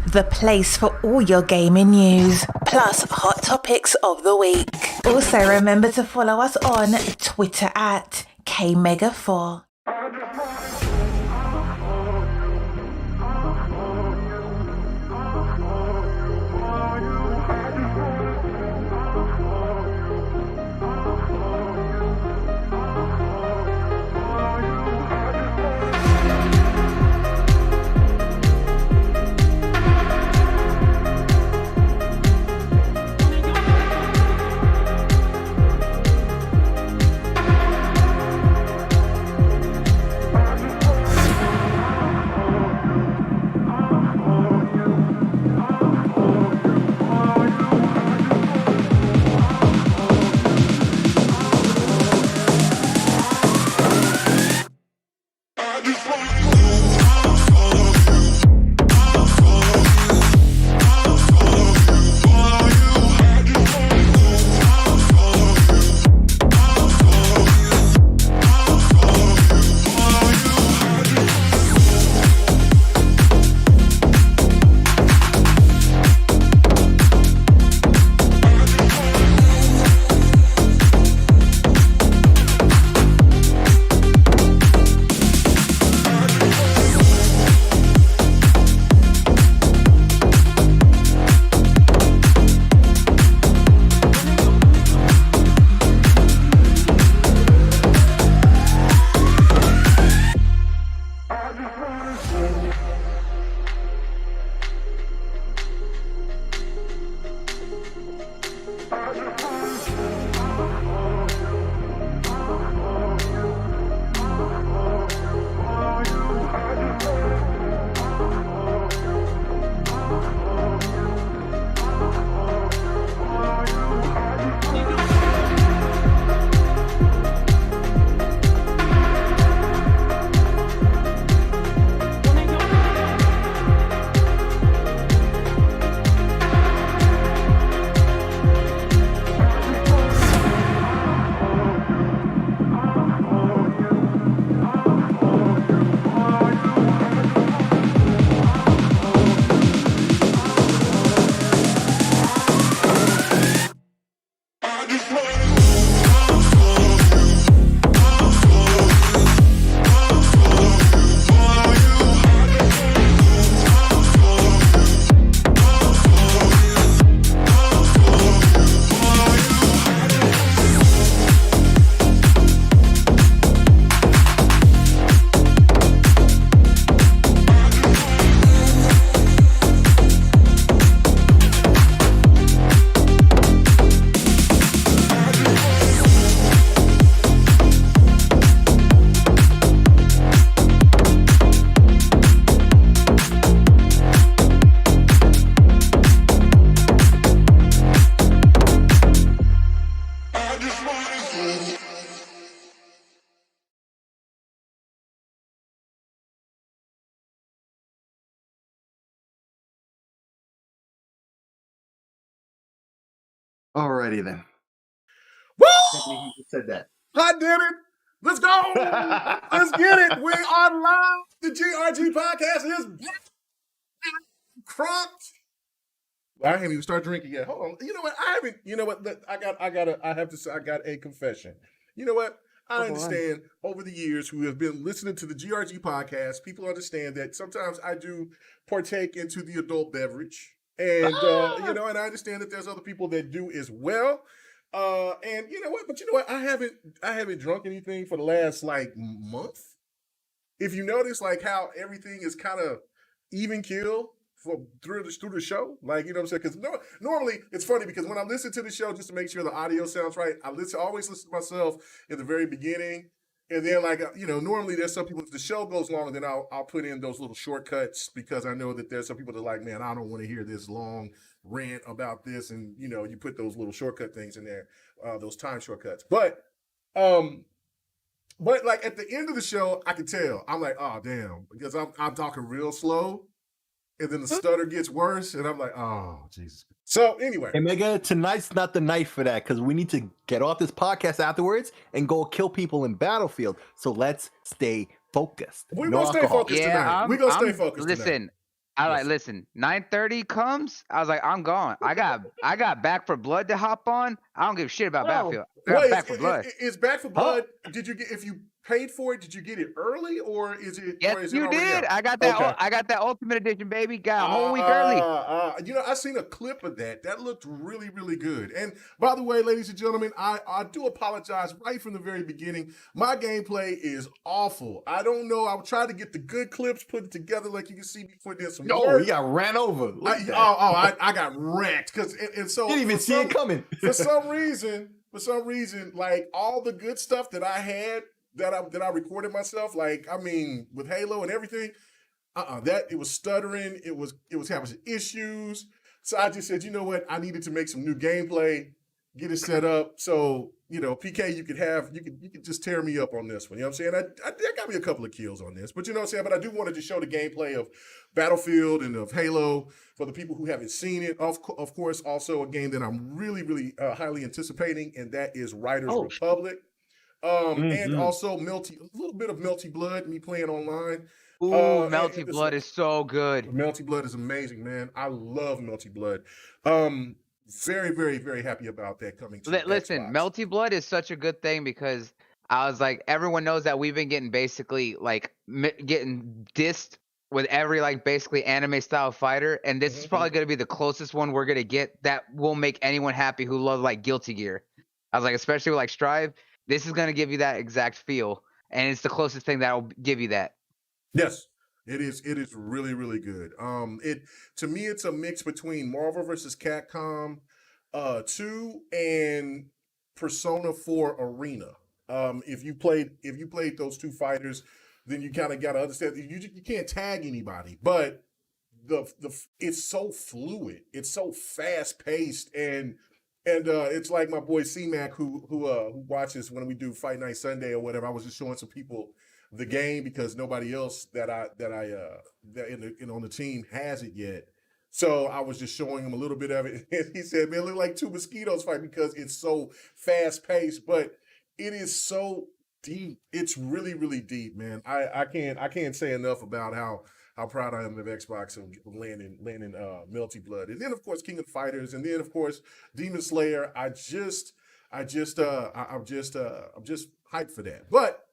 the place for all your gaming news, plus hot topics of the week. Also, remember to follow us on Twitter at KMEGA4. Alrighty then. Woo! He just said that. I did it. Let's go. Let's get it. We are live. The GRG podcast is back. Crunked. I haven't even started drinking yet. Hold on. You know what? I haven't. You know what? I have to say. I got a confession. You know what? I understand over the years who have been listening to the GRG podcast, people understand that sometimes I do partake into the adult beverage. And, you know, and I understand that there's other people that do as well. And you know what? But you know what? I haven't drunk anything for the last like month. If you notice like how everything is kind of even keel through the show, like, you know what I'm saying? Because normally it's funny because when I listen to the show just to make sure the audio sounds right, I always listen to myself in the very beginning. And then, like, you know, normally there's some people, if the show goes long, then I'll put in those little shortcuts because I know that there's some people that are like, man, I don't want to hear this long rant about this. And, you know, you put those little shortcut things in there, those time shortcuts. But like at the end of the show, I can tell. I'm like, oh, damn, because I'm talking real slow. And then the stutter gets worse. And I'm like, oh, Jesus. So anyway. KMEGA, tonight's not the night for that because we need to get off this podcast afterwards and go kill people in Battlefield. So let's stay focused. We're going to stay focused tonight. We're going to stay focused Listen, tonight. I Yes. like listen. 9:30 comes. I was like, I'm gone. I got Back for Blood to hop on. I don't give a shit about Hold on. Battlefield. I got Wait, Back for Blood. is Back for Huh? Blood? Did you get if you paid for it? Did you get it early or is it? Yes, or is you it already did. out? I got that. Okay. I got that Ultimate Edition, baby. Got a whole week early. You know, I seen a clip of that. That looked really, really good. And by the way, ladies and gentlemen, I do apologize right from the very beginning. My gameplay is awful. I don't know. I tried to get the good clips put together, like you can see before there's some No, work. he got ran over. Look at that. I got wrecked because and so You didn't even for see it coming. for some reason, like all the good stuff that I had that I recorded myself, like I mean with Halo and everything, that it was stuttering, it was having some issues. So I just said, you know what, I needed to make some new gameplay, get it set up. So you know, PK, you could just tear me up on this one. You know what I'm saying? I got me a couple of kills on this, but you know what I'm saying. But I do want to show the gameplay of Battlefield and of Halo for the people who haven't seen it. Of course, also a game that I'm really, really highly anticipating, and that is Riders Republic. And also a little bit of Melty Blood, me playing online. Ooh, Melty Blood is so good. Melty Blood is amazing, man. I love Melty Blood. Very, very, very happy about that coming to Listen, Xbox. Melty Blood is such a good thing because I was like, everyone knows that we've been getting basically like getting dissed with every like basically anime style fighter, and this is probably going to be the closest one we're going to get that will make anyone happy who love like Guilty Gear. I was like, especially with like Strive, this is going to give you that exact feel, and it's the closest thing that will give you that. Yes, it is. It is really, really good. To me, it's a mix between Marvel vs. Capcom 2 and Persona 4 Arena. If you played those two fighters, then you kind of got to understand that you can't tag anybody, but it's so fluid, it's so fast paced, and it's like my boy C-Mac who watches when we do Fight Night Sunday or whatever. I was just showing some people the game because nobody else that on the team has it yet. So I was just showing him a little bit of it. And he said, man, it look like two mosquitoes fight because it's so fast paced, but it is so deep. It's really, really deep, man. I can't say enough about how proud I am of Xbox of landing Melty Blood. And then of course King of Fighters, and then of course Demon Slayer. I'm just hyped for that. But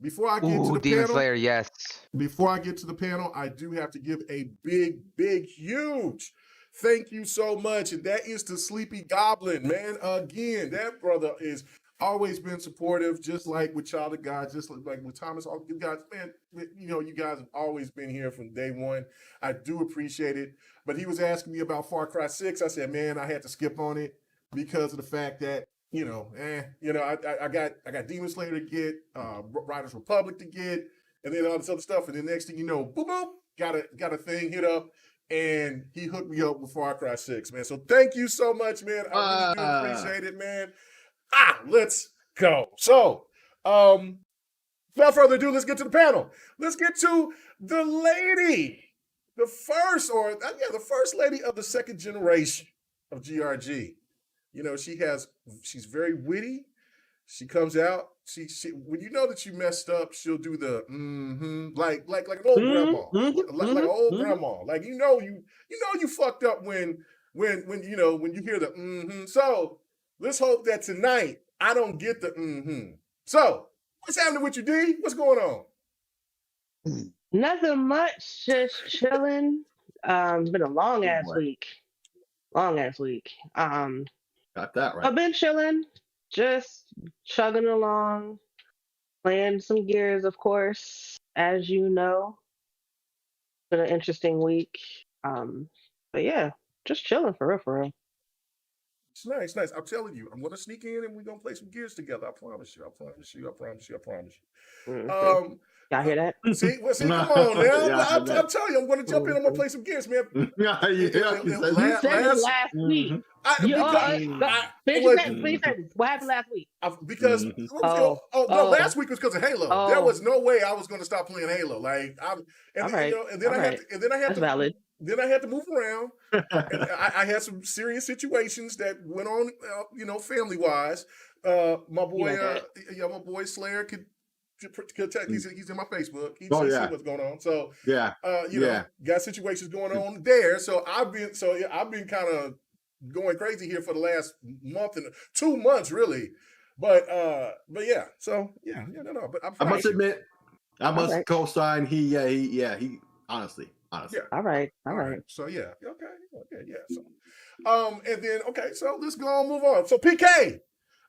before I get to the Demon panel, Slayer, yes. before I get to the panel, I do have to give a big, big, huge thank you so much. And that is to Sleepy Goblin, man. Again, that brother is always been supportive, just like with Child of God, just like with Thomas. All you guys, man, you know, you guys have always been here from day one. I do appreciate it. But he was asking me about Far Cry 6. I said, man, I had to skip on it because of the fact that, I got Demon Slayer to get, Riders Republic to get, and then all this other stuff. And then next thing you know, boop, boop, got a thing hit up, and he hooked me up with Far Cry 6, man. So thank you so much, man. I really do appreciate it, man. Let's go. So, without further ado, let's get to the panel. Let's get to the lady, the first lady of the second generation of GRG. You know, she's very witty. She comes out. She when you know that you messed up, she'll do the like an old grandma, like an old grandma. Like you know you fucked up when you hear the So let's hope that tonight I don't get the So what's happening with you, D? What's going on? Nothing much, just chilling. It's been a long ass week. Got that right. I've been chilling, just chugging along, playing some Gears, of course, as you know. Been an interesting week. But yeah, just chilling for real. It's nice. I'm telling you, I'm gonna sneak in and we're gonna play some Gears together. I promise you. Mm-hmm. Y'all hear that? See, come on now. I'm telling you, I'm gonna jump in. I'm gonna play some Games, man. You said it last week. What happened last week? Because last week was because of Halo. There was no way I was gonna stop playing Halo. Like I had to move around. And I had some serious situations that went on, family wise. My boy Slayer protect. He's in my Facebook. He Oh, see yeah. what's going on. So Yeah. you know, got situations going on there. So I've been kind of going crazy here for the last month and 2 months, really. But yeah. So yeah, no. But I must admit, I All must right. co-sign. He honestly. Yeah. All right. So yeah, okay, yeah. So and then so let's go on, move on. So PK,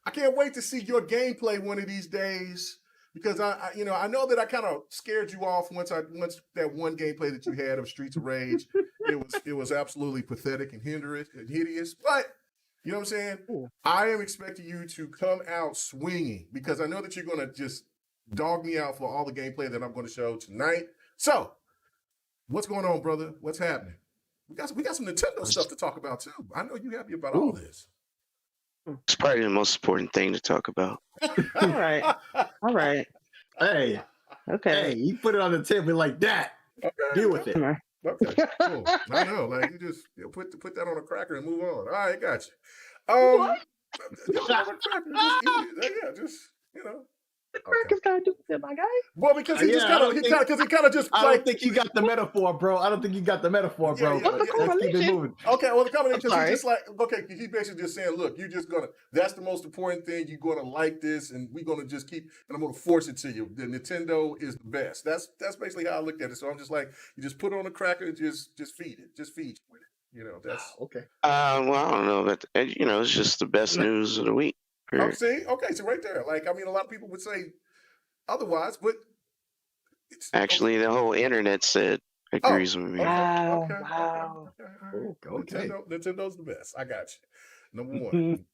I can't wait to see your gameplay one of these days because I know that I kind of scared you off once that one gameplay that you had of Streets of Rage. It was absolutely pathetic and hideous, but you know what I'm saying? Ooh. I am expecting you to come out swinging because I know that you're gonna just dog me out for all the gameplay that I'm going to show tonight. So, what's going on, brother? What's happening? We got some Nintendo stuff to talk about too. I know you happy about all this. It's probably the most important thing to talk about. All right. Hey, Okay. you put it on the table like that. Okay, Deal with it. Okay, cool. I know, like you just put that on a cracker and move on. All right, got you. What? Just eat it. Yeah, just The crackers got to do with it, my guy. Well, because he Yeah, kind of just I like don't think you got the metaphor, bro. Yeah, Let's keep it moving. Okay, well, the combination because sorry. he's just like he's basically just saying, look, you're just gonna. That's the most important thing. You're gonna like this, and we're gonna just keep. And I'm gonna force it to you. The Nintendo is the best. That's basically how I looked at it. So I'm just like, you just put it on a cracker, and just feed it, just feed you with it. You know, that's Okay. Well, I don't know, but it's just the best news of the week. Oh, see, okay, so right there. Like, I mean, a lot of people would say otherwise, but it's Actually, the whole internet agrees with me. Wow. Okay. Wow. Okay. Nintendo's the best. I got you. Number one.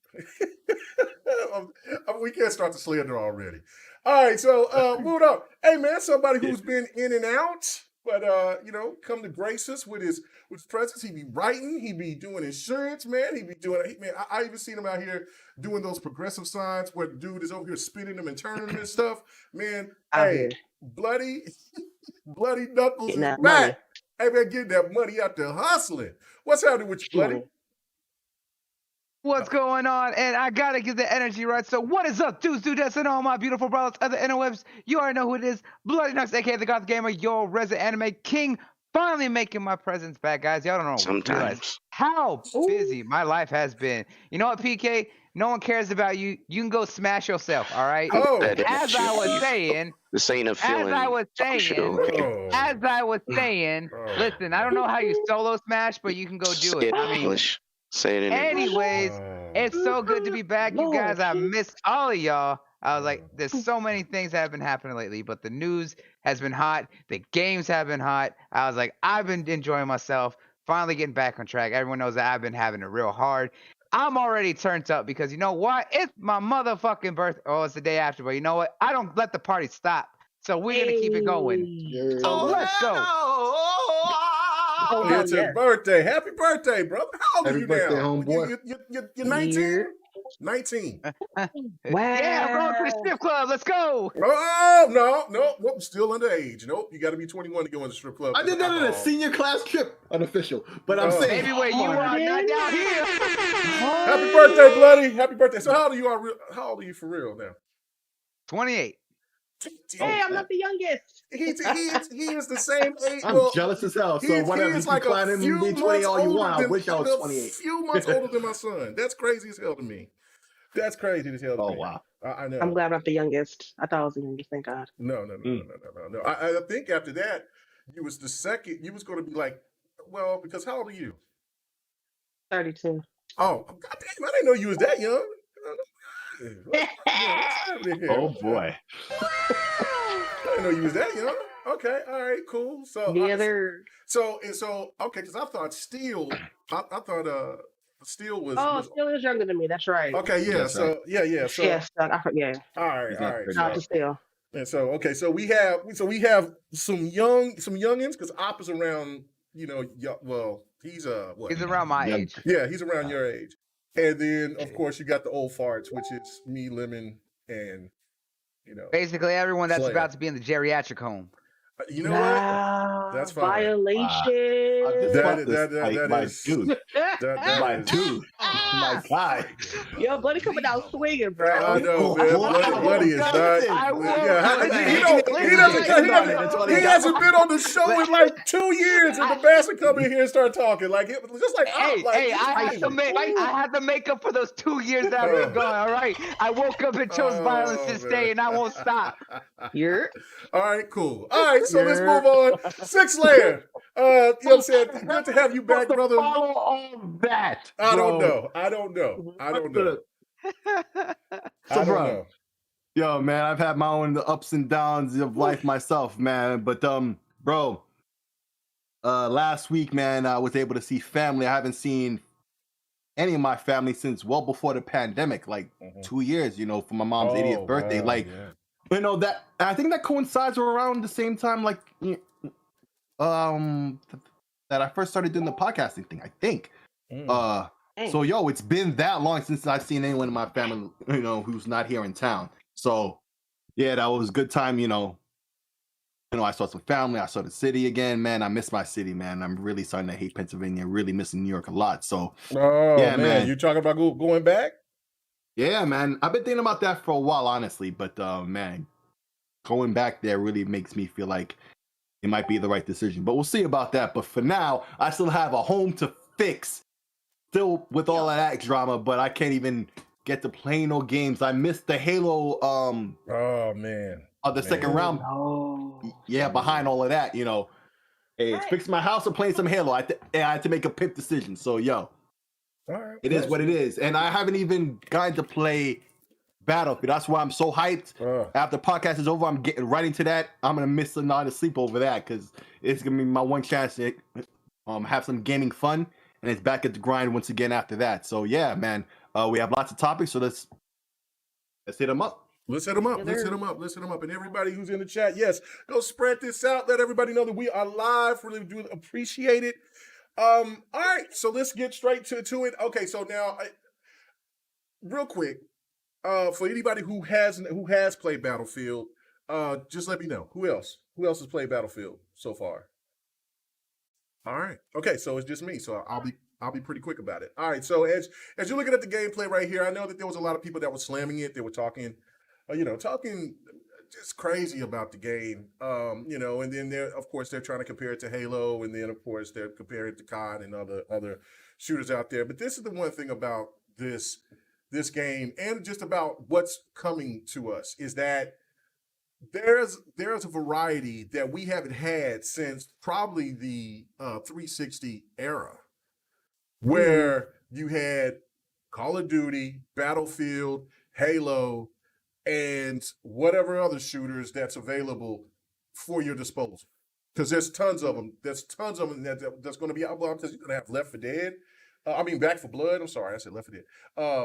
We can't start the slander already. All right, so moving on. Hey man, somebody who's been in and out, but come to grace us with his presence. He be writing, he be doing insurance, man. He be doing man. I even seen him out here doing those progressive signs where the dude is over here spinning them and turning them and stuff. Man, Out hey, here. bloody Knuckles Getting is that back. money. Hey man, getting that money out there hustling. What's happening with you, bloody? What's going on? And I gotta get the energy right. So what is up, dudes, and all my beautiful brothers of the interwebs? You already know who it is. Bloody Knux, aka the Goth Gamer, your resident anime king. Finally making my presence back, guys. Y'all don't know Sometimes. how busy my life has been. You know what, PK? No one cares about you. You can go smash yourself, all right? Oh, As I was saying, This ain't a as feeling. I was saying, listen, I don't know how you solo smash, but you can go do Say it. it I in mean, English. Say it in English. anyways, it's so good to be back, you guys. I missed all of y'all. I was like, there's so many things that have been happening lately, but the news has been hot. The games have been hot. I was like, I've been enjoying myself, finally getting back on track. Everyone knows that I've been having it real hard. I'm already turned up because you know what? It's my motherfucking birthday. Oh, it's the day after, but you know what? I don't let the party stop. So we're going to keep it going. So let's go. Oh, It's his birthday. Happy birthday, brother. How old are Happy you birthday, now? homeboy. You're 19? 19. Wow. Yeah, I'm going to the strip club. Let's go. Oh, no. Whoop, still underage. Nope, you got to be 21 to go in the strip club. I did that in a senior class trip, unofficial. But I'm Oh. saying, Maybe where you are, not down here. Happy birthday, bloody. Happy birthday. So how old are you for real now? 28. Hey, I'm not the youngest. He is the same age. I'm jealous as hell. So whatever, He's you like climb a in few and be 20 months all you want. I older wish I was than- 28. A few months older than my son. That's crazy as hell to me. That's crazy as hell to me. Oh, wow. I know. I'm glad I'm not the youngest. I thought I was the youngest, thank God. No. I think after that, you was the second. You was going to be like, well, because how old are you? 32. Oh, goddamn! I didn't know you was that young. What's happening here? Oh, boy. I didn't know you was that young. Okay, all right, cool. So The other. so okay, because I thought Steel. I thought Steel was. Oh, Still is younger than me. That's right. Okay, yeah. That's So right. yeah. So Yes, yeah. all right, He's all not right. 30. Not to Still. And so okay, so we have some youngins because Op is around. Well, he's what? He's around my age. Yeah, he's around your age. And then of course you got the old farts, which is me, Lemon, and Basically, everyone that's Slayer. about to be in the geriatric home. You know what? That's fine. Violation. This That fuck this, my is dude, my is. dude, my guy. Yo, Bloody coming out swinging, bro. I know, man. Bloody is not. I won't. He hasn't been on the show in like 2 years, and the bastard come in here and start talking like it, just like I had to make up for those 2 years that I've been gone. All right, I woke up and chose violence to stay, and I won't stop. All right, cool. All right, so let's move on. Six Layer. You know what I'm saying? Good to have you back, brother. Follow all that. I don't know. So, bro, yo, man, I've had my own ups and downs of life myself, man. But bro, last week, man, I was able to see family. I haven't seen any of my family since well before the pandemic, like 2 years, you know, for my mom's 80th birthday. Wow, you know, that I think that coincides around the same time, like that I first started doing the podcasting thing, I think. So yo, it's been that long since I've seen anyone in my family, you know, who's not here in town. So yeah, that was a good time, you know. I saw some family, I saw the city again, man. I miss my city, man. I'm really starting to hate Pennsylvania, really missing New York a lot. So yeah, man. You talking about going back? Yeah, man. I've been thinking about that for a while, honestly. But man, going back there really makes me feel like it might be the right decision. But we'll see about that. But for now, I still have a home to fix. Still with all of that drama, but I can't even get to play no games. I missed the Halo oh man. Of the second round. Yeah, behind all of that, you know. Hey, it's fixing my house or playing some Halo. I had to make a pimp decision. So yo. It is what it is. And I haven't even gotten to play Battlefield. That's why I'm so hyped. After the podcast is over, I'm getting right into that. I'm going to miss a night of sleep over that because it's going to be my one chance to have some gaming fun. And it's back at the grind once again after that. So, yeah, man, we have lots of topics. So let's hit them up. Let's hit them up. And everybody who's in the chat, yes, go spread this out. Let everybody know that we are live. Really do appreciate it. All right, so let's get straight to it. Okay, so now, real quick, for anybody who has played Battlefield, just let me know who else has played Battlefield so far. All right, okay, so it's just me, so I'll be pretty quick about it. All right, so as you're looking at the gameplay right here, I know that there was a lot of people that were slamming it. They were talking just crazy about the game, and then they're trying to compare it to Halo, and then of course they're comparing it to COD and other shooters out there. But this is the one thing about this game, and just about what's coming to us, is that there's a variety that we haven't had since probably the 360 era, where you had Call of Duty, Battlefield, Halo, and whatever other shooters that's available for your disposal. Because there's tons of them. That's going to be out. Well, because you're going to have Left 4 Dead. Back 4 Blood. I'm sorry, I said Left 4 Dead.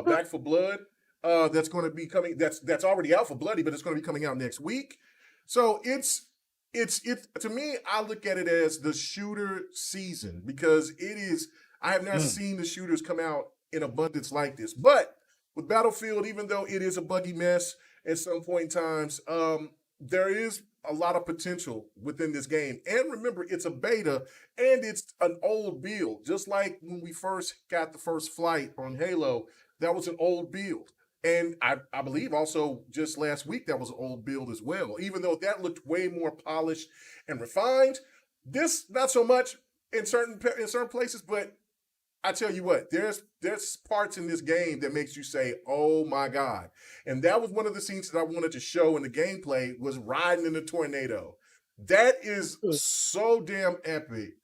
Back 4 Blood. That's going to be coming. That's already out for Bloody, but it's going to be coming out next week. So it's to me, I look at it as the shooter season, because it is. I have not seen the shooters come out in abundance like this. But with Battlefield, even though it is a buggy mess at some point in times, there is a lot of potential within this game. And remember, it's a beta and it's an old build. Just like when we first got the first flight on Halo, that was an old build. And I believe also just last week that was an old build as well. Even though that looked way more polished and refined, this not so much in certain places. But I tell you what, there's parts in this game that makes you say, "Oh my God!" And that was one of the scenes that I wanted to show in the gameplay, was riding in the tornado. That is so damn epic,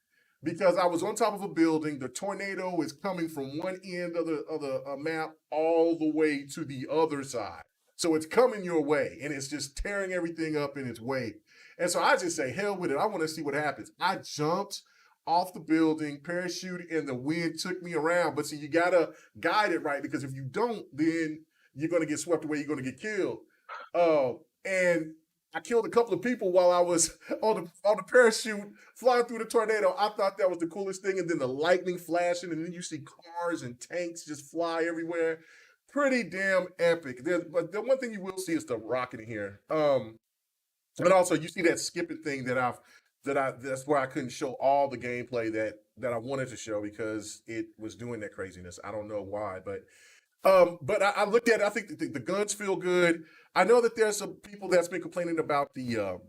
because I was on top of a building. The tornado is coming from one end of the map all the way to the other side. So it's coming your way, and it's just tearing everything up in its wake. And so I just say, hell with it. I want to see what happens. I jumped off the building, parachuted, and the wind took me around. But see, you got to guide it right, because if you don't, then you're going to get swept away. You're going to get killed. And I killed a couple of people while I was on the parachute flying through the tornado. I thought that was the coolest thing. And then the lightning flashing, and then you see cars and tanks just fly everywhere. Pretty damn epic. But the one thing you will see is the rocketing here. And also, you see that skipping thing that's where I couldn't show all the gameplay that I wanted to show because it was doing that craziness. I don't know why, but I looked at it. I think the guns feel good. I know that there's some people that's been complaining about the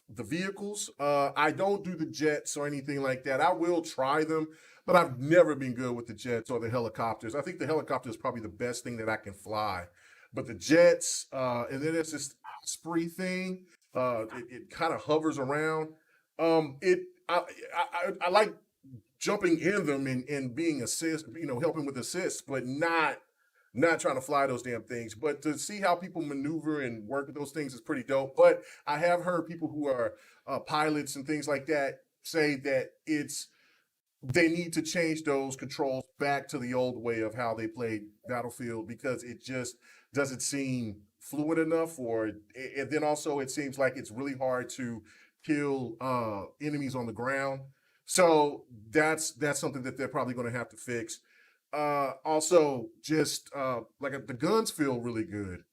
vehicles. I don't do the jets or anything like that. I will try them, but I've never been good with the jets or the helicopters. I think the helicopter is probably the best thing that I can fly. But the jets, and then there's this Osprey thing. It kind of hovers around. I like jumping in them and being assist, helping with assists, but not trying to fly those damn things. But to see how people maneuver and work with those things is pretty dope. But I have heard people who are pilots and things like that say that they need to change those controls back to the old way of how they played Battlefield because it just doesn't seem fluid enough. And then also it seems like it's really hard to kill enemies on the ground. So that's something that they're probably going to have to fix. Also, just like the guns feel really good.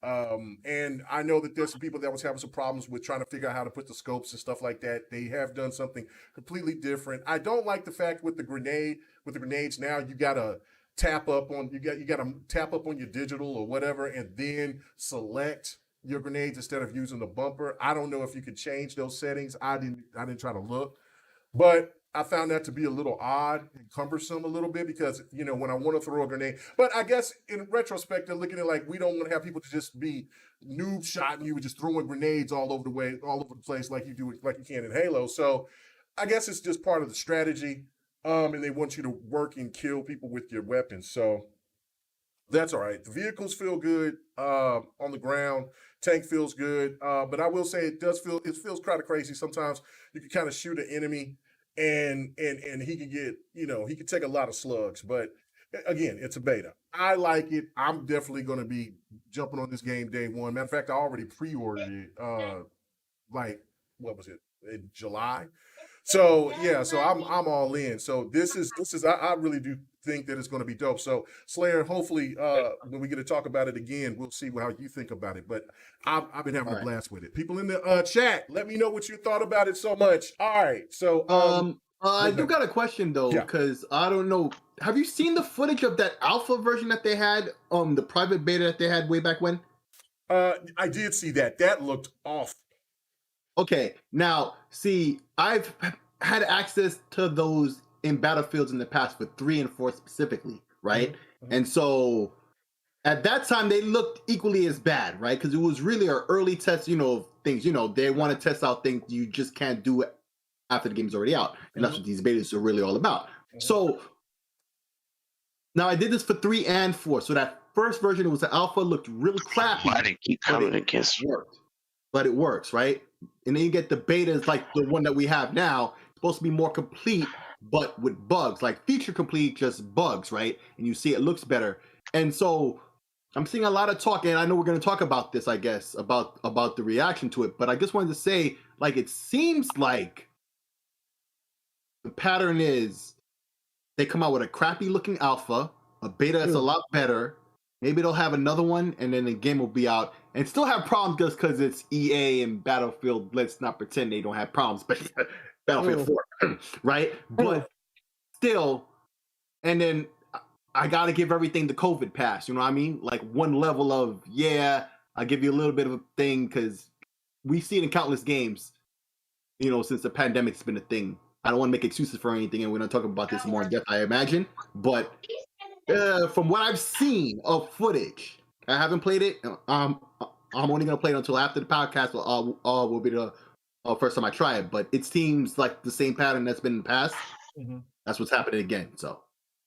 And I know that there's some people that was having some problems with trying to figure out how to put the scopes and stuff like that. They have done something completely different. I don't like the fact with the grenades now you gotta tap up on your digital or whatever and then select your grenades instead of using the bumper. I don't know if you could change those settings. I didn't try to look, but I found that to be a little odd and cumbersome a little bit because, when I want to throw a grenade, but I guess in retrospect, they're looking at it like we don't want to have people to just be noob shotting you and just throwing grenades all over the place like you can in Halo. So I guess it's just part of the strategy. And they want you to work and kill people with your weapons. So that's all right. The vehicles feel good on the ground. Tank feels good. But I will say it feels kind of crazy. Sometimes you can kind of shoot an enemy and he can get, he can take a lot of slugs. But again, it's a beta. I like it. I'm definitely going to be jumping on this game day one. Matter of fact, I already pre-ordered it. What was it? In July. So yeah, so I'm all in. So this is I really do think that it's going to be dope. So Slayer, hopefully when we get to talk about it again, we'll see how you think about it. But I've been having a blast with it. People in the chat, let me know what you thought about it so much. All right, so I do got a question though, because I don't know. Have you seen the footage of that alpha version that they had, the private beta that they had way back when? I did see that. That looked awful. Okay, now see, I've had access to those in Battlefields in the past for 3 and 4 specifically, right? Mm-hmm. And so at that time they looked equally as bad, right? Because it was really our early test, things, they want to test out things you just can't do after the game's already out. And that's what these betas are really all about. Mm-hmm. So now I did this for 3 and 4. So that first version, it was the alpha, looked really crappy. Why did it keep coming against? But it works, right? And then you get the betas like the one that we have now, supposed to be more complete, but with bugs, like feature complete, just bugs, right? And you see it looks better. And so I'm seeing a lot of talk, and I know we're going to talk about this, I guess, about the reaction to it. But I just wanted to say, like, it seems like the pattern is they come out with a crappy looking alpha, a beta that's a lot better. Maybe they'll have another one, and then the game will be out and still have problems just because it's EA and Battlefield. Let's not pretend they don't have problems, but Battlefield 4, right? But still, and then I got to give everything the COVID pass, you know what I mean? Like one level of, I'll give you a little bit of a thing because we see it in countless games, since the pandemic's been a thing. I don't want to make excuses for anything, and we're going to talk about this more in depth, I imagine. But from what I've seen of footage, I haven't played it. I'm only going to play it until after the podcast will be the first time I try it. But it seems like the same pattern that's been in the past. Mm-hmm. That's what's happening again. So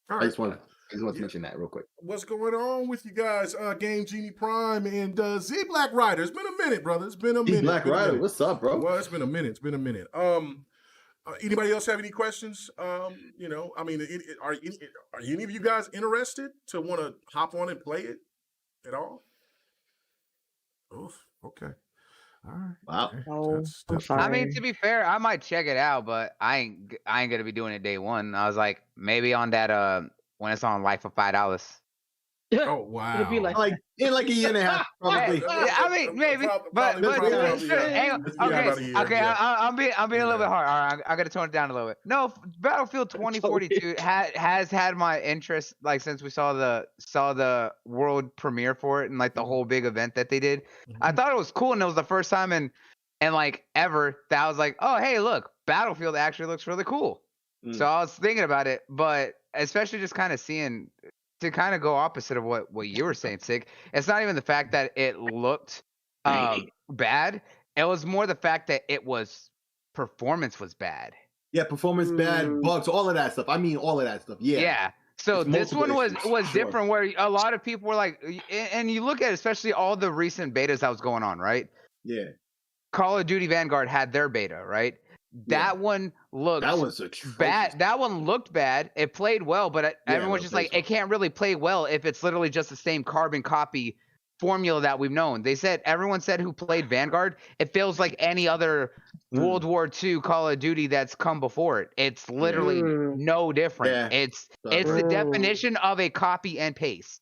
I just want to mention that real quick. What's going on with you guys? Game Genie Prime and Z Black Rider. It's been a minute, brother. It's been a minute. Black Rider, what's up, bro? Well, it's been a minute. Anybody else have any questions? Are any of you guys interested to want to hop on and play it at all? Oh, okay. All right. Wow. That's I mean, to be fair, I might check it out, but I ain't gonna be doing it day one. I was like, maybe on that when it's on like for $5. Oh wow! It'll be like in like a year and a half, probably. I mean, maybe, but okay. I'm being a little bit hard. All right, I got to tone it down a little bit. No, Battlefield 2042 has had my interest like since we saw the world premiere for it and like the whole big event that they did. I thought it was cool, and it was the first time in like ever that I was like, oh hey, look, Battlefield actually looks really cool. So I was thinking about it, but especially just kind of seeing. To kind of go opposite of what you were saying, Sig, it's not even the fact that it looked bad. It was more the fact that performance was bad. Yeah, performance bad, bugs, all of that stuff. I mean, all of that stuff. Yeah. Yeah. So this one was different, where a lot of people were like, and you look at especially all the recent betas that was going on, right? Yeah. Call of Duty Vanguard had their beta, right? That one looked bad. That one looked bad. It played well, but everyone's just like, it can't really play well if it's literally just the same carbon copy formula that we've known. Everyone said who played Vanguard, it feels like any other World War II Call of Duty that's come before it. It's literally no different. Yeah. It's the definition of a copy and paste.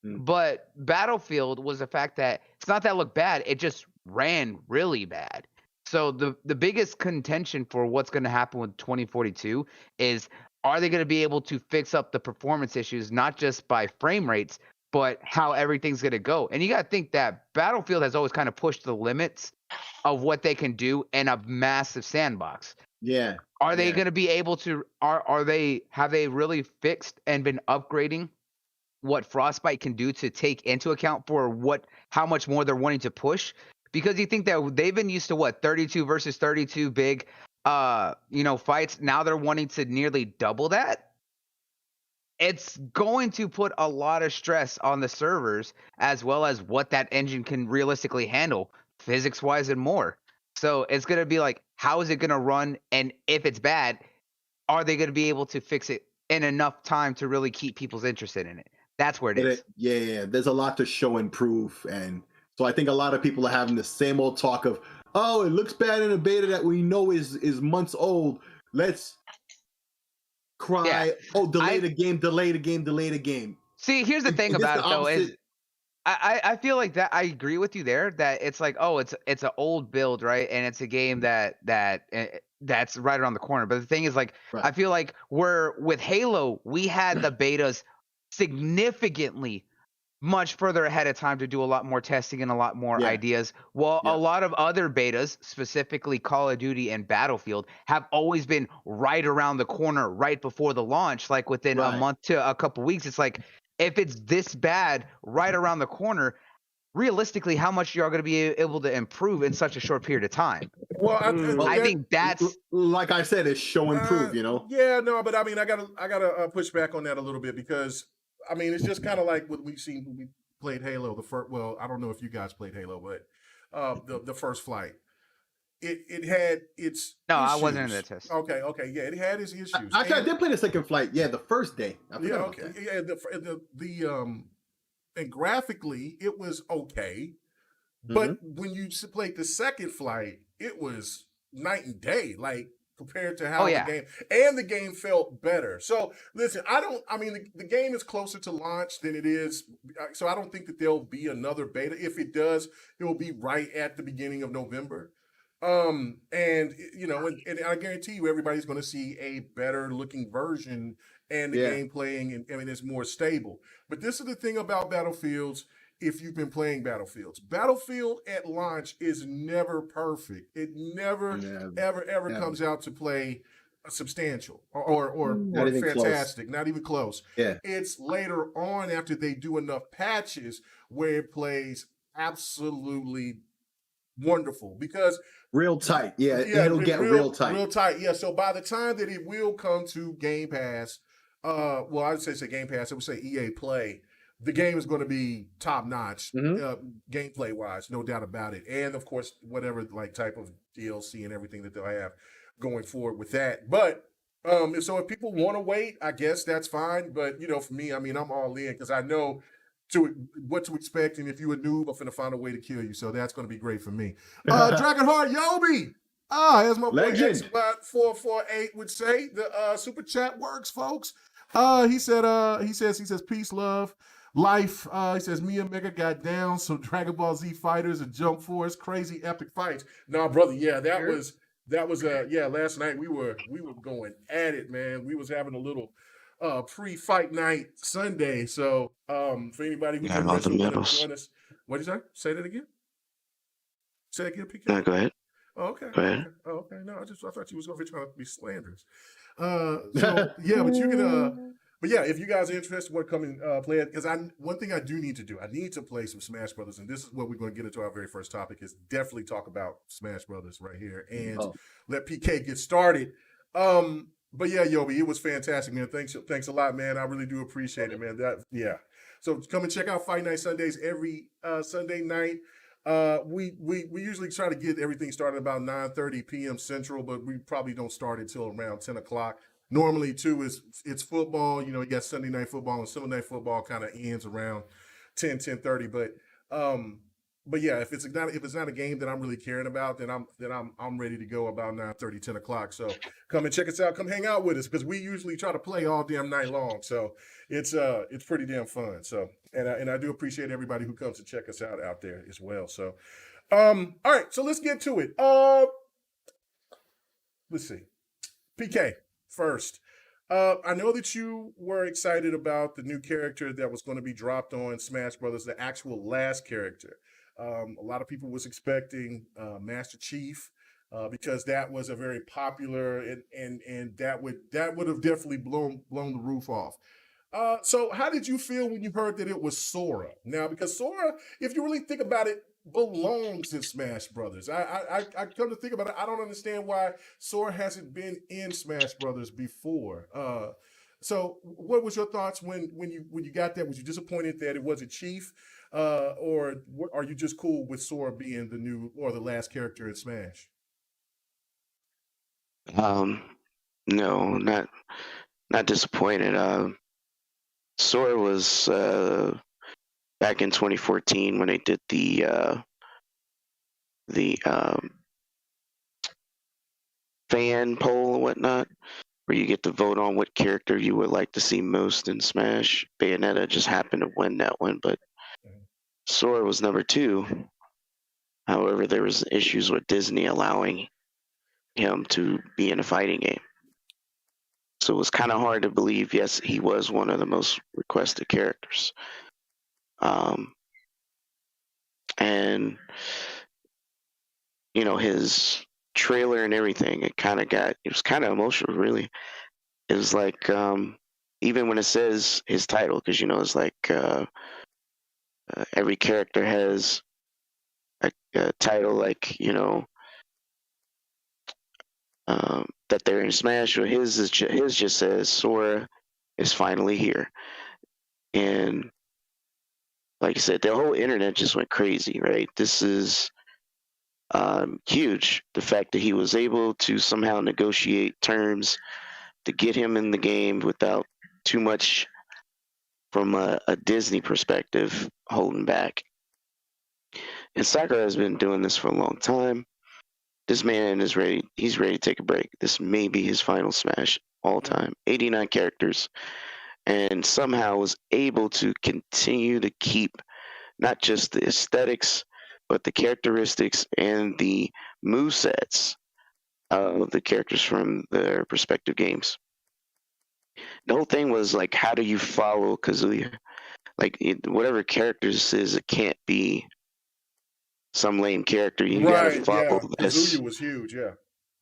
But Battlefield was the fact that it's not that it looked bad, it just ran really bad. So the biggest contention for what's going to happen with 2042 is, are they going to be able to fix up the performance issues, not just by frame rates, but how everything's going to go? And you got to think that Battlefield has always kind of pushed the limits of what they can do in a massive sandbox. Yeah. Are they going to be able to, have they really fixed and been upgrading what Frostbite can do to take into account for how much more they're wanting to push? Because you think that they've been used to 32 versus 32 big, fights. Now they're wanting to nearly double that. It's going to put a lot of stress on the servers, as well as what that engine can realistically handle, physics-wise and more. So it's going to be like, how is it going to run? And if it's bad, are they going to be able to fix it in enough time to really keep people's interested in it? That's where it is. Yeah. There's a lot to show and prove, and so I think a lot of people are having the same old talk of, oh, it looks bad in a beta that we know is months old. Let's cry. Yeah. Oh, delay the game. See, here's the thing about it though is I feel like that I agree with you there that it's like, oh, it's an old build, right? And it's a game that's right around the corner. But the thing is, like, I feel like with Halo, we had the betas significantly much further ahead of time to do a lot more testing and a lot more ideas. Well, a lot of other betas, specifically Call of Duty and Battlefield, have always been right around the corner, right before the launch, like within a month to a couple weeks. It's like, if it's this bad right around the corner, realistically, how much you're going to be able to improve in such a short period of time? Well, I think that's, like I said, it's show and prove, Yeah, no, but I mean, I gotta push back on that a little bit, because I mean, it's just kind of like what we've seen when we played Halo. Well, I don't know if you guys played Halo, but the first flight, it had its no, issues. I wasn't in that test. Okay, yeah, it had its issues. Actually, I did play the second flight. Yeah, the first day. And graphically it was okay, but when you played the second flight, it was night and day. Like, compared to how the game felt better. So listen, the game is closer to launch than it is. So I don't think that there'll be another beta. If it does, it will be right at the beginning of November. And I guarantee you, everybody's going to see a better looking version, and the game playing, and I mean, it's more stable. But this is the thing about Battlefields. If you've been playing Battlefield at launch is never perfect. It never, ever comes out to play substantial or fantastic, not even close. Yeah. It's later on, after they do enough patches, where it plays absolutely wonderful, because real tight. It'll get real tight. Yeah. So by the time that it will come to Game Pass, I would say Game Pass, I would say EA Play, the game is going to be top notch, gameplay wise, no doubt about it. And of course, whatever like type of DLC and everything that they'll have going forward with that. But if people want to wait, I guess that's fine. But for me, I mean, I'm all in, because I know what to expect. And if you're a noob, I'm finna find a way to kill you. So that's going to be great for me. Dragonheart Yobi. As my boy X448 would say, the super chat works, folks. He says, peace, love. Life, he says, me and Mega got down some Dragon Ball Z fighters and Jump Force, crazy epic fights. Nah, brother, yeah, that was last night we were going at it, man. We was having a little pre-fight night Sunday. So for anybody who's Got all the interested, want to medals. join us. What did you say? Say that again. Say that again, PK. No, go ahead. Oh, okay. Go ahead. Okay. Oh, okay. No, I thought you was gonna be trying to be slanderous. So yeah, but you can but yeah, if you guys are interested, want to come and play it, because one thing I do need to do, I need to play some Smash Brothers, and this is what we're going to get into our very first topic, is definitely talk about Smash Brothers right here, and let PK get started. But yeah, Yobi, it was fantastic, man. Thanks a lot, man. I really do appreciate it, man. So come and check out Fight Night Sundays every Sunday night. We usually try to get everything started about 9:30 p.m. Central, but we probably don't start until around 10 o'clock. Normally, too, it's football. You know, you got Sunday night football, and Sunday night football kind of ends around 10:30. But yeah, if it's not a game that I'm really caring about, then I'm ready to go about 9:30, 10 o'clock. So come and check us out. Come hang out with us, because we usually try to play all damn night long. So it's pretty damn fun. So and I do appreciate everybody who comes to check us out there as well. So all right, so let's get to it. Let's see. PK first. I know that you were excited about the new character that was going to be dropped on Smash Brothers, the actual last character. A lot of people was expecting Master Chief, because that was a very popular and that would have definitely blown the roof off. So how did you feel when you heard that it was Sora? Now, because Sora, if you really think about it, belongs in Smash Brothers. I come to think about it, I don't understand why Sora hasn't been in Smash Brothers before. So what was your thoughts when you got that? Was you disappointed that it wasn't Chief? Or are you just cool with Sora being the new or the last character in Smash? No, not disappointed. Sora was back in 2014 when they did the fan poll and whatnot, where you get to vote on what character you would like to see most in Smash. Bayonetta just happened to win that one, but Sora was number 2. However, there was issues with Disney allowing him to be in a fighting game. So it was kind of hard to believe, yes, he was one of the most requested characters. And, you know, his trailer and everything, it was kind of emotional, really. It was like, even when it says his title, because, you know, it's like every character has a title, like, you know, that they're in Smash, or his just says Sora is finally here. And like I said, the whole internet just went crazy, right? This is huge. The fact that he was able to somehow negotiate terms to get him in the game without too much, from a Disney perspective, holding back. And Sakura has been doing this for a long time. This man is ready. He's ready to take a break. This may be his final Smash all time. 89 characters. And somehow was able to continue to keep not just the aesthetics, but the characteristics and the movesets of the characters from their respective games. The whole thing was like, how do you follow Kazuya? Like, whatever character this is, it can't be some lame character. You gotta follow this. Kazuya was huge, yeah.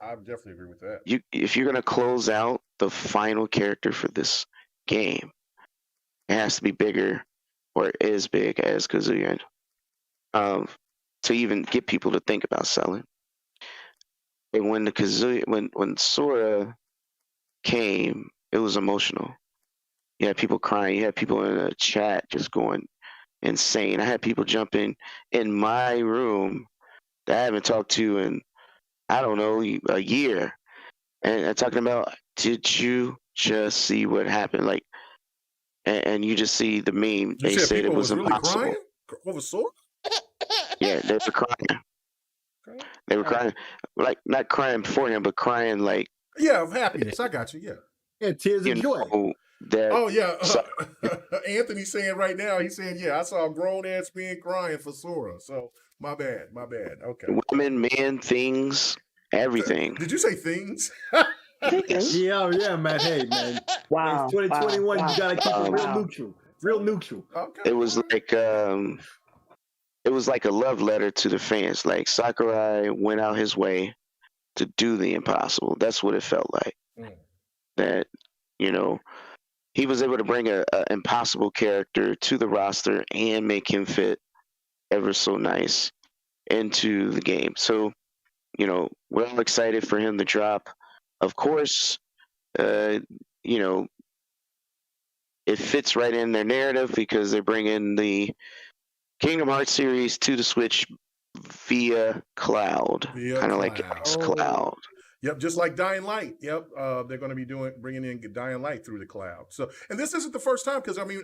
I definitely agree with that. If you're gonna close out the final character for this game, it has to be bigger, or as big as Kazuya, to even get people to think about selling. And when when Sora came, it was emotional. You had people crying. You had people in the chat just going insane. I had people jumping in my room that I haven't talked to in, I don't know, a year, and talking about, did you just see what happened? Like, and you just see the meme. They said it was impossible. Really crying? What was Sora? Yeah, they were crying. They were crying, like not crying for him, but crying like, yeah, of happiness. I got you. Yeah, tears of joy. that. Oh yeah, So, Anthony's saying right now. He's saying, yeah, I saw a grown ass man crying for Sora. So my bad. Okay. women, men, things, everything. Did you say things? Thinking. Yeah, man. Hey, man. Wow. It's 2021. Wow. You gotta keep it real Wow. neutral. Real neutral. Okay. It was like a love letter to the fans. Like Sakurai went out his way to do the impossible. That's what it felt like. That, you know, he was able to bring a impossible character to the roster and make him fit ever so nice into the game. So, you know, we're all excited for him to drop. Of course, you know, it fits right in their narrative because they're bringing the Kingdom Hearts series to the Switch via cloud, kind of like xCloud. Yep, just like Dying Light. Yep, they're going to be bringing in Dying Light through the cloud. So, and this isn't the first time because I mean,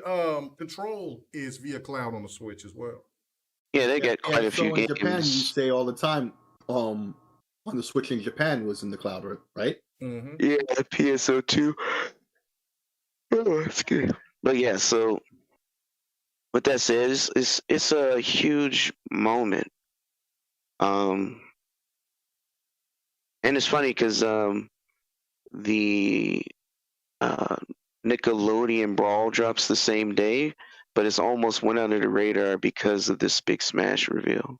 Control is via cloud on the Switch as well. Yeah, they get quite a few in games. Japan, you say all the time, on the Switch in Japan was in the cloud, right? Mm-hmm. Yeah, PSO2. Oh, that's good. But yeah, so what that says is it's a huge moment. And it's funny because the Nickelodeon Brawl drops the same day, but it's almost went under the radar because of this big Smash reveal.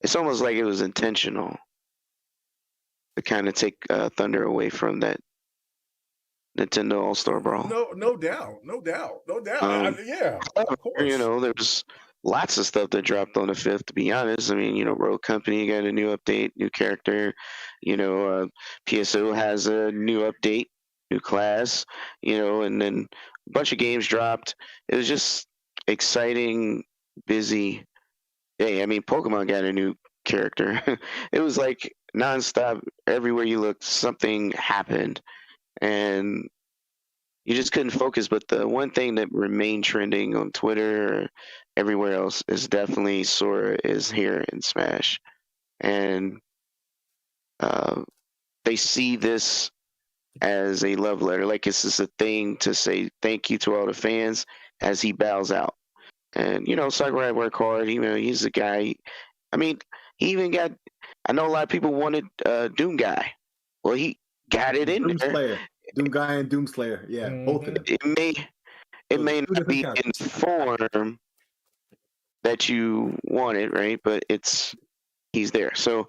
It's almost like it was intentional to kind of take thunder away from that Nintendo All-Star Brawl. No doubt. Yeah, of course. You know, there's lots of stuff that dropped on the 5th, to be honest. I mean, you know, Rogue Company got a new update, new character. You know, PSO has a new update, new class, you know, and then a bunch of games dropped. It was just exciting, busy day. I mean, Pokemon got a new character. It was like nonstop. Everywhere you looked, something happened. And you just couldn't focus. But the one thing that remained trending on Twitter or everywhere else is definitely Sora is here in Smash. And they see this as a love letter. Like it's just a thing to say thank you to all the fans as he bows out. And, you know, Sakurai worked hard. You know, he's a guy. I mean, he even got, I know a lot of people wanted Doom Guy. Well, he got it in there. Doom Guy and Doomslayer. Yeah, both of them. It may not be in form that you wanted, right? But he's there. So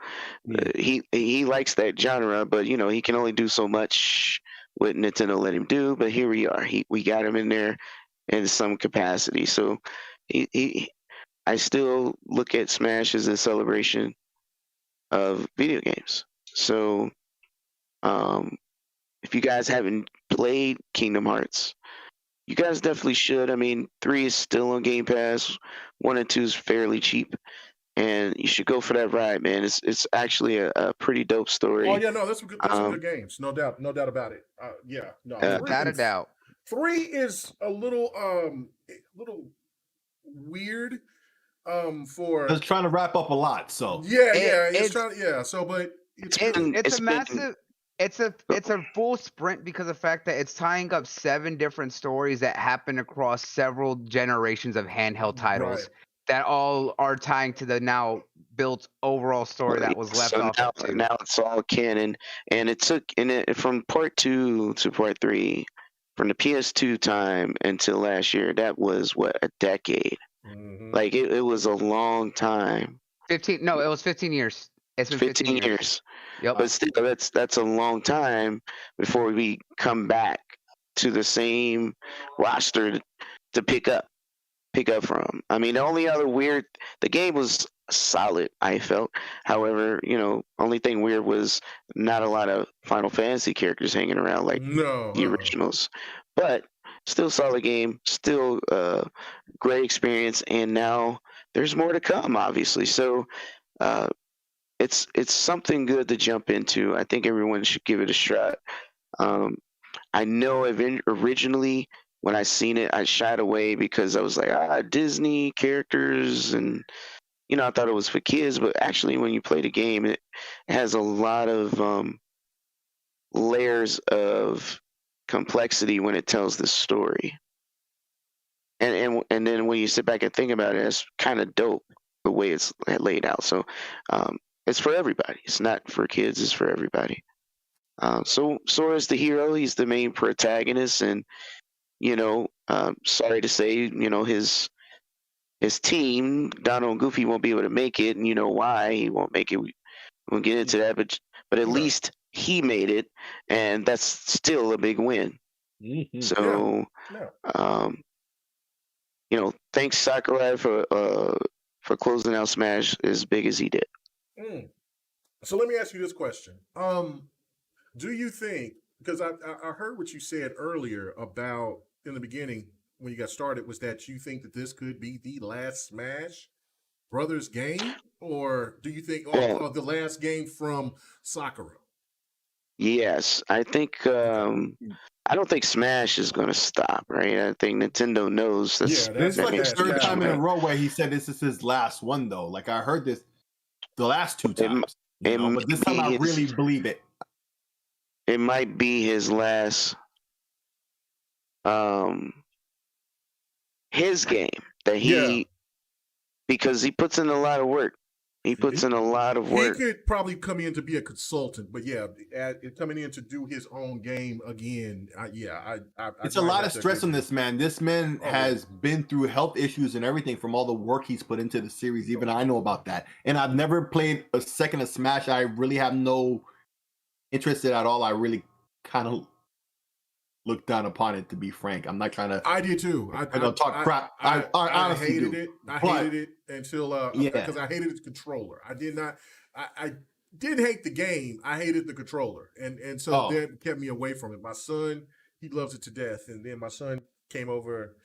he likes that genre, but you know, he can only do so much what Nintendo let him do. But here we are. We got him in there in some capacity. So I still look at Smash as a celebration of video games. So if you guys haven't played Kingdom Hearts, you guys definitely should. I mean, 3 is still on Game Pass. 1 and 2 is fairly cheap. And you should go for that ride, man. It's actually a pretty dope story. Oh yeah, no, that's some good games. No doubt about it. Yeah, no, without a doubt. 3 is a little weird. For it's trying to wrap up a lot. So it's trying. Yeah, so but it's a massive. It's a full sprint because of the fact that it's tying up 7 different stories that happen across several generations of handheld titles that all are tying to the now built overall story that was left off. Now it's all canon, and it took from part 2 to part 3, from the PS2 time until last year. That was a decade. Mm-hmm. Like it was a long time. 15? No, it was 15 years. It's been 15 years. Yep. But still, that's a long time before we come back to the same roster to pick up from. I mean, the only other the game was solid, I felt. However, you know, only thing weird was not a lot of Final Fantasy characters hanging around like the originals. But still solid game, still great experience, and now there's more to come, obviously. So it's something good to jump into. I think everyone should give it a shot. I know originally when I seen it, I shied away because I was like, Disney characters, and you know, I thought it was for kids. But actually, when you play the game, it has a lot of layers of complexity when it tells the story. And then when you sit back and think about it, it's kind of dope the way it's laid out. So it's for everybody. It's not for kids. It's for everybody. So Sora's the hero. He's the main protagonist, and sorry to say, his team, Donald and Goofy, won't be able to make it, and you know why he won't make it. We won't get into that, but at least he made it, and that's still a big win. Mm-hmm. So, thanks Sakurai for closing out Smash as big as he did. So let me ask you this question: do you think? Because I heard what you said earlier about in the beginning when you got started, was that you think that this could be the last Smash Brothers game, or do you think the last game from Sakura? Yes, I think. I don't think Smash is going to stop, right? I think Nintendo knows this is like the third time in a row where he said this is his last one, though. Like I heard this the last two times, but this time I really believe it. It might be his last, his game that because he puts in a lot of work. He puts in a lot of work. He could probably come in to be a consultant, but coming in to do his own game again. It's a lot of stress on this man. This man has been through health issues and everything from all the work he's put into the series. Even I know about that. And I've never played a second of Smash. I really have no interest in it at all. I really kind of look down upon it, to be frank. I'm not trying to. I did too. I talk crap. I honestly hated do. it. I hated it until because I hated its controller. I did not. I didn't hate the game. I hated the controller, and so that kept me away from it. My son, he loves it to death, and then my son came over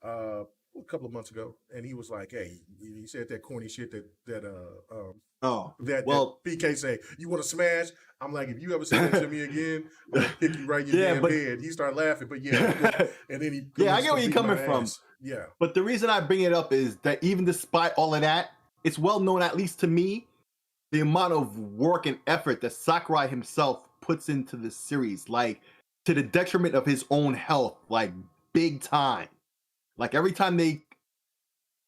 a couple of months ago, and he was like, "Hey," he said that corny shit that PK say, "You want to smash?" I'm like, if you ever say that to me again, I'm gonna kick you right in your damn bed. He started laughing, but and then he I get where you're coming from. Yeah, but the reason I bring it up is that even despite all of that, it's well known, at least to me, the amount of work and effort that Sakurai himself puts into this series, like to the detriment of his own health, like big time. Like every time they,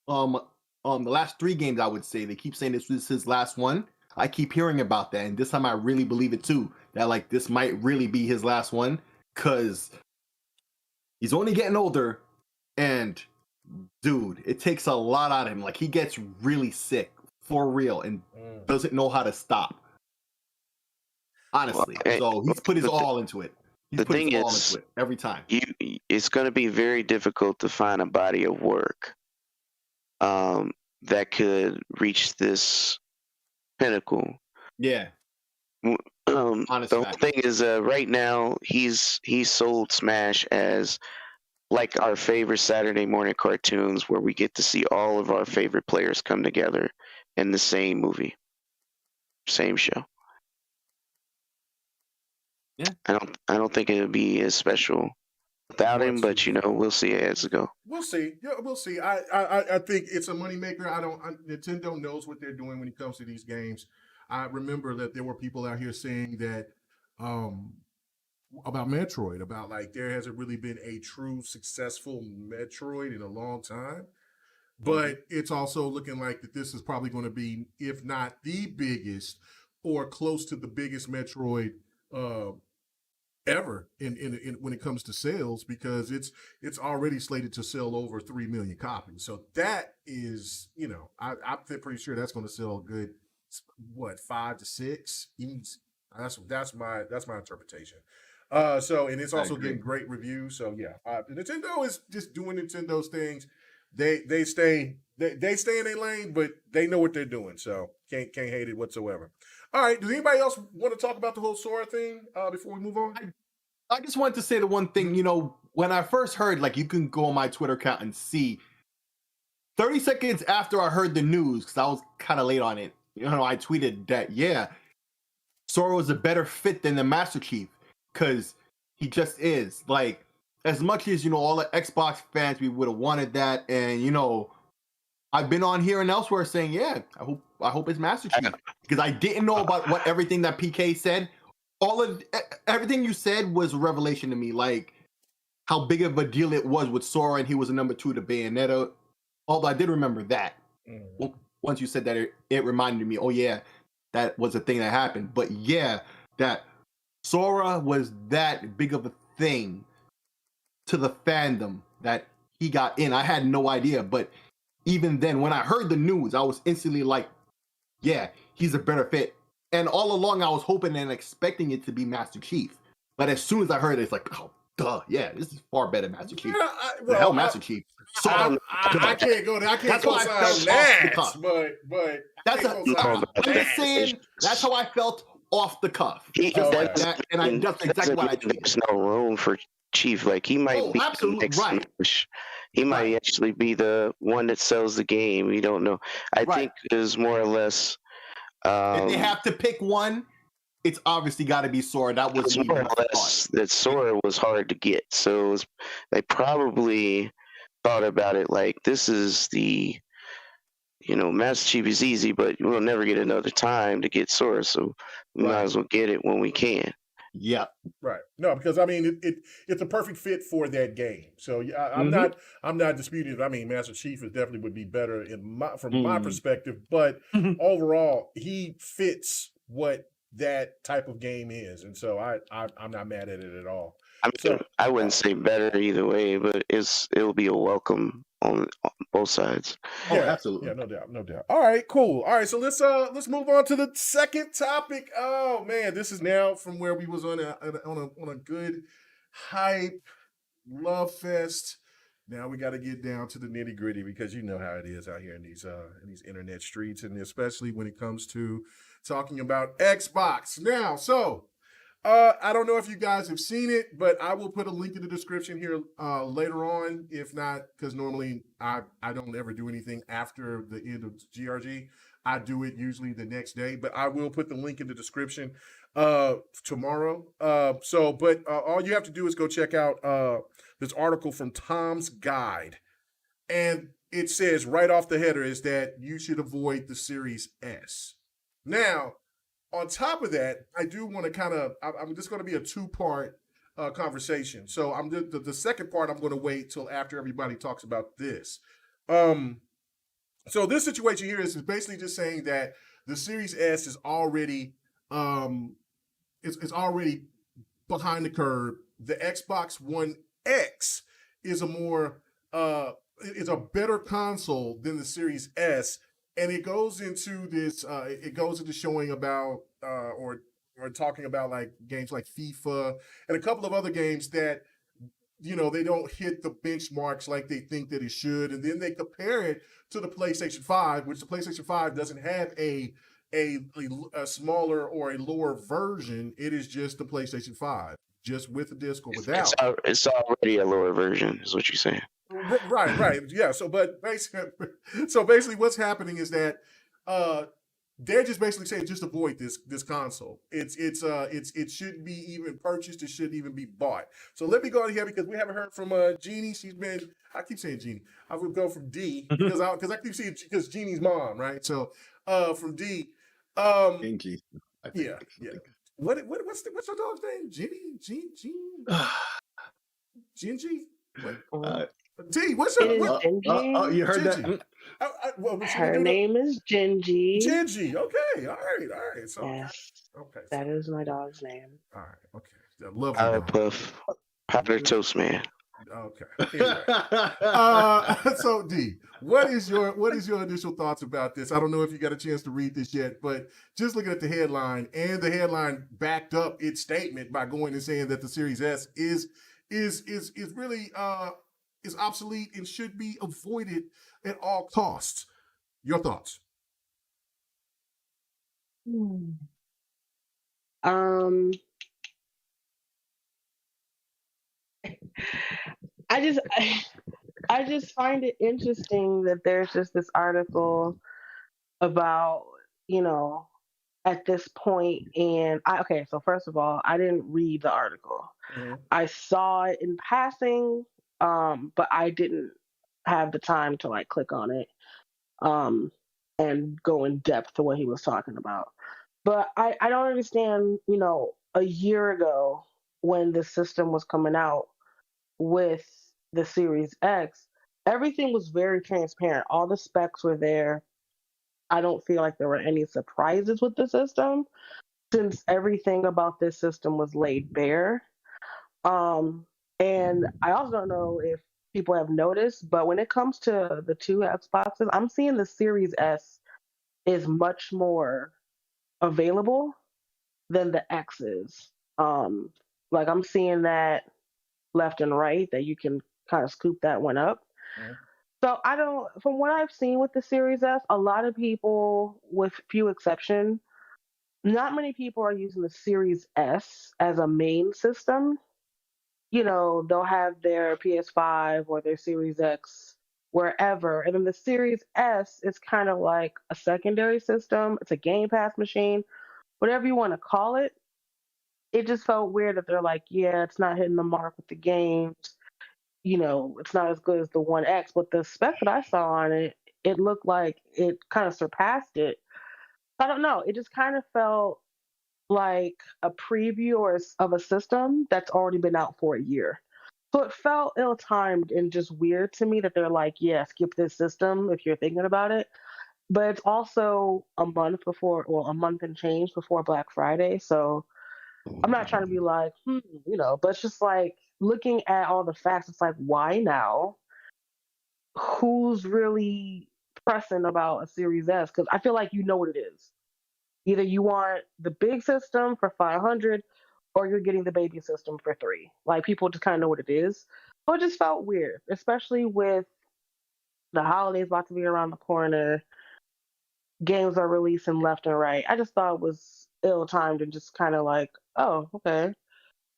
the last 3 games, I would say they keep saying this was his last one. I keep hearing about that, and this time I really believe it too. That like this might really be his last one, cause he's only getting older, and dude, it takes a lot out of him. Like he gets really sick for real, and doesn't know how to stop. Honestly, so he's put his all into it. He's put his all into it every time. It's going to be very difficult to find a body of work that could reach this pinnacle. Yeah. The whole thing is, right now he's sold Smash as like our favorite Saturday morning cartoons, where we get to see all of our favorite players come together in the same movie, same show. Yeah. I don't think it would be as special without him, but we'll see as it go. We'll see. Yeah, we'll see. I think it's a moneymaker. Nintendo knows what they're doing when it comes to these games. I remember that there were people out here saying that about Metroid, about like there hasn't really been a true successful Metroid in a long time. But it's also looking like that this is probably going to be, if not the biggest, or close to the biggest Metroid ever in when it comes to sales, because it's already slated to sell over 3 million copies. So that is, I'm pretty sure that's going to sell a good 5 to 6. That's my interpretation. And it's also getting great reviews. So Nintendo is just doing Nintendo's things. They stay in their lane, but they know what they're doing. So can't hate it whatsoever. All right. Does anybody else want to talk about the whole Sora thing before we move on? I just wanted to say the one thing, when I first heard, like, you can go on my Twitter account and see 30 seconds after I heard the news, because I was kind of late on it, I tweeted that, Sora was a better fit than the Master Chief, because he just is. Like, as much as, all the Xbox fans, we would have wanted that, and, I've been on here and elsewhere saying, I hope it's Master Chief, because I didn't know about everything that PK said all of everything you said was a revelation to me. Like how big of a deal it was with Sora, and he was a number 2 to Bayonetta. Although I did remember that. Once you said that, it reminded me. Oh yeah, that was a thing that happened. But yeah, that Sora was that big of a thing to the fandom that he got in. I had no idea, but even then, when I heard the news, I was instantly like, yeah, he's a better fit. And all along, I was hoping and expecting it to be Master Chief. But as soon as I heard it, it's like, oh, duh, yeah, this is far better Master Chief. Master Chief. So I can't go there. I can't go sign that. But that's I'm just saying that's how I felt off the cuff. That's exactly what I did. There's no room for Chief. Like he might be the next Smash. He might actually be the one that sells the game. You don't know. I think is more or less. If they have to pick one, it's obviously got to be Sora. That was more or less that Sora was hard to get. So they probably thought about it like this is the, Master Chief is easy, but we'll never get another time to get Sora. So we might as well get it when we can. Yeah. Right. No, because I mean it's a perfect fit for that game. So I'm not disputing it. I mean, Master Chief definitely would be better from my perspective, but overall he fits what that type of game is, and so I'm not mad at it at all. I wouldn't say better either way, but it'll be a welcome on both sides. Yeah, absolutely. Yeah, no doubt. All right, cool. All right, so let's move on to the second topic. Oh man, this is now from where we was on a good hype love fest. Now we got to get down to the nitty gritty because you know how it is out here in these internet streets, and especially when it comes to talking about Xbox. Now, so. I don't know if you guys have seen it, but I will put a link in the description here later on. If not, because normally I don't ever do anything after the end of GRG. I do it usually the next day, but I will put the link in the description tomorrow. But all you have to do is go check out this article from Tom's Guide. And it says right off the header is that you should avoid the Series S. Now, on top of that, I do want to I'm just going to be a 2-part conversation. So the second part, I'm going to wait till after everybody talks about this. So this situation here is basically just saying that the Series S is already it's already behind the curve. The Xbox One X is is a better console than the Series S. And it goes into this. It goes into showing about or talking about like games like FIFA and a couple of other games that they don't hit the benchmarks like they think that it should, and then they compare it to the PlayStation 5, which the PlayStation 5 doesn't have a smaller or a lower version. It is just the PlayStation 5, just with the disc or without. It's already a lower version, is what you're saying. Right. Yeah. So basically, what's happening is that they're just basically saying just avoid this console. It shouldn't be even purchased. It shouldn't even be bought. So let me go on here because we haven't heard from Jeannie. I keep saying Jeannie. I would go from D because I keep seeing because Jeannie's mom, right? So from D. Angie. Yeah. What's your dog's name? Jean. Gingy. What? D, what's your you heard Gingy. that? Her name is Gingy. Gingy. Okay. All right. So, yes. Okay. That is my dog's name. All right. Okay. I love her. Puff. Popular toast man. Okay. Anyway. So D, what is your initial thoughts about this? I don't know if you got a chance to read this yet, but just looking at the headline, and the headline backed up its statement by going and saying that the Series S is really is obsolete and should be avoided at all costs. Your thoughts? I just find it interesting that there's just this article about, at this point, and so first of all, I didn't read the article. Mm-hmm. I saw it in passing, but I didn't have the time to like click on it and go in depth to what he was talking about. But I don't understand, a year ago when the system was coming out with the Series X, everything was very transparent. All the specs were there. I don't feel like there were any surprises with the system since everything about this system was laid bare. Um, and I also don't know if people have noticed, but when it comes to the two Xboxes, I'm seeing the Series S is much more available than the X is. Um, like I'm seeing that left and right that you can kind of scoop that one up. Mhm. So I don't, from what I've seen with the Series S, a lot of people, with few exception, not many people are using the Series S as a main system. You know, they'll have their PS5 or their Series X wherever. And then the Series S is kind of like a secondary system. It's a Game Pass machine, whatever you want to call it. It just felt weird that they're like, yeah, it's not hitting the mark with the games. You know, it's not as good as the One X. But the spec that I saw on it, it looked like it kind of surpassed it. I don't know. It just kind of felt like a preview of a system that's already been out for a year. So it felt ill timed and just weird to me that they're like, yeah, skip this system if you're thinking about it. But it's also a month before, well, a month and change before Black Friday. So I'm not trying to be like, but it's just like looking at all the facts, it's like, why now? Who's really pressing about a Series S? Because I feel like you know what it is. Either you want the big system for 500 or you're getting the baby system for 3. Like people just kind of know what it is. So it just felt weird, especially with the holidays about to be around the corner. Games are releasing left and right. I just thought it was ill timed and just kind of like, oh, okay.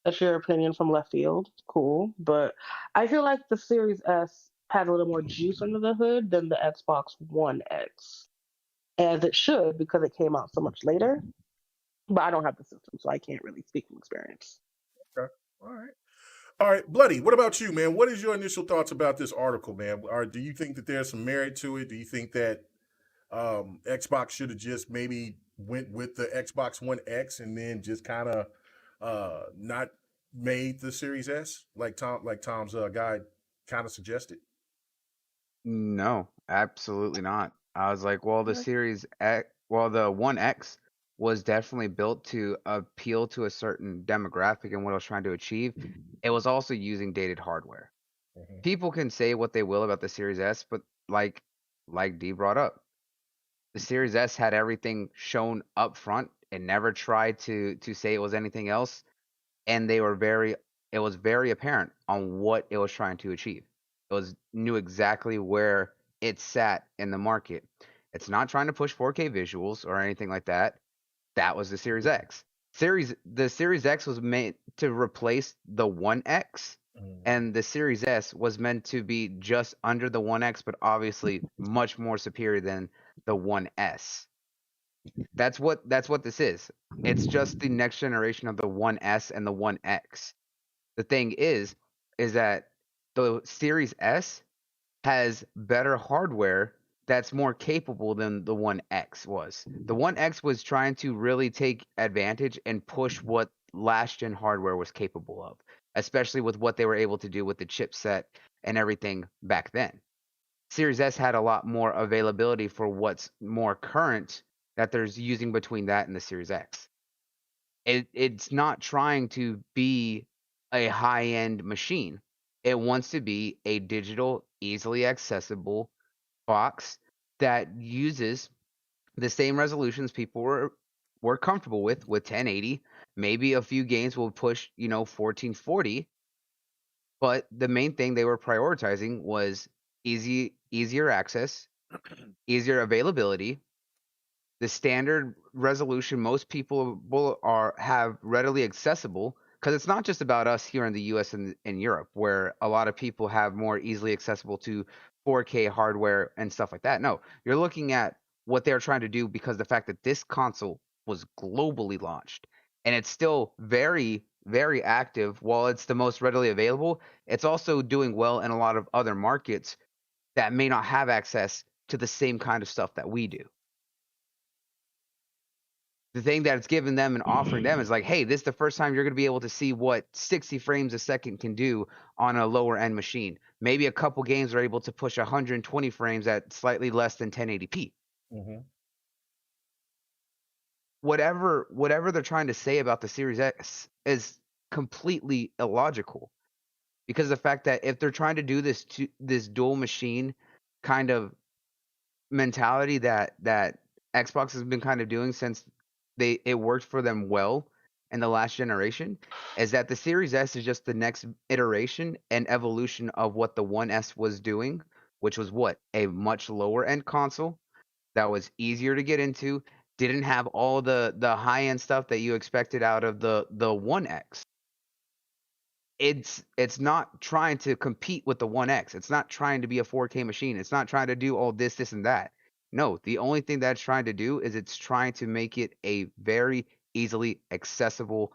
That's your opinion from left field. Cool. But I feel like the Series S had a little more juice under the hood than the Xbox One X. As it should because it came out so much later. But I don't have the system, so I can't really speak from experience. Okay. All right. All right, Bloody, what about you, man? What is your initial thoughts about this article, man? Or do you think that there's some merit to it? Do you think that Xbox should have just maybe went with the Xbox One X and then just kind of not made the Series S like Tom's guide kind of suggested? No, absolutely not. I was like, well, the Series X, well, the One X was definitely built to appeal to a certain demographic and what it was trying to achieve. It was also using dated hardware. Mm-hmm. People can say what they will about the Series S, but like D brought up, the Series S had everything shown up front and never tried to say it was anything else, and it was very apparent on what it was trying to achieve. It was knew exactly where it sat in the market. It's not trying to push 4K visuals or anything like that. That was the Series X. The Series X was made to replace the One X, and the Series S was meant to be just under the One X, but obviously much more superior than the One S. That's what this is. It's just the next generation of the One S and the One X. The thing is that the Series S has better hardware that's more capable than the One X was. The One X was trying to really take advantage and push what last gen hardware was capable of, especially with what they were able to do with the chipset and everything back then. Series S had a lot more availability for what's more current that there's using between that and the Series X. It's not trying to be a high end machine. It wants to be a digital, easily accessible box that uses the same resolutions people were comfortable with 1080. Maybe a few games will push 1440, but the main thing they were prioritizing was easier access, easier availability, the standard resolution most people have readily accessible, because it's not just about us here in the US and in Europe where a lot of people have more easily accessible to 4K hardware and stuff like that. No, you're looking at what they're trying to do, because the fact that this console was globally launched and it's still very very active. While it's the most readily available, it's also doing well in a lot of other markets that may not have access to the same kind of stuff that we do. the thing that it's giving them and offering them is like, hey, this is the first time you're going to be able to see what 60 frames a second can do on a lower end machine. Maybe a couple games are able to push 120 frames at slightly less than 1080p. Mm-hmm. Whatever they're trying to say about the Series X is completely illogical, because of the fact that if they're trying to do this dual machine kind of mentality that Xbox has been kind of doing since it worked for them well in the last generation, is that the Series S is just the next iteration and evolution of what the One S was doing, which was a much lower end console that was easier to get into, didn't have all the high end stuff that you expected out of the One X. It's not trying to compete with the One X. It's not trying to be a 4K machine. It's not trying to do all this and that. No, the only thing that's trying to do is it's trying to make it a very easily accessible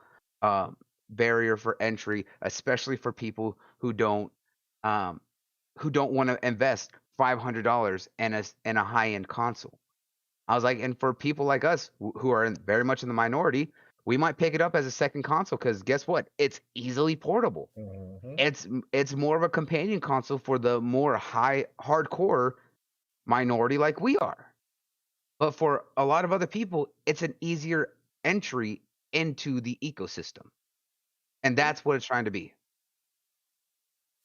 barrier for entry, especially for people who don't want to invest $500 in a high end console. I was like, and for people like us who are very much in the minority, we might pick it up as a second console because guess what? It's easily portable. Mm-hmm. It's more of a companion console for the more hardcore minority like we are. But for a lot of other people, it's an easier entry into the ecosystem. And that's what it's trying to be.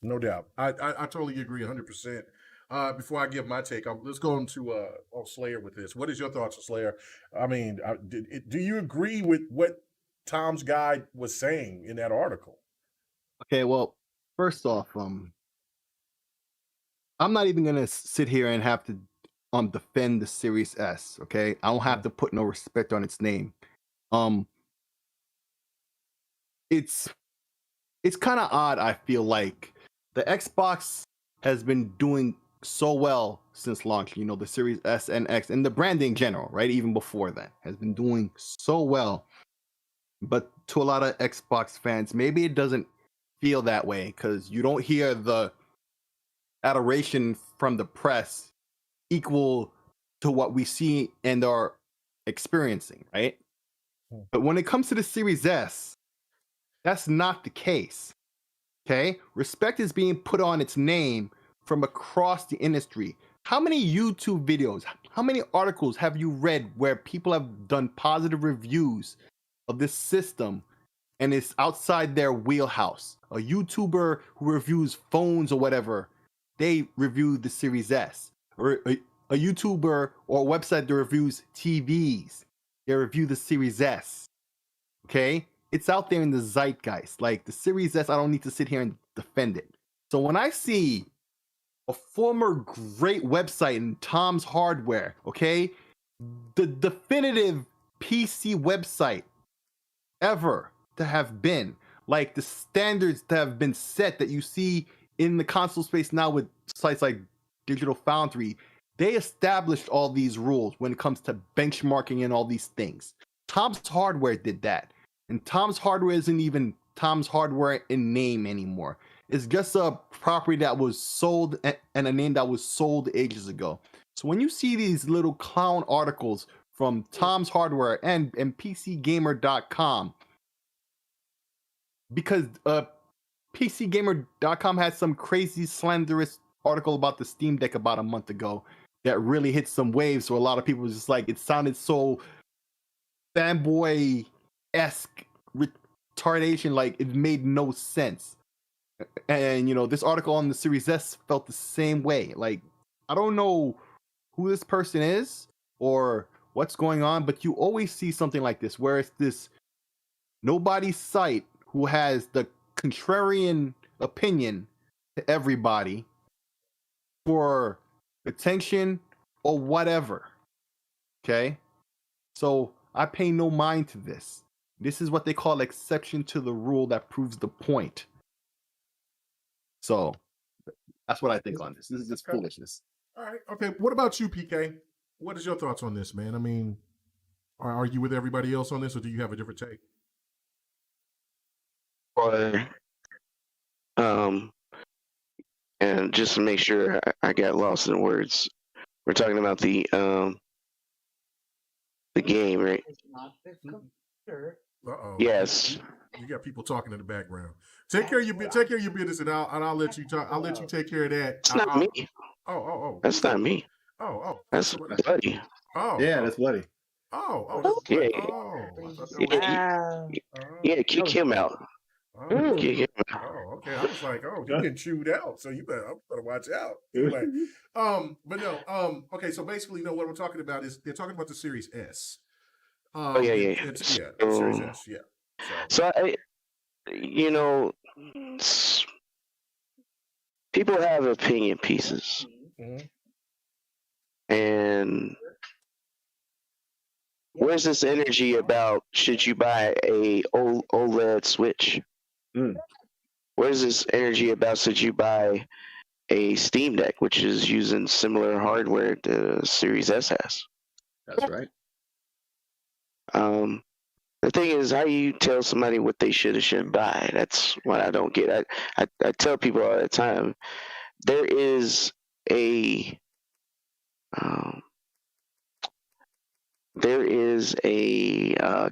No doubt. I totally agree 100%. Before I give my take, let's go into on Slayer with this. What is your thoughts on Slayer? I mean, do you agree with what Tom's guy was saying in that article? Okay, well, first off, I'm not even gonna sit here and have to defend the Series S. Okay, I don't have to put no respect on its name. It's kind of odd. I feel like the Xbox has been doing so well since launch. You know, the Series S and X and the brand in general, right? Even before that, has been doing so well. But to a lot of Xbox fans, maybe it doesn't feel that way because you don't hear the adoration from the press equal to what we see and are experiencing, right? But when it comes to the Series S, that's not the case. Okay? Respect is being put on its name from across the industry. How many YouTube videos, how many articles have you read where people have done positive reviews of this system and it's outside their wheelhouse? A YouTuber who reviews phones or whatever, they review the Series S. Or a YouTuber or a website that reviews TVs, they review the Series S. Okay? It's out there in the zeitgeist. Like the Series S, I don't need to sit here and defend it. So when I see a former great website in Tom's Hardware, okay, the definitive PC website ever to have been, like the standards that have been set that you see in the console space now with sites like Digital Foundry, they established all these rules when it comes to benchmarking and all these things. Tom's Hardware did that. And Tom's Hardware isn't even Tom's Hardware in name anymore. It's just a property that was sold and a name that was sold ages ago. So when you see these little clown articles from Tom's Hardware and PCGamer.com, because PCGamer.com had some crazy slanderous article about the Steam Deck about a month ago that really hit some waves. So a lot of people was just like, it sounded so fanboy-esque retardation, like it made no sense. And you know, this article on the Series S felt the same way. Like, I don't know who this person is or what's going on, but you always see something like this where it's this nobody site who has the contrarian opinion to everybody for attention or whatever. Okay? So I pay no mind to this. This is what they call exception to the rule that proves the point. So that's what I think on this. This is just foolishness. All right. Okay. What about you, PK? What is your thoughts on this, man? I mean, are you with everybody else on this, or do you have a different take? And just to make sure I got lost in words, we're talking about the the game, right? Uh-oh. Yes. You got people talking in the background. Take care of your business, and I'll let you talk. I'll let you take care of that. It's not me. Oh. That's not me. Oh. That's Buddy. Oh. Yeah, that's Bloody. That's Yeah. Yeah, kick him out. Kick him out. Oh, okay. I was like, you getting chewed out, so you better watch out. Anyway, but no, okay. So basically, what we're talking about is they're talking about the Series S. Series S. Yeah. So people have opinion pieces, and where's this energy about? Should you buy a OLED Switch? Where's this energy about? Should you buy a Steam Deck, which is using similar hardware the Series S has? That's right. The thing is, how you tell somebody what they should or shouldn't buy? That's what I don't get. I tell people all the time, there is a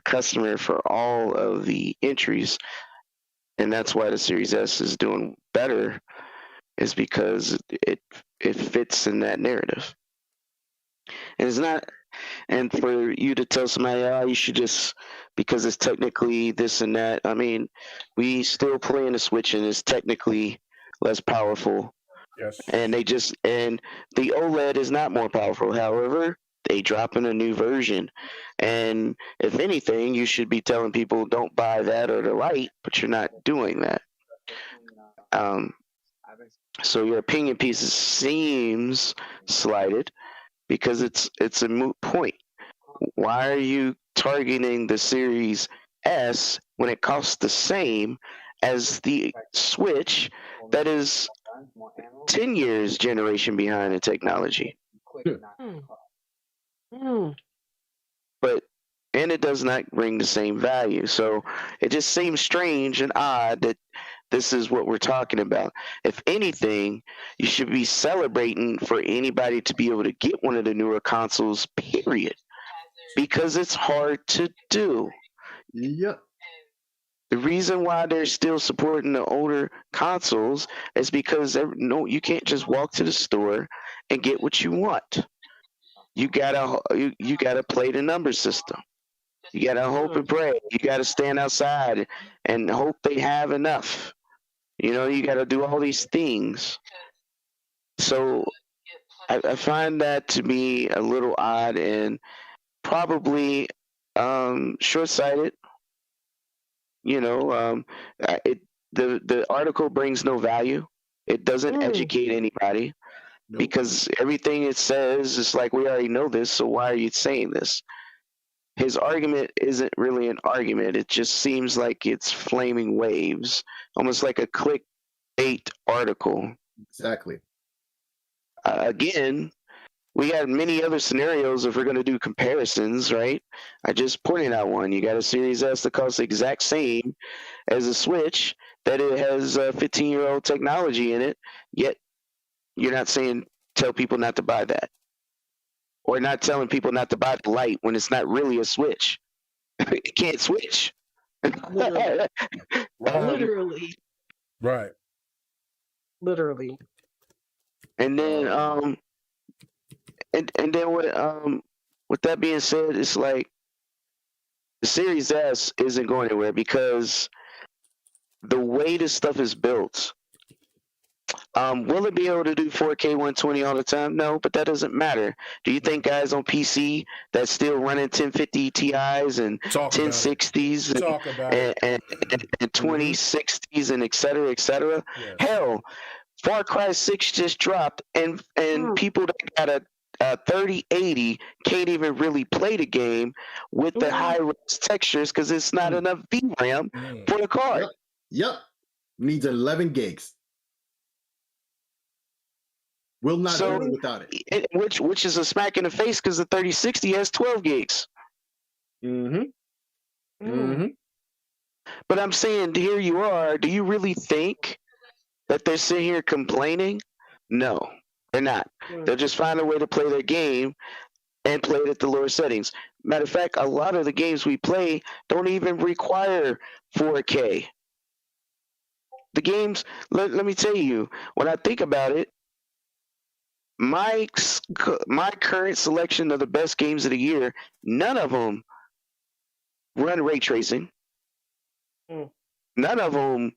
customer for all of the entries, and that's why the Series S is doing better, is because it fits in that narrative. And it's not. And for you to tell somebody, you should just, because it's technically this and that. I mean, we still play in the Switch, and it's technically less powerful. Yes. And the OLED is not more powerful. However, they drop in a new version. And if anything, you should be telling people don't buy that or the light, but you're not doing that. So your opinion piece seems slighted, because it's a moot point. Why are you targeting the Series S when it costs the same as the Switch that is 10 years generation behind in technology? And it does not bring the same value. So it just seems strange and odd that this is what we're talking about. If anything, you should be celebrating for anybody to be able to get one of the newer consoles, period. Because it's hard to do. Yep. The reason why they're still supporting the older consoles is because you can't just walk to the store and get what you want. You gotta play the number system. You gotta hope and pray. You gotta stand outside and hope they have enough. You gotta do all these things. So I find that to be a little odd and probably short-sighted. The article brings no value. It doesn't educate anybody. Nope. Because everything it says is like, we already know this, so why are you saying this? His argument isn't really an argument. It just seems like it's flaming waves, almost like a clickbait article. Exactly. Again, we got many other scenarios if we're going to do comparisons, right? I just pointed out one. You got a Series S that costs the exact same as a Switch, that it has 15-year-old technology in it, yet you're not saying tell people not to buy that. Or not telling people not to buy the light when it's not really a Switch. It can't switch. Literally. Right. Literally. And then and then with that being said, it's like the Series S isn't going anywhere because the way this stuff is built, will it be able to do 4K 120 all the time? No, but that doesn't matter. Do you think guys on PC that's still running 1050 Ti's and 1060s and 2060s and et cetera? Yes. Hell, Far Cry 6 just dropped, and people that got a 3080 can't even really play the game with the high-res textures because it's not enough VRAM for the card. Yep. Needs 11 gigs. Will not do it without it. Which is a smack in the face because the 3060 has 12 gigs. But I'm saying, here you are. Do you really think that they're sitting here complaining? No, they're not. They'll just find a way to play their game and play it at the lower settings. Matter of fact, a lot of the games we play don't even require 4K. The games, let me tell you, when I think about it, my current selection of the best games of the year, none of them run ray tracing. None of them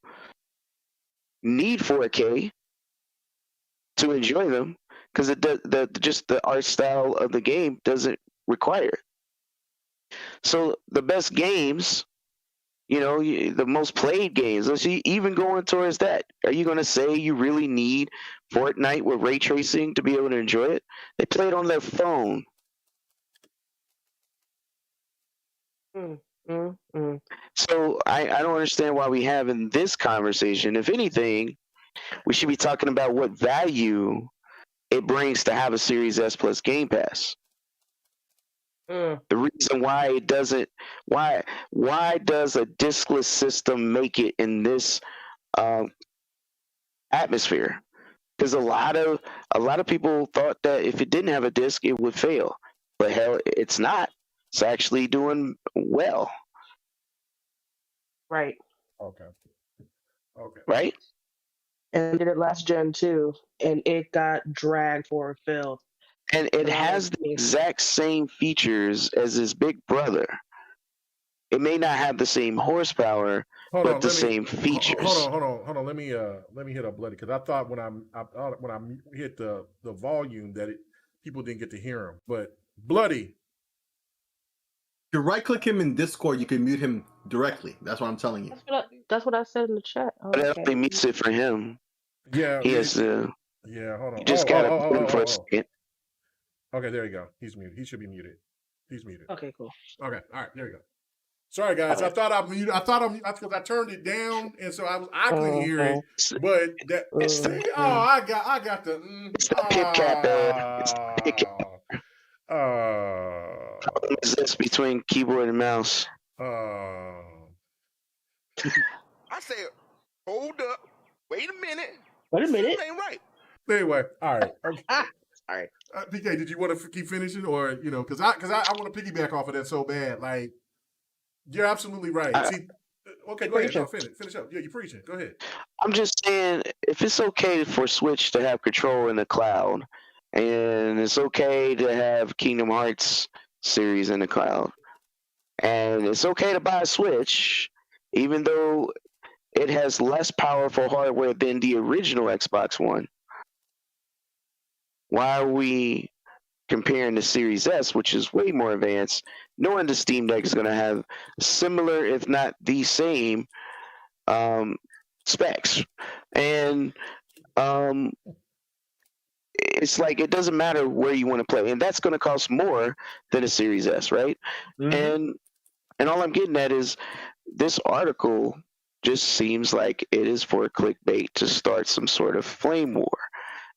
need 4K to enjoy them because just the art style of the game doesn't require it. So the best games, the most played games, let's see, even going towards that, are you going to say you really need Fortnite with ray tracing to be able to enjoy it? They play it on their phone. So I don't understand why we have in this conversation. If anything, we should be talking about what value it brings to have a Series S plus Game Pass. The reason why it doesn't, why does a diskless system make it in this atmosphere? Because a lot of people thought that if it didn't have a disc, it would fail. But hell, it's not. It's actually doing well. Right. Okay. Right? And did it last gen too, and it got dragged for a fill. And it has the exact same features as his big brother. It may not have the same horsepower, but the same features. Hold on. Let me hit up Bloody, because I thought when I hit the volume that people didn't get to hear him. But Bloody, you right click him in Discord, you can mute him directly. That's what I'm telling you. That's what I said in the chat. But that only mutes it for him. Yeah. He has to. Yeah, hold on. You just gotta put him for a second. Okay, there you go. He's muted. He should be muted. He's muted. Okay, cool. Okay, all right, there you go. Sorry, guys. I thought I muted. Because I turned it down, and so I couldn't hear it. But that. I got the. It's the pip cap. It's the pip cap. What is this between keyboard and mouse? I said, hold up. Wait a minute. This ain't right. Anyway, all right. Okay. All right. PK, did you want to keep finishing, or because I want to piggyback off of that so bad. Like, you're absolutely right. See, okay, go ahead. No, finish up. Yeah, you're preaching. Go ahead. I'm just saying, if it's okay for Switch to have control in the cloud, and it's okay to have Kingdom Hearts series in the cloud, and it's okay to buy a Switch, even though it has less powerful hardware than the original Xbox One. Why are we comparing the Series S, which is way more advanced, knowing the Steam Deck is going to have similar, if not the same, specs? And it's like, it doesn't matter where you want to play, and that's going to cost more than a Series S, right? Mm-hmm. And all I'm getting at is this article just seems like it is for clickbait to start some sort of flame war.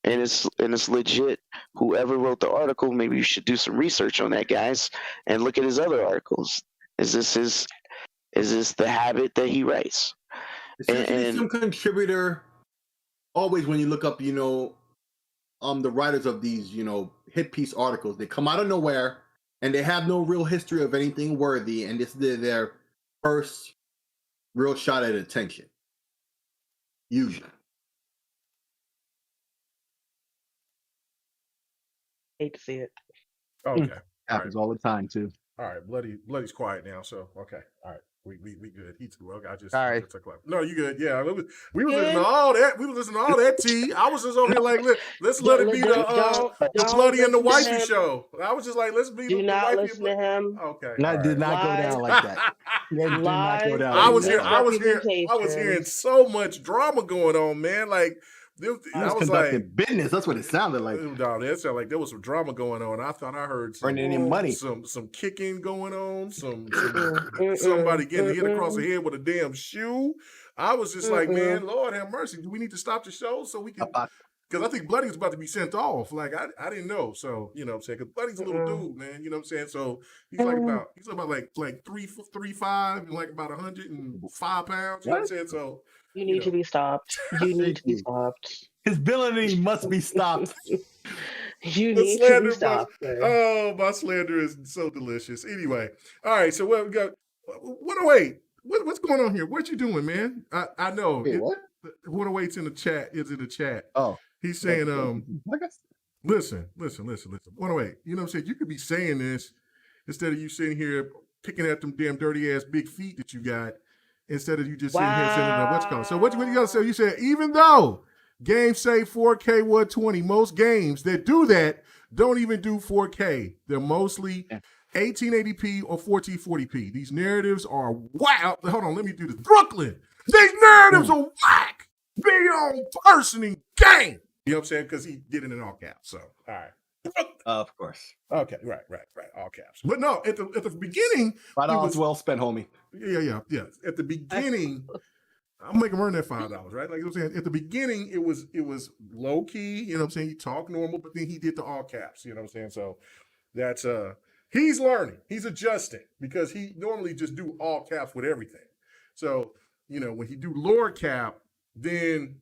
And it's legit. Whoever wrote the article, maybe you should do some research on that, guys, and look at his other articles. Is this the habit that he writes? And some contributor. Always, when you look up, the writers of these, hit piece articles, they come out of nowhere and they have no real history of anything worthy, and this is their first real shot at attention. Usually. Hate to see it. Okay. Happens all the time too. All right, Bloody's quiet now, so okay. All right. We good. He's well. Sorry. No, you good. Yeah, we were listening to all that. We were listening to all that tea. I was just over here like, let's let it be the Bloody and the Wifey show. I was just like, let's be do the not wifey. listen to him. Okay. Did not go down like that. Did not go down. I was hearing so much drama going on, man. Like, I was conducting business. That's what it sounded like. No, it sounded like there was some drama going on. I thought I heard some kicking going on, somebody getting hit across the head with a damn shoe. I was just like, man, Lord have mercy. Do we need to stop the show so we can? Because I think Bloody was about to be sent off. Like I didn't know. So you know what I'm saying? Because Bloody's a little dude, man. You know what I'm saying? So he's about like 3'5" and like about 105 pounds. You know what I'm saying? So. You need to be stopped. You need to be stopped. His villainy must be stopped. You The need to slander be was, stopped, sir. oh, my slander is so delicious. Anyway, all right, so what we got? 108. What's going on here? What you doing, man? I know. Wait, what? 108's in the chat. Is in the chat. Oh, he's saying, listen. 108. You know what I'm saying? You could be saying this instead of you sitting here picking at them damn dirty ass big feet that you got, instead of you just sitting here saying, what's called. So what you gotta say? You said, even though games say 4K 120, most games that do that don't even do 4K. They're mostly 1880p or 1440p. These narratives are whack. Hold on, let me do this. Brooklyn, these narratives are whack. Be on person in game. You know what I'm saying? Because he did it in all caps. So, all right. Of course. Okay, right. All caps. But no, at the beginning, $5 well spent, homie. Yeah. At the beginning, I'm making earn that $5, right? Like I'm saying, at the beginning, it was low key. You know what I'm saying? He talked normal, but then he did the all caps. You know what I'm saying? So that's he's learning. He's adjusting because he normally just do all caps with everything. So when he do lower cap, then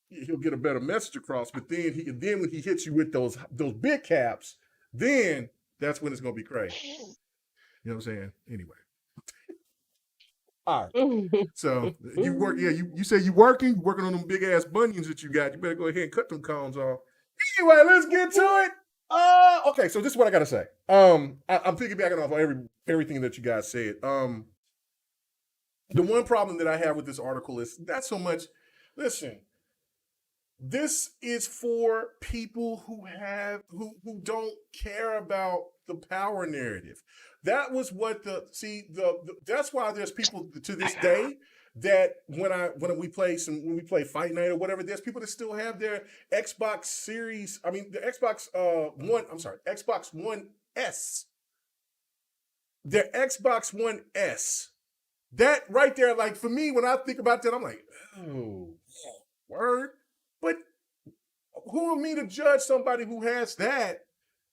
he'll get a better message across. But then when he hits you with those big caps, then that's when it's gonna be crazy. You know what I'm saying? Anyway. All right. So you work, you say you're working on them big ass bunions that you got. You better go ahead and cut them cones off. Anyway, let's get to it. Okay, so this is what I gotta say. I'm piggybacking off everything that you guys said. The one problem that I have with this article is not so much, listen, this is for people who don't care about the power narrative. That was what that's why there's people to this day that when we play Fight Night or whatever, there's people that still have their Xbox Series, the Xbox Xbox One S. Their Xbox One S. That right there, like for me, when I think about that, I'm like, oh, word. But who am me to judge somebody who has that?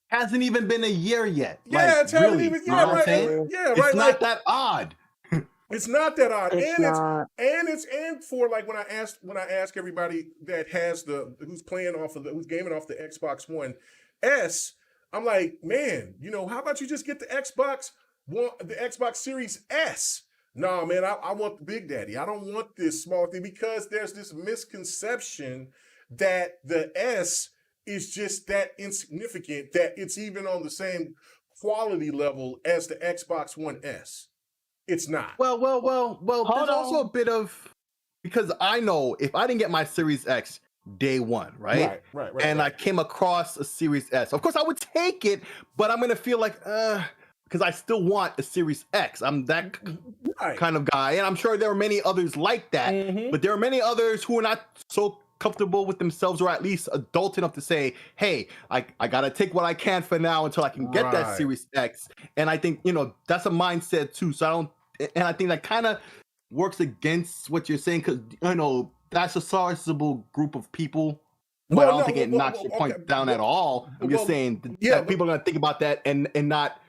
Hasn't even been a year yet. Yeah, it's haven't even. Yeah, right. It's not that odd. It's not that odd, It's for like when I ask everybody that has who's gaming off the Xbox One S, I'm like, man, how about you just get the Xbox Series S? No, man, I want the Big Daddy. I don't want this small thing because there's this misconception that the S is just that insignificant that it's even on the same quality level as the Xbox One S. It's not. Well, there's also a bit of, because I know if I didn't get my Series X day one, right? Right. And I came across a Series S, of course I would take it, but I'm going to feel like, because I still want a Series X. I'm that kind of guy. And I'm sure there are many others like that, but there are many others who are not so comfortable with themselves, or at least adult enough to say, hey, I gotta take what I can for now until I can get that Series X. And I think that's a mindset too. So I think that kind of works against what you're saying, because that's a sizable group of people. But I don't think it knocks your point down at all. I'm just saying that people are gonna think about that and not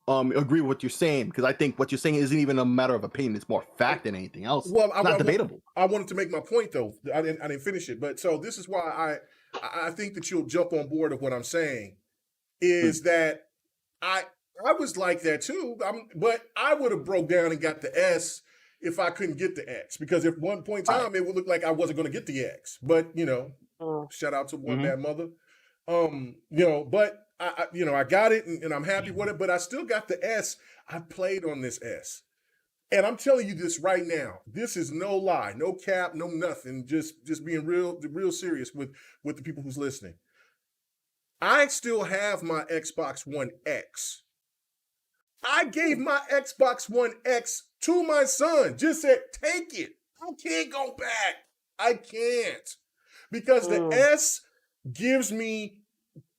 agree with what you're saying, because I think what you're saying isn't even a matter of opinion. It's more fact than anything else. Well, it's not debatable. I wanted to make my point though. I didn't finish it, but so this is why I think that you'll jump on board of what I'm saying is that I was like that too. But I would have broke down and got the S if I couldn't get the X, because at one point in time it would look like I wasn't going to get the X. But shout out to One Bad Mother. But I got it and I'm happy with it, but I still got the S. I played on this S. And I'm telling you this right now. This is no lie, no cap, no nothing. Just being real serious with the people who's listening. I still have my Xbox One X. I gave my Xbox One X to my son. Just said, take it. I can't go back. I can't. Because the S gives me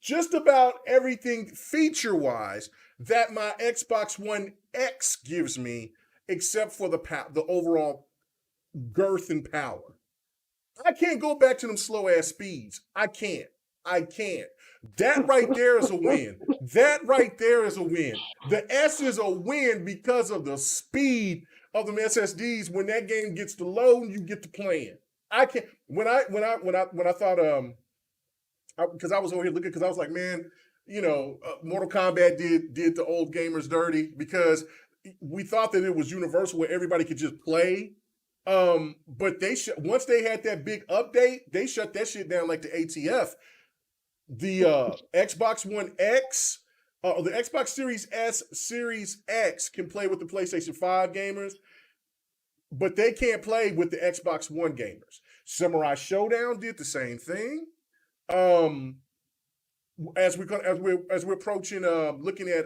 just about everything feature-wise that my Xbox One X gives me, except for the overall girth and power. I can't go back to them slow-ass speeds. I can't. That right there is a win. That right there is a win. The S is a win because of the speed of them SSDs. When that game gets to load, you get to playing. I can't. When I thought because I was over here looking, because I was like, man, Mortal Kombat did the old gamers dirty, because we thought that it was universal where everybody could just play. But once they had that big update, they shut that shit down like the ATF. The Xbox One X, the Xbox Series S, Series X can play with the PlayStation 5 gamers, but they can't play with the Xbox One gamers. Samurai Showdown did the same thing. As we're approaching, looking at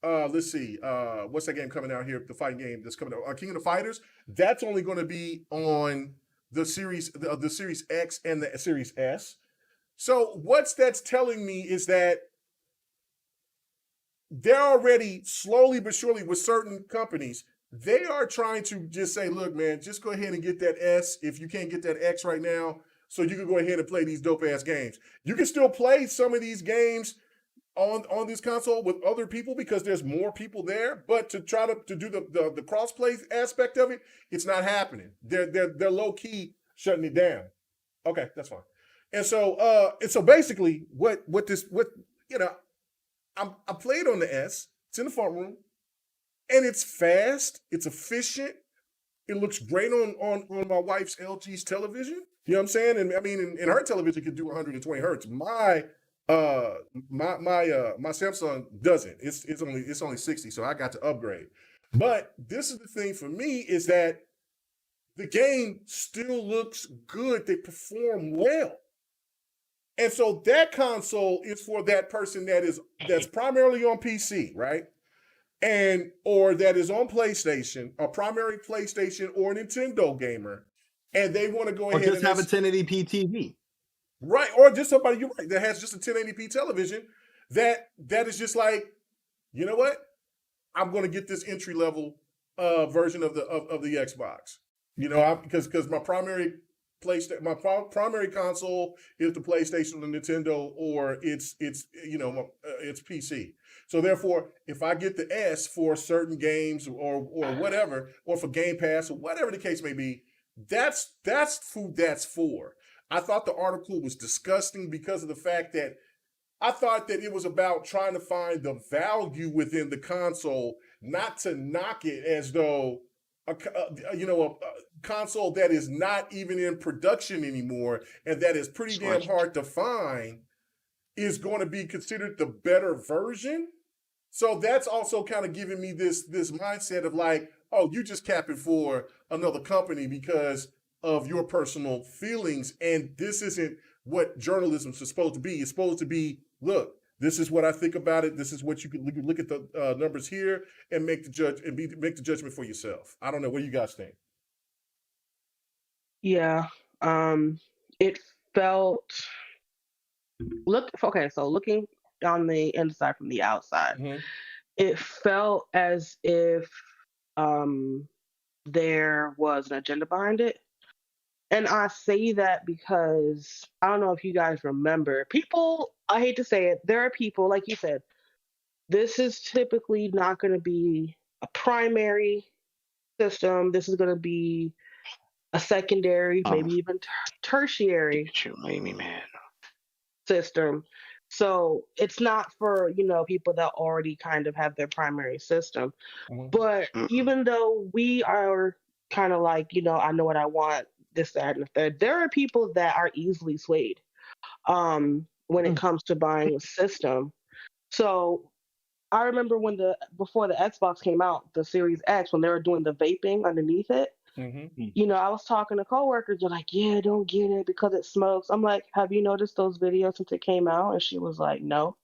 let's see, what's that game coming out here? The fighting game that's coming out, King of the Fighters. That's only going to be on the Series X and the Series S. So that's telling me is that they're already slowly but surely with certain companies, they are trying to just say, look, man, just go ahead and get that S if you can't get that X right now, so you can go ahead and play these dope ass games. You can still play some of these games on this console with other people because there's more people there, but to try to do the cross-play aspect of it, it's not happening. They're low key shutting it down. Okay, that's fine. And so basically I played on the S. It's in the front room, and it's fast. It's efficient. It looks great on my wife's LG's television. You know what I'm saying? And I mean, and her television can do 120 hertz. My Samsung doesn't. It's only 60, so I got to upgrade. But this is the thing for me, is that the game still looks good. They perform well. And so that console is for that person that's primarily on PC, right? Or that is on PlayStation, a primary PlayStation or Nintendo gamer, and they want to go ahead and just have a 1080p TV. Right, or just somebody, you're right, that has just a 1080p television that is just like, you know what? I'm going to get this entry level version of the Xbox. Because my primary console is the PlayStation, the Nintendo, or it's PC. So therefore, if I get the S for certain games or whatever, or for Game Pass or whatever the case may be, that's who that's for. I thought the article was disgusting because of the fact that I thought that it was about trying to find the value within the console, not to knock it as though a console that is not even in production anymore and that is pretty damn hard to find is going to be considered the better version. So that's also kind of giving me this mindset of like, oh, you just capping for another company because of your personal feelings. And this isn't what journalism is supposed to be. It's supposed to be, look, this is what I think about it. This is what you can look at the numbers here and make the judgment for yourself. I don't know. What do you guys think? Yeah. It felt so looking on the inside from the outside, it felt as if there was an agenda behind it. And I say that because I don't know if you guys remember, I hate to say it, there are people, like you said, this is typically not going to be a primary system. This is going to be a secondary, maybe even tertiary system. So it's not for, people that already kind of have their primary system. But even though we are kind of like, I know what I want, this, that, and the third, there are people that are easily swayed when it comes to buying a system. So I remember before the Xbox came out, the Series X, when they were doing the vaping underneath it, I was talking to coworkers, they're like, yeah, don't get it because it smokes. I'm like, have you noticed those videos since it came out? And she was like, no.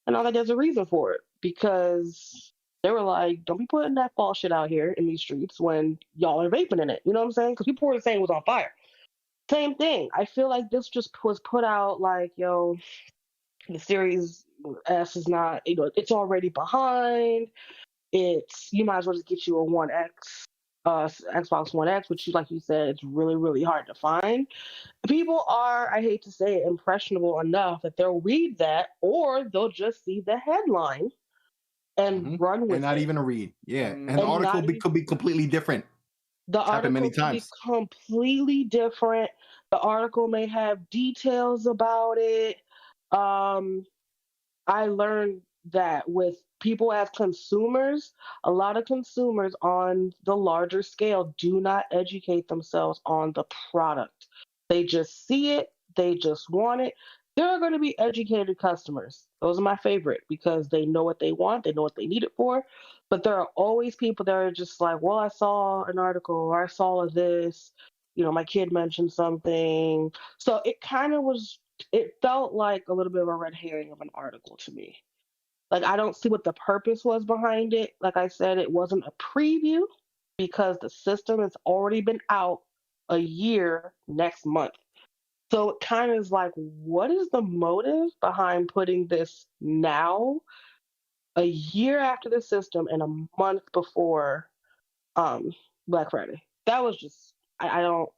And I was like, there's a reason for it, because they were like, don't be putting that false shit out here in these streets when y'all are vaping in it. You know what I'm saying? Because people were saying it was on fire. Same thing. I feel like this just was put out like, yo, the Series S is not, it's already behind. You might as well just get you a One X, Xbox One X, which, like you said, it's really, really hard to find. People are, I hate to say it, impressionable enough that they'll read that, or they'll just see the headline and run with it. And not even a read. Yeah. And the article could be completely different. The article could be completely different. The article may have details about it. I learned that with people as consumers, a lot of consumers on the larger scale do not educate themselves on the product. They just see it, they just want it. There are going to be educated customers. Those are my favorite because they know what they want, they know what they need it for. But there are always people that are just like, well, I saw an article or I saw this, my kid mentioned something. So it kind of was, it felt like a little bit of a red herring of an article to me. Like, I don't see what the purpose was behind it. Like I said, it wasn't a preview because the system has already been out a year next month. So it kind of is like, what is the motive behind putting this now, a year after the system and a month before Black Friday? That was just, I don't,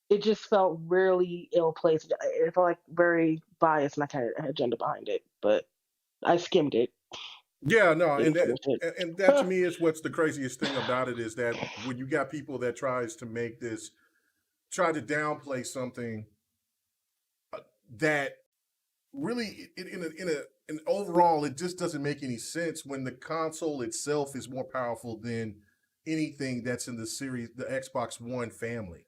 it just felt really ill placed. It felt like very biased and I kind of had an agenda behind it, but I skimmed it. Yeah, no, and Didn't that finish it. and that to me is what's the craziest thing about it is that when you got people that try to downplay something that really in overall it just doesn't make any sense when the console itself is more powerful than anything that's in the Xbox One family.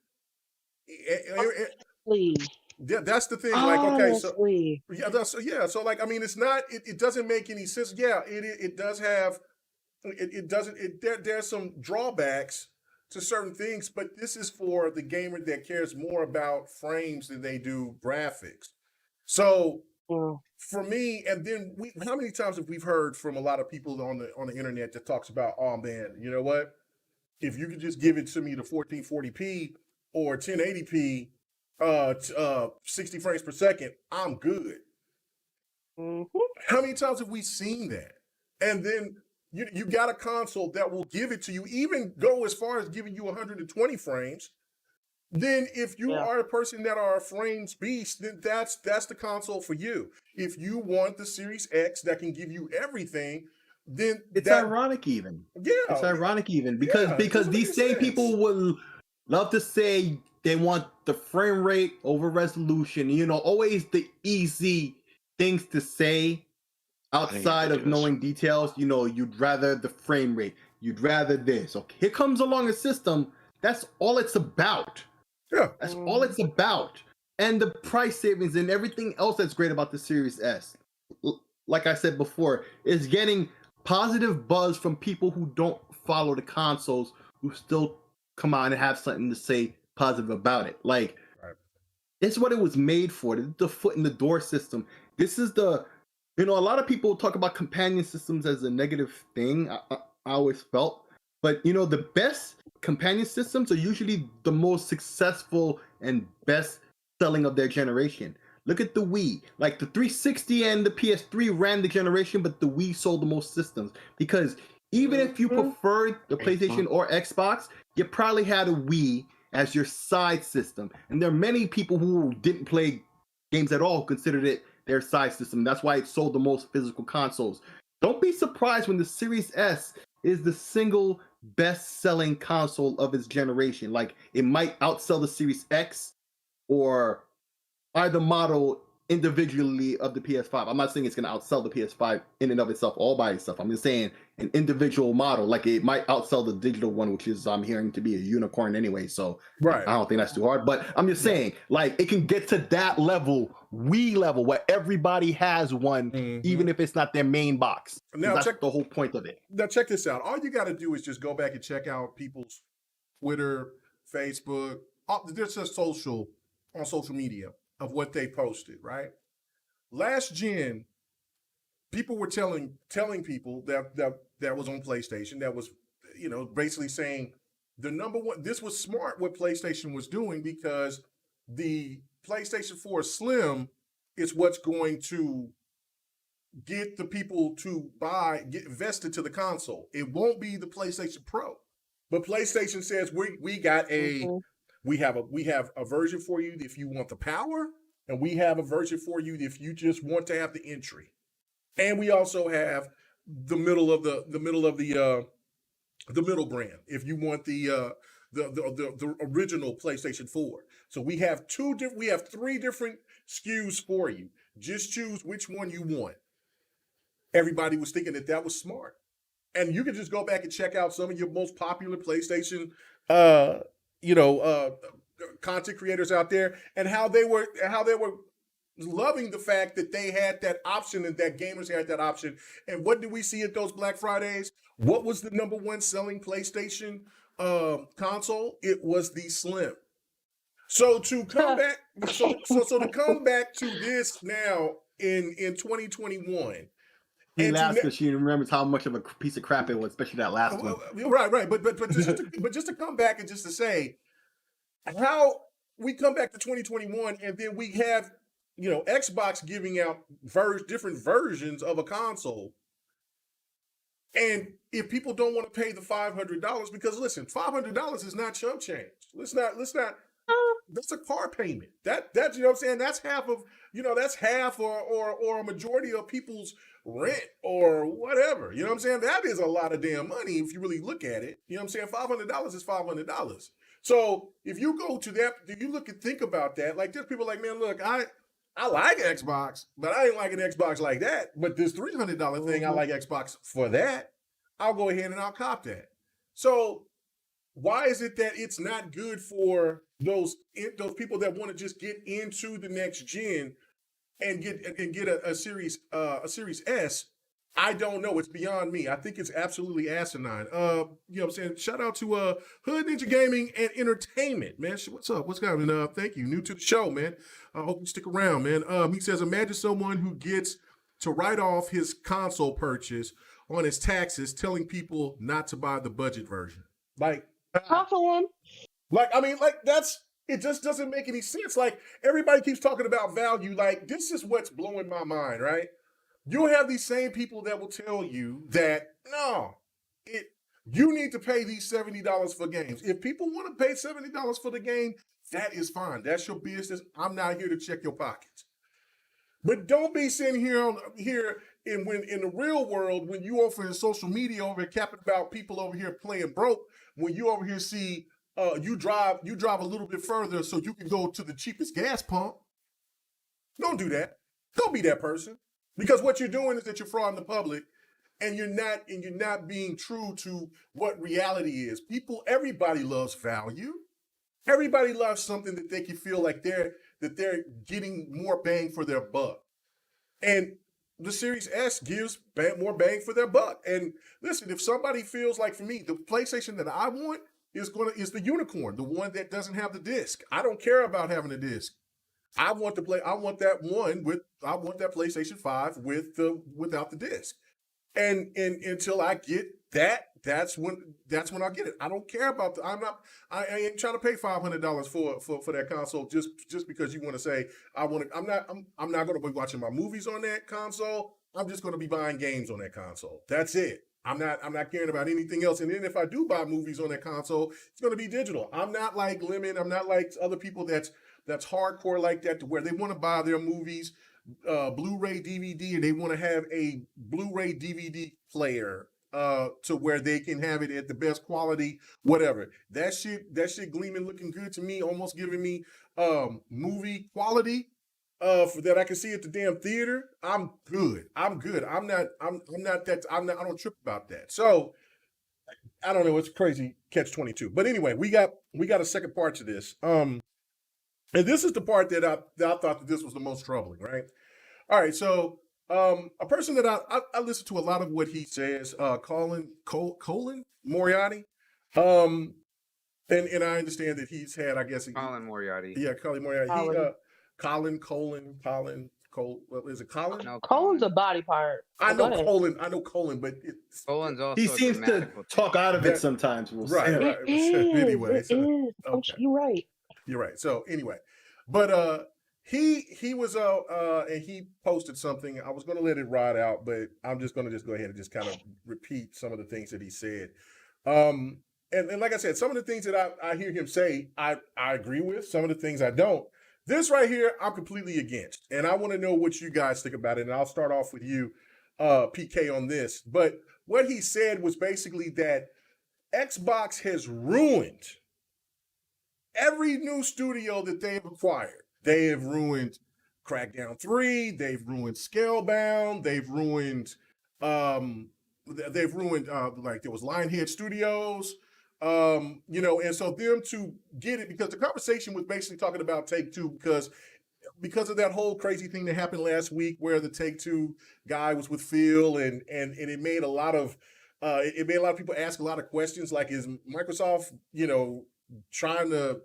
Yeah, that's the thing. Like, okay, so Honestly. so like, I mean, it's not. It doesn't make any sense. Yeah, it does have. It doesn't. There's some drawbacks to certain things, but this is for the gamer that cares more about frames than they do graphics. So for me, and then how many times have we heard from a lot of people on the internet that talks about, oh man, you know what? If you could just give it to me to 1440p or 1080p. 60 frames per second, I'm good. Mm-hmm. How many times have we seen that? And then you got a console that will give it to you, even go as far as giving you 120 frames. Then if you are a person that are a frames beast, then that's the console for you. If you want the Series X that can give you everything, then it's ironic even. Yeah. It's ironic even because these same people will love to say they want the frame rate over resolution. Always the easy things to say outside of knowing details. You'd rather the frame rate. You'd rather this. Okay, here comes along a system. That's all it's about. Yeah. That's all it's about. And the price savings and everything else that's great about the Series S. Like I said before, is getting positive buzz from people who don't follow the consoles, who still come out and have something to say positive about it. Like, it's what it was made for. The foot in the door system. This is a lot of people talk about companion systems as a negative thing. I always felt, but the best companion systems are usually the most successful and best selling of their generation. Look at the Wii. Like, the 360 and the PS3 ran the generation, but the Wii sold the most systems because even if you preferred the PlayStation or Xbox, you probably had a Wii as your side system. And there are many people who didn't play games at all who considered it their side system. That's why it sold the most physical consoles. Don't be surprised when the Series S is the single best-selling console of its generation. Like, it might outsell the Series X or either model individually of the PS5. I'm not saying it's going to outsell the PS5 in and of itself all by itself. I'm just saying an individual model, like it might outsell the digital one, which is I'm hearing to be a unicorn anyway. So I don't think that's too hard. But I'm just saying, like, it can get to that level, Wii level, where everybody has one, even if it's not their main box. Now that's the whole point of it. Now check this out. All you got to do is just go back and check out people's Twitter, Facebook. There's just on social media of what they posted, right? Last gen, people were telling people that was on PlayStation, that was, basically saying the number one, this was smart what PlayStation was doing because the PlayStation 4 Slim is what's going to get the people to get invested to the console. It won't be the PlayStation Pro, but PlayStation says we got a we have a version for you if you want the power, and we have a version for you if you just want to have the entry, and we also have the middle brand if you want the original PlayStation 4. So we have three different SKUs for you. Just choose which one you want. Everybody was thinking that was smart. And you can just go back and check out some of your most popular PlayStation, content creators out there, and how they were loving the fact that they had that option and that gamers had that option. And what did we see at those Black Fridays? What was the number one selling PlayStation console? It was the Slim. So to come back, to come back to this now in 2021. He laughs because she remembers how much of a piece of crap it was, especially that last one. Right. But just to come back and just to say how we come back to 2021, and then we have Xbox giving out different versions of a console. And if people don't want to pay the $500, because listen, $500 is not chump change. Let's not. That's a car payment. That's you know what I'm saying. That's half of that's half or a majority of people's rent or whatever. You know what I'm saying? That is a lot of damn money if you really look at it. You know what I'm saying? $500 is $500. So if you go to that, if you look and think about that, like there's people like, man, look, I like Xbox, but I ain't like an Xbox like that. But this $300 thing, I like Xbox for that. I'll go ahead and I'll cop that. So why is it that it's not good for those people that want to just get into the next gen and get a series S? I don't know. It's beyond me. I think it's absolutely asinine. You know what I'm saying? Shout out to Hood Ninja Gaming and Entertainment, man. What's up? What's going on? Thank you. New to the show, man. I hope you stick around, man. He says, imagine someone who gets to write off his console purchase on his taxes, telling people not to buy the budget version. Like, it just doesn't make any sense. Like, everybody keeps talking about value. Like, this is what's blowing my mind, right? You'll have these same people that will tell you that, no, you need to pay these $70 for games. If people want to pay $70 for the game, that is fine. That's your business. I'm not here to check your pockets. But don't be sitting here in the real world, when you over in social media over here capping about people over here playing broke, when you over here see you drive a little bit further so you can go to the cheapest gas pump. Don't do that. Don't be that person. Because what you're doing is that you're frauding the public, and you're not being true to what reality is. Everybody loves value. Everybody loves something that they can feel like they're getting more bang for their buck. And the Series S gives more bang for their buck. And listen, if somebody feels like, for me, the PlayStation that I want is the unicorn, the one that doesn't have the disc. I don't care about having a disc. I want that PlayStation 5 without the disc. And until I get that, that's when I'll get it. I don't care about I ain't trying to pay $500 for that console just because you want to say I want it. I'm not going to be watching my movies on that console. I'm just going to be buying games on that console. That's it. I'm not caring about anything else. And then if I do buy movies on that console, it's going to be digital. I'm not like Lemon. I'm not like other people that's hardcore like that, to where they want to buy their movies Blu-ray DVD, and they want to have a Blu-ray DVD player to where they can have it at the best quality, whatever. That shit gleaming, looking good to me, almost giving me movie quality for that I can see at the damn theater. I'm good. I don't trip about that. So I don't know. It's crazy catch-22. But anyway, we got a second part to this. And this is the part that I thought that this was the most troubling, right? All right, so a person that I listen to a lot of what he says, Colin Moriarty, and I understand that he's had, I guess, Colin Moriarty. Yeah, Colin Moriarty. Colin. What is it, Colin? No, Colin's a body part. I know Colin, but Colin's also he seems to talk out of it sometimes. Right. Anyway, okay. You're right. You're right. So anyway, but he was and he posted something. I was going to let it ride out, but I'm just going to go ahead and just kind of repeat some of the things that he said. And like I said, some of the things that I hear him say, I agree with. Some of the things I don't. This right here, I'm completely against, and I want to know what you guys think about it. And I'll start off with you, PK, on this. But what he said was basically that Xbox has ruined every new studio that they've acquired, they have ruined Crackdown 3, they've ruined Scalebound, they've ruined like there was Lionhead Studios, and so them to get it, because the conversation was basically talking about Take-Two because of that whole crazy thing that happened last week where the Take-Two guy was with Phil, and it made a lot of people ask a lot of questions, like, is Microsoft, trying to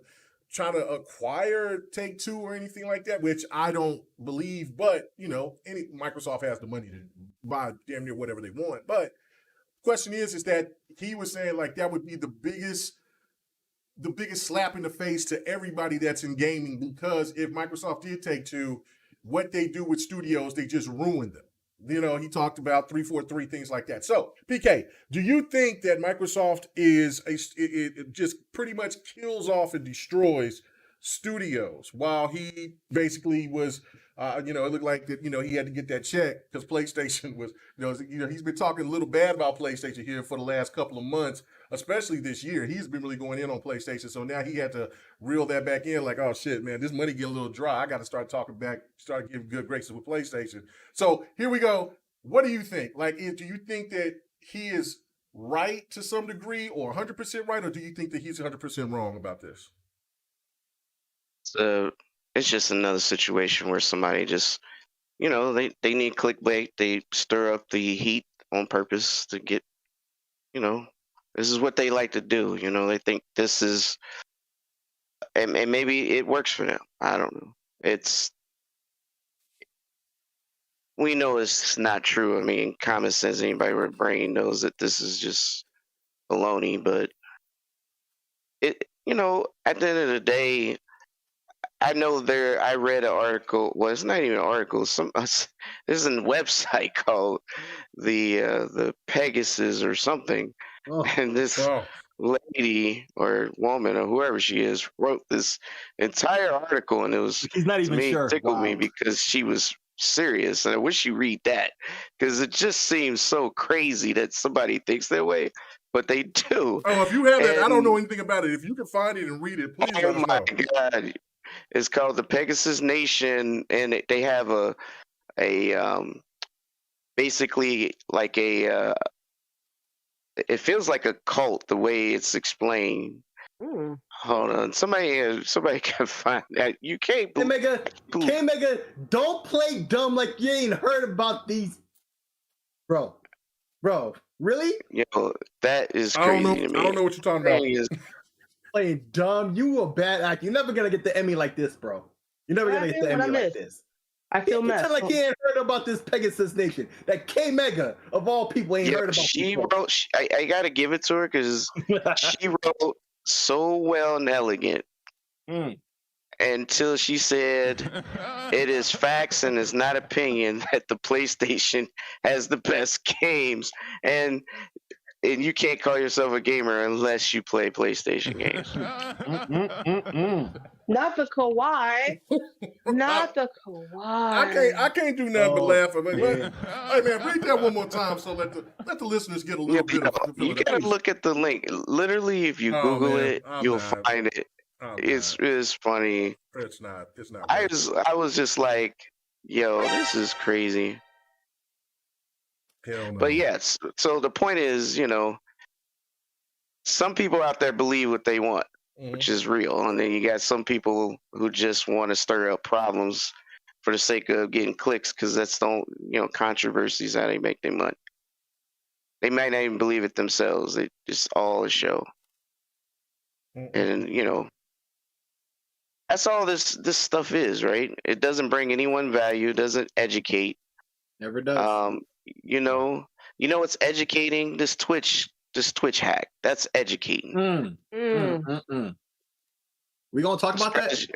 acquire Take-Two or anything like that, which I don't believe, but Microsoft has the money to buy damn near whatever they want. But question is that he was saying, like, that would be the biggest slap in the face to everybody that's in gaming, because if Microsoft did Take-Two, what they do with studios, they just ruin them. He talked about 343, things like that. So, PK, do you think that Microsoft it just pretty much kills off and destroys studios, while he basically was, it looked like that, he had to get that check because PlayStation was, he's been talking a little bad about PlayStation here for the last couple of months, especially this year. He's been really going in on PlayStation. So now he had to reel that back in, like, oh shit, man, this money get a little dry. I got to start giving good graces with PlayStation. So here we go. What do you think? Like, do you think that he is right to some degree, or 100% right, or do you think that he's 100% wrong about this? So it's just another situation where somebody just, they need clickbait. They stir up the heat on purpose to get, this is what they like to do. They think this is, and maybe it works for them. I don't know. We know it's not true. I mean, common sense, anybody with a brain knows that this is just baloney, but at the end of the day, I know I read an article. Well, it's not even an article. There's a website called the Pegasus or something, and this lady or woman or whoever she is wrote this entire article, and it was, he's not even sure. Tickled me because she was serious, and I wish you read that, because it just seems so crazy that somebody thinks that way, but they do. Oh, if you have that, I don't know anything about it. If you can find it and read it, please let us know. Oh my God. It's called the Pegasus Nation, and they have a basically like it feels like a cult the way it's explained. Hold on, somebody can find that. You can't. KMEGA, don't play dumb like you ain't heard about these, bro. Really? That is crazy to me. I don't know what you're talking about. Playing dumb. You a bad actor. You're never gonna get the Emmy like this, bro. You're never gonna get the Emmy like this. I feel mad. Sound like you ain't heard about this Pegasus Nation. That KMEGA of all people ain't heard about. She wrote. I gotta give it to her because she wrote so well and elegant. Until she said, "It is facts and it's not opinion that the PlayStation has the best games," and you can't call yourself a gamer unless you play PlayStation games. Not the Kawaii. Not the Kawaii. I can't do nothing but laugh. I mean, hey man, read that one more time so let the listeners get a little bit of it. You gotta look at the link. Literally, if you Google it, you'll find it. It's funny. It's not. I was just like, yo, this is crazy. Hell no. But yes, so the point is, some people out there believe what they want, which is real, and then you got some people who just want to stir up problems for the sake of getting clicks, because that's controversies how they make their money. They might not even believe it themselves. It's all a show. And that's all this stuff is, right? It doesn't bring anyone value. It doesn't educate. Never does. It's educating. This Twitch hack. That's educating. We gonna talk about that?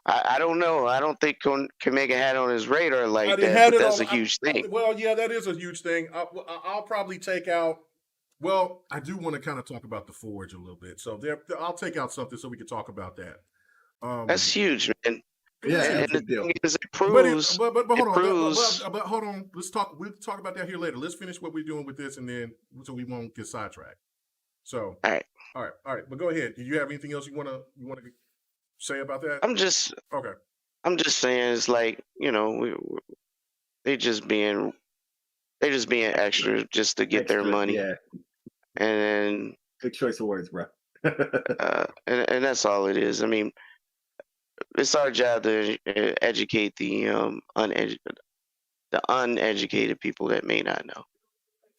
I don't know. I don't think KMEGA had on his radar like that. But that's a huge thing. Well, yeah, that is a huge thing. I'll probably take out. Well, I do want to kind of talk about the Forge a little bit. So I'll take out something so we can talk about that. That's huge, man. Yeah, and the thing is, it proves. But hold on. We'll talk about that here later. Let's finish what we're doing with this, and then so we won't get sidetracked. So, all right. But go ahead. Do you have anything else you want to say about that? I'm just saying it's like, they just being extra just to get their money. Yeah. And good choice of words, bro. and that's all it is. I mean, it's our job to educate the uneducated people that may not know.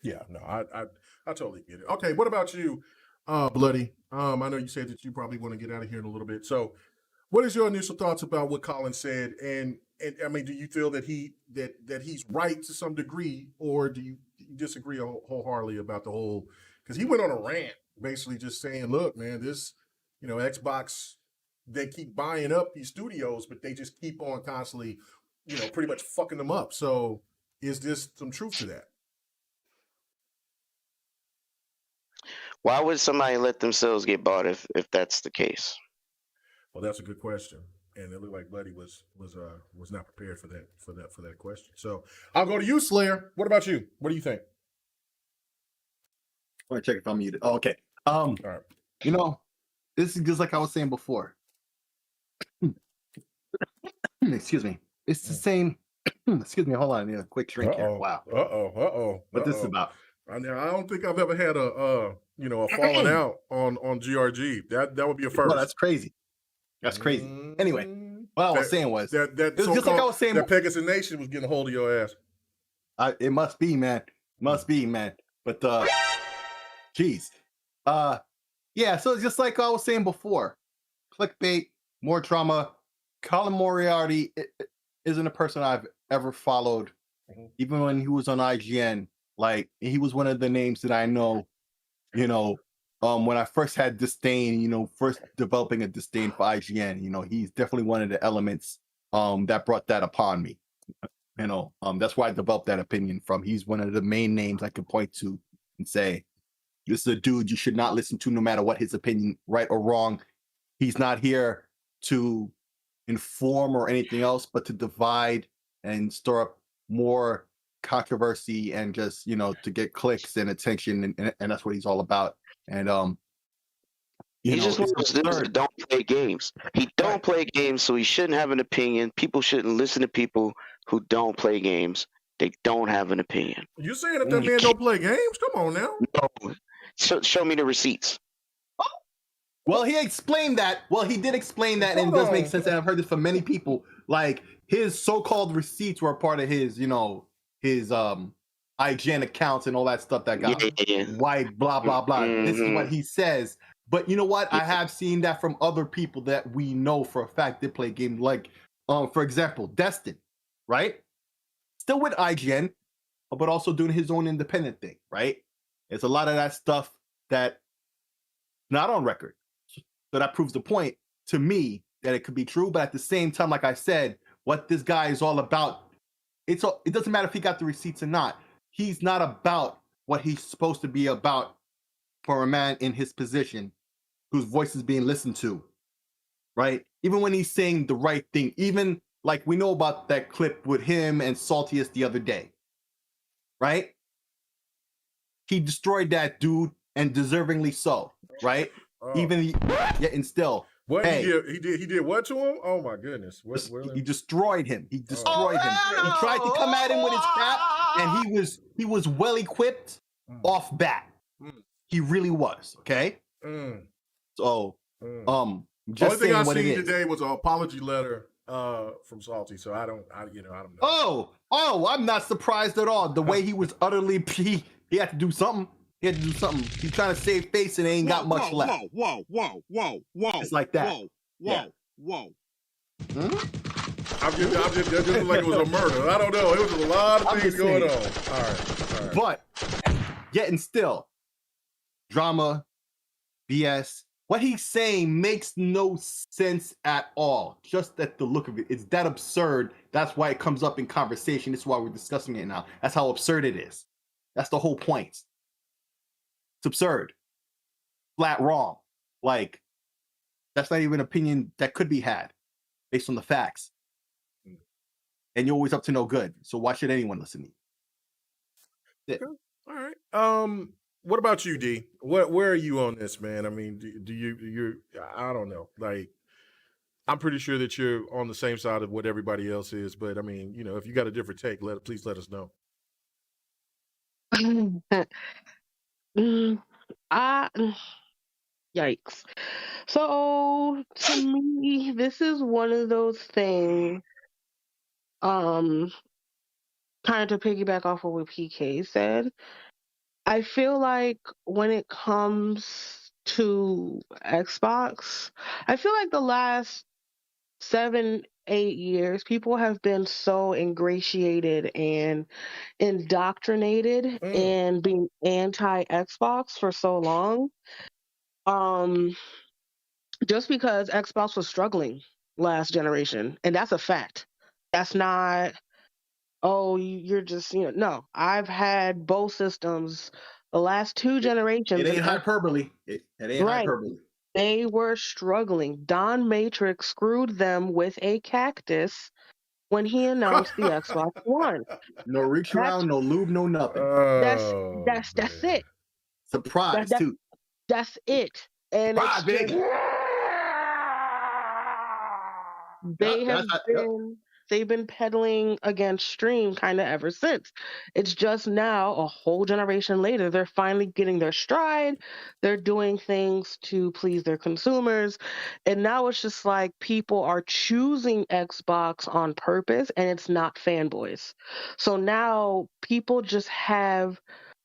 Yeah, no, I totally get it. Okay, what about you, Bloody? I know you said that you probably want to get out of here in a little bit. So, what is your initial thoughts about what Colin said? And I mean, do you feel that he's right to some degree, or do you disagree wholeheartedly about the whole? Because he went on a rant, basically just saying, "Look, man, this, Xbox, they keep buying up these studios, but they just keep on constantly, pretty much fucking them up." So, is this some truth to that? Why would somebody let themselves get bought if that's the case? Well, that's a good question, and it looked like Buddy was not prepared for that question. So I'll go to you, Slayer. What about you? What do you think? I want to check if I'm muted. Oh, okay. All right. This is just like I was saying before. Excuse me. It's the same. Excuse me. Hold on. I need a quick drink here. Wow. What this is about? I don't think I've ever had a falling out on GRG. That would be a first. Well, that's crazy. That's crazy. Anyway, what I was saying was that it's just like I was saying that Pegasus Nation was getting a hold of your ass. It must be, man. Must be, man. But geez. Yeah, so it's just like I was saying before. Clickbait, more drama. Colin Moriarty isn't a person I've ever followed. Even when he was on IGN. Like, he was one of the names that I know, when I first had disdain, first developing a disdain for IGN, he's definitely one of the elements that brought that upon me. That's why I developed that opinion from. He's one of the main names I could point to and say, this is a dude you should not listen to no matter what his opinion, right or wrong. He's not here to inform or anything else, but to divide and stir up more controversy and just to get clicks and attention, and that's what he's all about. And he just one of those dudes that don't play games. He don't play games, so he shouldn't have an opinion. People shouldn't listen to people who don't play games. They don't have an opinion. You saying if that man don't play games? Come on now. No. Show me the receipts. Well, he explained that. Well, he did explain that, and it does make sense. And I've heard this from many people. Like, his so-called receipts were part of his, his IGN accounts and all that stuff that got white, blah, blah, blah. This is what he says. But you know what? I have seen that from other people that we know for a fact that play games. Like, for example, Destin, right? Still with IGN, but also doing his own independent thing, right? There's a lot of that stuff that not on record. So that proves the point to me that it could be true. But at the same time, like I said, what this guy is all about, it doesn't matter if he got the receipts or not. He's not about what he's supposed to be about for a man in his position whose voice is being listened to, right? Even when he's saying the right thing, even like we know about that clip with him and Saltiest the other day, right? He destroyed that dude, and deservingly so, right? And still, what he did what to him? Oh my goodness! He destroyed him. He destroyed him. He tried to come at him with his crap, and he was well equipped off bat. He really was. Okay. So, just only thing I what seen today was an apology letter from Salty. So I don't know. Oh, I'm not surprised at all. The way he was utterly he had to do something. He's trying to save face and ain't got much left. Whoa. It's like that. Whoa. I'm just like it was a murder. I don't know. It was a lot of things going on. All right. But yet and still, drama, BS. What he's saying makes no sense at all. Just at the look of it, it's that absurd. That's why it comes up in conversation. That's why we're discussing it now. That's how absurd it is. That's the whole point. It's absurd. Flat wrong. Like, that's not even an opinion that could be had based on the facts. And you're always up to no good. So why should anyone listen to you? Okay. All right. What about you, D? Where are you on this, man? I mean, do you I don't know. Like, I'm pretty sure that you're on the same side of what everybody else is, but I mean, if you got a different take, please let us know. I Yikes. So to me, this is one of those things, kind of to piggyback off of what PK said. I feel like when it comes to Xbox, I feel like the last 7, 8 years, people have been so ingratiated and indoctrinated in being anti-Xbox for so long. Just because Xbox was struggling last generation, and that's a fact. That's not, oh, you're just, no. I've had both systems the last 2 generations. It ain't hyperbole. It ain't Right. hyperbole. They were struggling. Don Matrix screwed them with a cactus when he announced the Xbox One. No reach around, no lube, no nothing. That's it. Surprise too. That's it. And Surprise, it's big. They've been peddling against stream kind of ever since. It's just now, a whole generation later, they're finally getting their stride. They're doing things to please their consumers. And now it's just like people are choosing Xbox on purpose, and it's not fanboys. So now people just have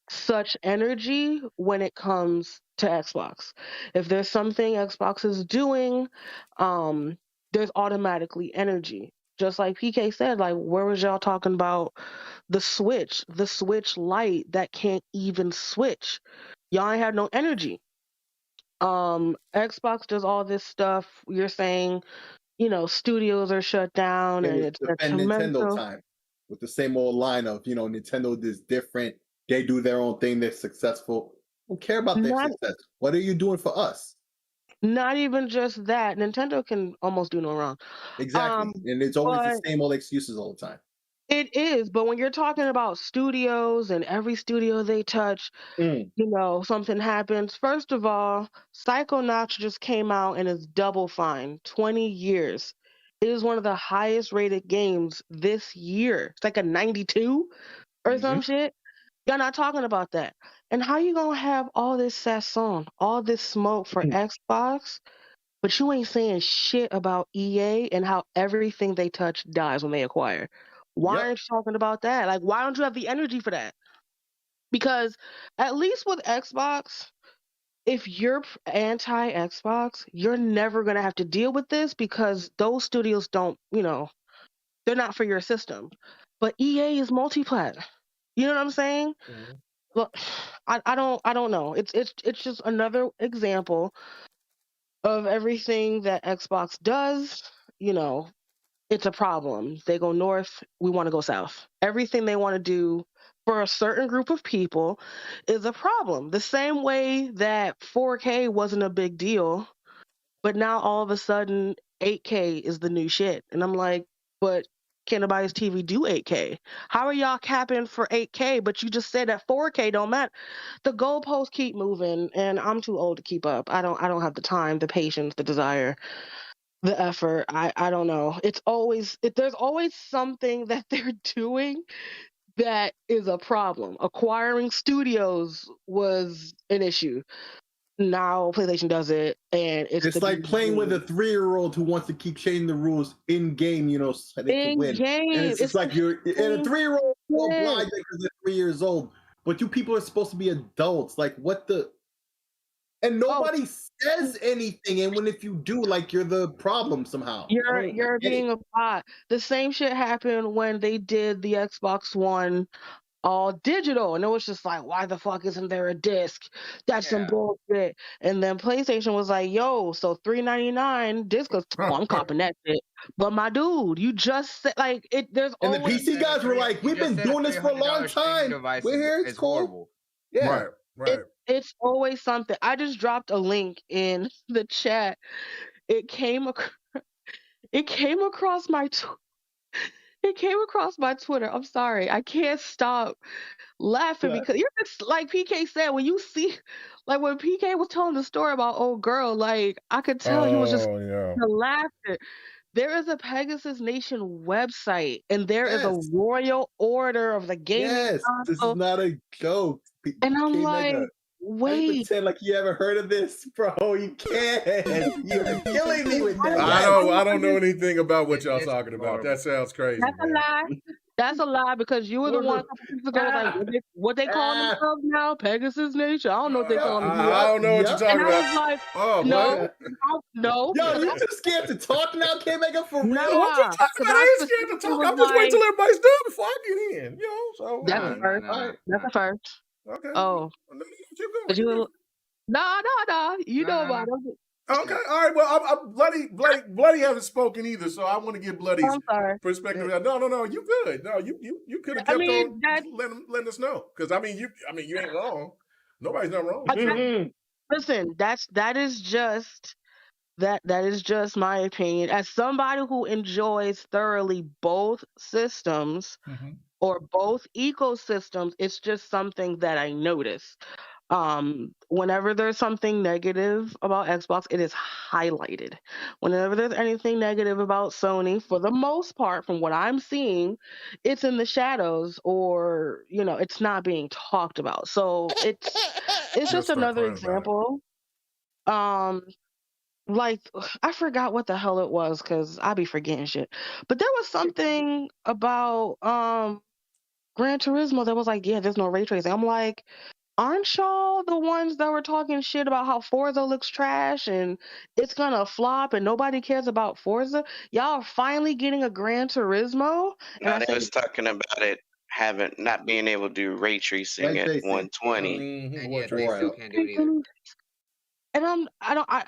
such energy when it comes to Xbox. If there's something Xbox is doing, there's automatically energy. Just like PK said, like, where was y'all talking about the Switch Lite that can't even switch? Y'all ain't had no energy. Xbox does all this stuff. You're saying, studios are shut down and it's defend Nintendo time with the same old line of, Nintendo is different. They do their own thing. They're successful. Don't care about their success. What are you doing for us? Not even just that. Nintendo can almost do no wrong. Exactly. And it's always the same old excuses all the time. It is, but when you're talking about studios and every studio they touch, something happens. First of all, Psychonauts just came out and is double fine, 20 years. It is one of the highest rated games this year. It's like a 92 or some shit. Y'all not talking about that. And how you gonna have all this sasson, all this smoke for Xbox, but you ain't saying shit about EA and how everything they touch dies when they acquire? Why aren't you talking about that? Like, why don't you have the energy for that? Because at least with Xbox, if you're anti-Xbox, you're never going to have to deal with this because those studios don't, they're not for your system. But EA is multi-plat. You know what I'm saying? Look, I don't know. It's just another example of everything that Xbox does. It's a problem. They go north, we want to go south. Everything they want to do for a certain group of people is a problem. The same way that 4K wasn't a big deal, but now all of a sudden 8K is the new shit. And I'm like, but can't nobody's TV do 8K? How are y'all capping for 8K, but you just said that 4K don't matter? The goalposts keep moving, and I'm too old to keep up. I don't have the time, the patience, the desire, the effort. I don't know. There's always something that they're doing that is a problem. Acquiring studios was an issue. Now PlayStation does it, and it's like playing with a 3-year-old who wants to keep changing the rules in game, so they can win. And it's just like you're and a 3-year-old obliged because they're 3 years old, but you people are supposed to be adults. Like, what the? And nobody says anything. And if you do, like, you're the problem somehow. You're being a bot. The same shit happened when they did the Xbox One all digital, and it was just like, why the fuck isn't there a disc? That's some bullshit. And then PlayStation was like, yo, so $3.99 disc. I'm copping that shit. But my dude, you just said, like, it. There's and always the PC guys were like, we've been doing this for a long time. We're here. It's cool. Horrible. Yeah. Right. It's always something. I just dropped a link in the chat. It came across my It came across my Twitter. I'm sorry. I can't stop laughing because you're just like PK said, when you see, like when PK was telling the story about old girl, like I could tell he was just laughing. There is a Pegasus Nation website, and there is a royal order of the gaming console. This is not a joke. And I'm KMEGA. like, wait. Pretend like you ever heard of this, bro. You can't. You're killing me with that. I don't know anything about what y'all talking about. That sounds crazy. That's a lie. That's a lie because you were the one a couple weeks ago like what they call themselves now, Pegasus Nation. I don't know what they call them. I don't know what you're talking about. I was like, no. Yo, you too scared to talk now, KMEGA, for real? What you talking about? I ain't scared to talk. I'm just waiting till everybody's done before I get in. So that's the first. That's the first. Okay. Oh. Keep going. No. You know about it. Okay, all right. Well, Bloody hasn't spoken either, so I want to get Bloody's perspective. No, you good. No, you could have kept on letting us know because you ain't wrong. Nobody's not wrong. Listen, that is just my opinion. As somebody who enjoys thoroughly both systems or both ecosystems, it's just something that I notice. Whenever there's something negative about Xbox, it is highlighted. Whenever there's anything negative about Sony, for the most part, from what I'm seeing, it's in the shadows or, it's not being talked about. So it's just another example. Like, I forgot what the hell it was because I be forgetting shit. But there was something about Gran Turismo that was like, yeah, there's no ray tracing. I'm like, aren't y'all the ones that were talking shit about how Forza looks trash and it's gonna flop and nobody cares about Forza? Y'all are finally getting a Gran Turismo? And I was talking about it not being able to do ray tracing at 120. And yet they still can't do it either. And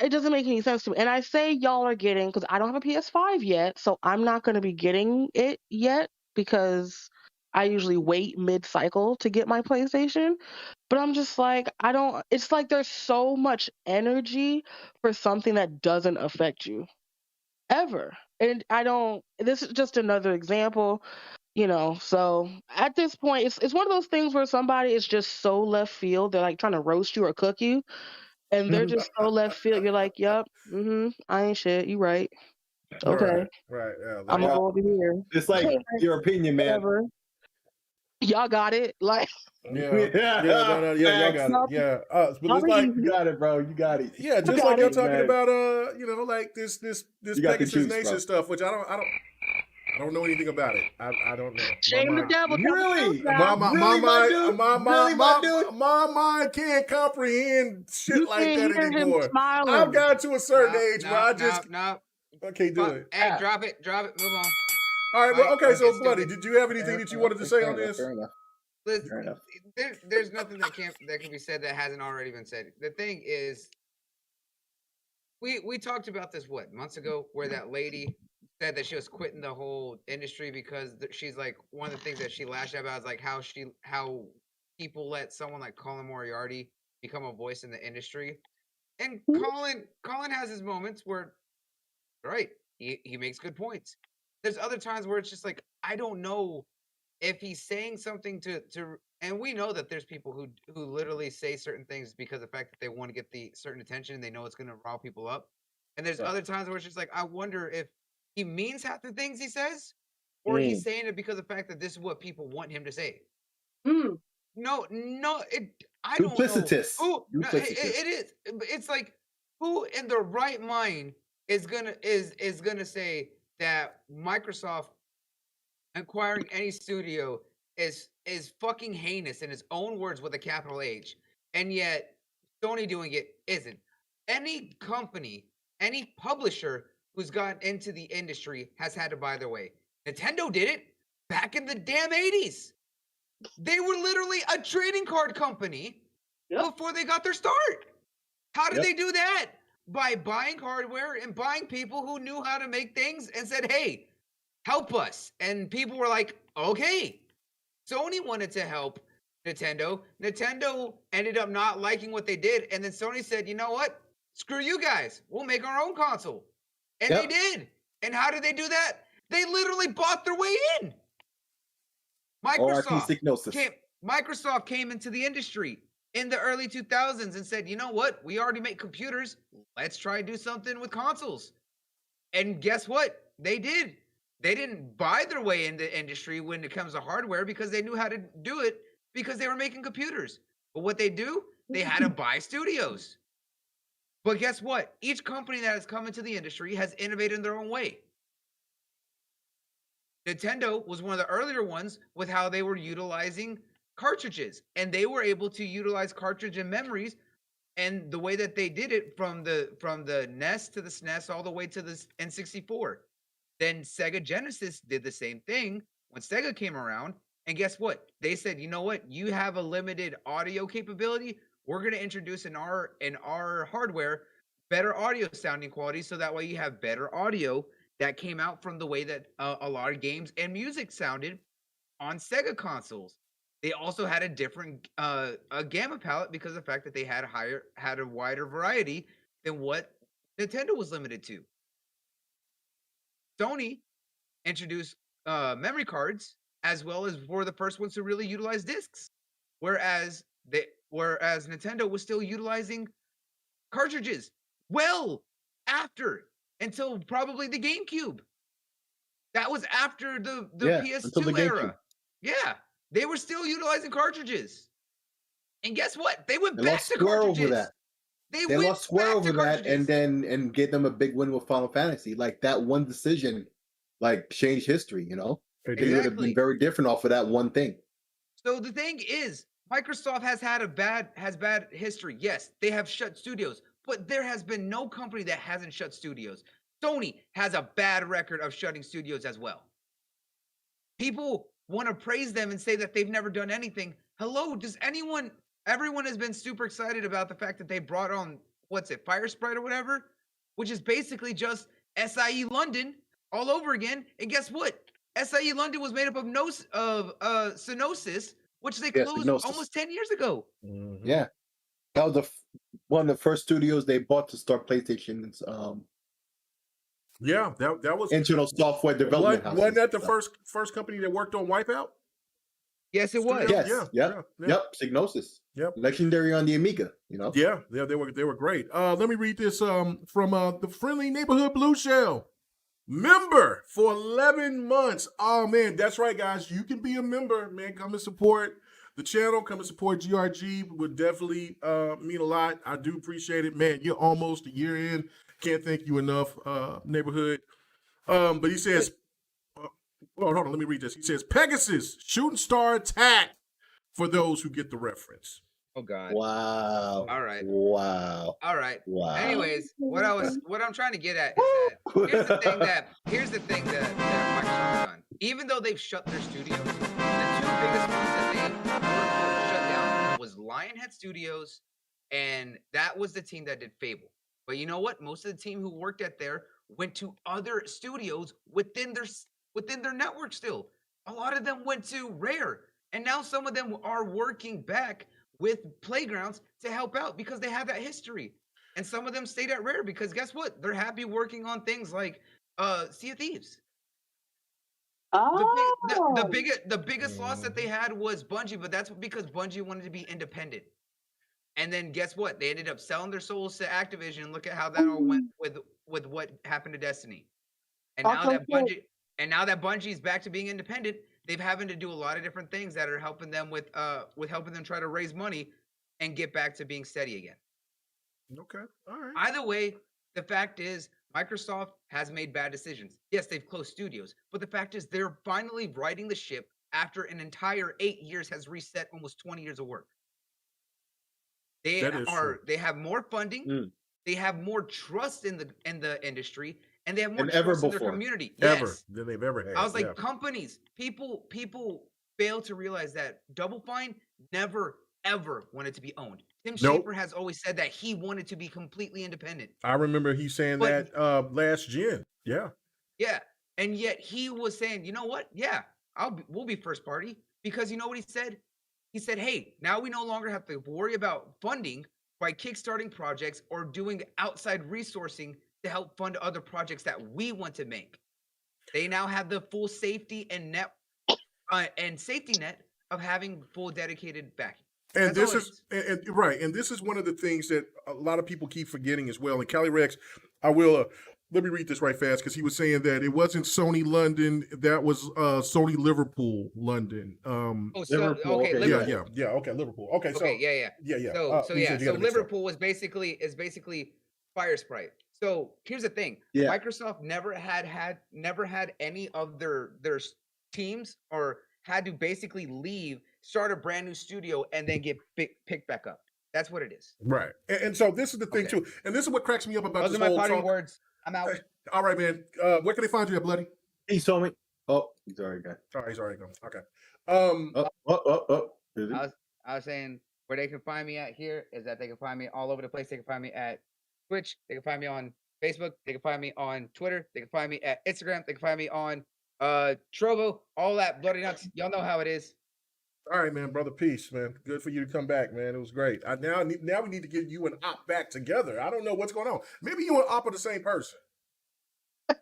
it doesn't make any sense to me. And I say y'all are getting, because I don't have a PS5 yet, so I'm not gonna be getting it yet because I usually wait mid-cycle to get my PlayStation. But I'm just like, it's like there's so much energy for something that doesn't affect you ever. And this is just another example, so at this point, it's one of those things where somebody is just so left field. They're like trying to roast you or cook you. And they're just so left field. You're like, yep, I ain't shit. You right. Okay. Right. Yeah, I'm gonna go over here. It's like your opinion, man. Whatever. Y'all got it. Like, y'all got it. Yeah. You got it, bro. You got it. Yeah, just like you're talking about, like this Pegasus Nation stuff, which I don't know anything about it. I don't know. Shame the devil. Really? My mind can't comprehend shit like that anymore. I've got to a certain age where I just I can't do it. Hey, drop it, move on. All right, well, okay, so Bloody, did you have anything that you wanted to say on this? Fair enough. Listen, there's nothing that can be said that hasn't already been said. The thing is, we talked about this months ago, where that lady said that she was quitting the whole industry because she's like, one of the things that she lashed out about is like how people let someone like Colin Moriarty become a voice in the industry, and Colin has his moments where, right, he makes good points. There's other times where it's just like, I don't know if he's saying something to and we know that there's people who literally say certain things because of the fact that they want to get the certain attention and they know it's going to rile people up. And there's other times where it's just like, I wonder if he means half the things he says, or he's saying it because of the fact that this is what people want him to say. No, I don't know. It is. It's like, who in their right mind is gonna say that Microsoft acquiring any studio is fucking heinous in its own words with a capital H, and yet Sony doing it isn't. Any company, any publisher who's gotten into the industry has had to buy their way. Nintendo did it back in the damn 80s. They were literally a trading card company before they got their start. How did they do that? By buying hardware and buying people who knew how to make things and said, hey, help us. And people were like, okay. Sony wanted to help Nintendo. Nintendo ended up not liking what they did. And then Sony said, you know what? Screw you guys. We'll make our own console. And they did. And how did they do that? They literally bought their way in. Microsoft came into the industry in the early 2000s and said, you know what? We already make computers. Let's try to do something with consoles. And guess what? They did. They didn't buy their way into the industry when it comes to hardware because they knew how to do it because they were making computers. But what they do, they had to buy studios. But guess what? Each company that has come into the industry has innovated in their own way. Nintendo was one of the earlier ones with how they were utilizing cartridges, and they were able to utilize cartridge and memories, and the way that they did it from the NES to the SNES all the way to the N64. Then Sega Genesis did the same thing when Sega came around, and guess what? They said, you know what? You have a limited audio capability. We're going to introduce in our hardware better audio sounding quality, so that way you have better audio. That came out from the way that a lot of games and music sounded on Sega consoles. They also had a different a gamma palette because of the fact that they had a wider variety than what Nintendo was limited to. Sony introduced memory cards as well as were the first ones to really utilize discs, whereas Nintendo was still utilizing cartridges well after. Until probably the GameCube. That was after the PS2 era. Yeah, they were still utilizing cartridges. And guess what? They went back to cartridges. Over that. They lost Square over that, and gave them a big win with Final Fantasy. Like that one decision, like changed history. You know, exactly. It would have been very different off of that one thing. So the thing is, Microsoft has had bad history. Yes, they have shut studios. But there has been no company that hasn't shut studios. Sony has a bad record of shutting studios as well. People want to praise them and say that they've never done anything. Hello, everyone has been super excited about the fact that they brought on, Fire Sprite or whatever, which is basically just SIE London all over again. And guess what? SIE London was made up of Synosis, which they closed almost 10 years ago. Mm-hmm. Yeah. That was one of the first studios they bought to start PlayStation's that was internal software development. Wasn't that the first company that worked on Wipeout? Yes, it was. Yes. Yep. Psygnosis. Yep. Legendary on the Amiga, you know. Yeah, they were great. Let me read this from the Friendly Neighborhood Blue Shell. Member for 11 months. Oh man, that's right, guys. You can be a member, man. Come and support the channel, come and support GRG. Would definitely mean a lot. I do appreciate it, man. You're almost a year in. Can't thank you enough, neighborhood. But he says, hold on, let me read this. He says, Pegasus shooting star attack for those who get the reference. Oh God! Wow! All right! Wow! All right! Wow! Anyways, what I'm trying to get at is that here's the thing that Microsoft has done. Even though they've shut their studios, the two biggest ones that they shut down was Lionhead Studios, and that was the team that did Fable. But you know what? Most of the team who worked at there went to other studios within their network still. A lot of them went to Rare, and now some of them are working back with Playgrounds to help out because they have that history. And some of them stayed at Rare because guess what? They're happy working on things like Sea of Thieves. Oh. The biggest loss that they had was Bungie, but that's because Bungie wanted to be independent. And then guess what? They ended up selling their souls to Activision. And look at how that all went with what happened to Destiny. And now that Bungie's back to being independent, they've having to do a lot of different things that are helping them with helping them try to raise money and get back to being steady again. Okay. All right. Either way, the fact is Microsoft has made bad decisions. Yes, they've closed studios, but the fact is they're finally righting the ship after an entire 8 years has reset almost 20 years of work. They have more funding, they have more trust in the industry, and they have more trust in their community. Yes. Than they've ever had. I was like, companies, people fail to realize that Double Fine never ever wanted to be owned. Tim Schafer has always said that he wanted to be completely independent. I remember he saying that last gen. Yeah. Yeah. And yet he was saying, you know what? Yeah, we'll be first party. Because you know what he said? He said, hey, now we no longer have to worry about funding by kickstarting projects or doing outside resourcing to help fund other projects that we want to make. They now have the full safety and safety net of having full dedicated backing. And this is right, and this is one of the things that a lot of people keep forgetting as well. And Cali Rex, I will let me read this right fast because he was saying that it wasn't Sony London, that was Sony Liverpool London. Liverpool. Okay, Liverpool. Yeah. Okay, Liverpool. Okay, so yeah. So Liverpool is basically Fire Sprite. So here's the thing: Microsoft never had any of their teams or had to basically leave, start a brand new studio, and then get picked back up. That's what it is. Right. And so this is the thing too. And this is what cracks me up about Those this are my whole parting talk. words. I'm out. All right, man. Where can they find you at, Bloody? He told me. Oh, he's already gone. All right, he's already gone. Okay. I was saying where they can find me at here is that they can find me all over the place. They can find me at Twitch. They can find me on Facebook. They can find me on Twitter. They can find me at Instagram. They can find me on Trovo. All that bloody nuts. Y'all know how it is. All right, man, brother. Peace, man. Good for you to come back, man. It was great. Now we need to get you and Op back together. I don't know what's going on. Maybe you and Op are the same person. I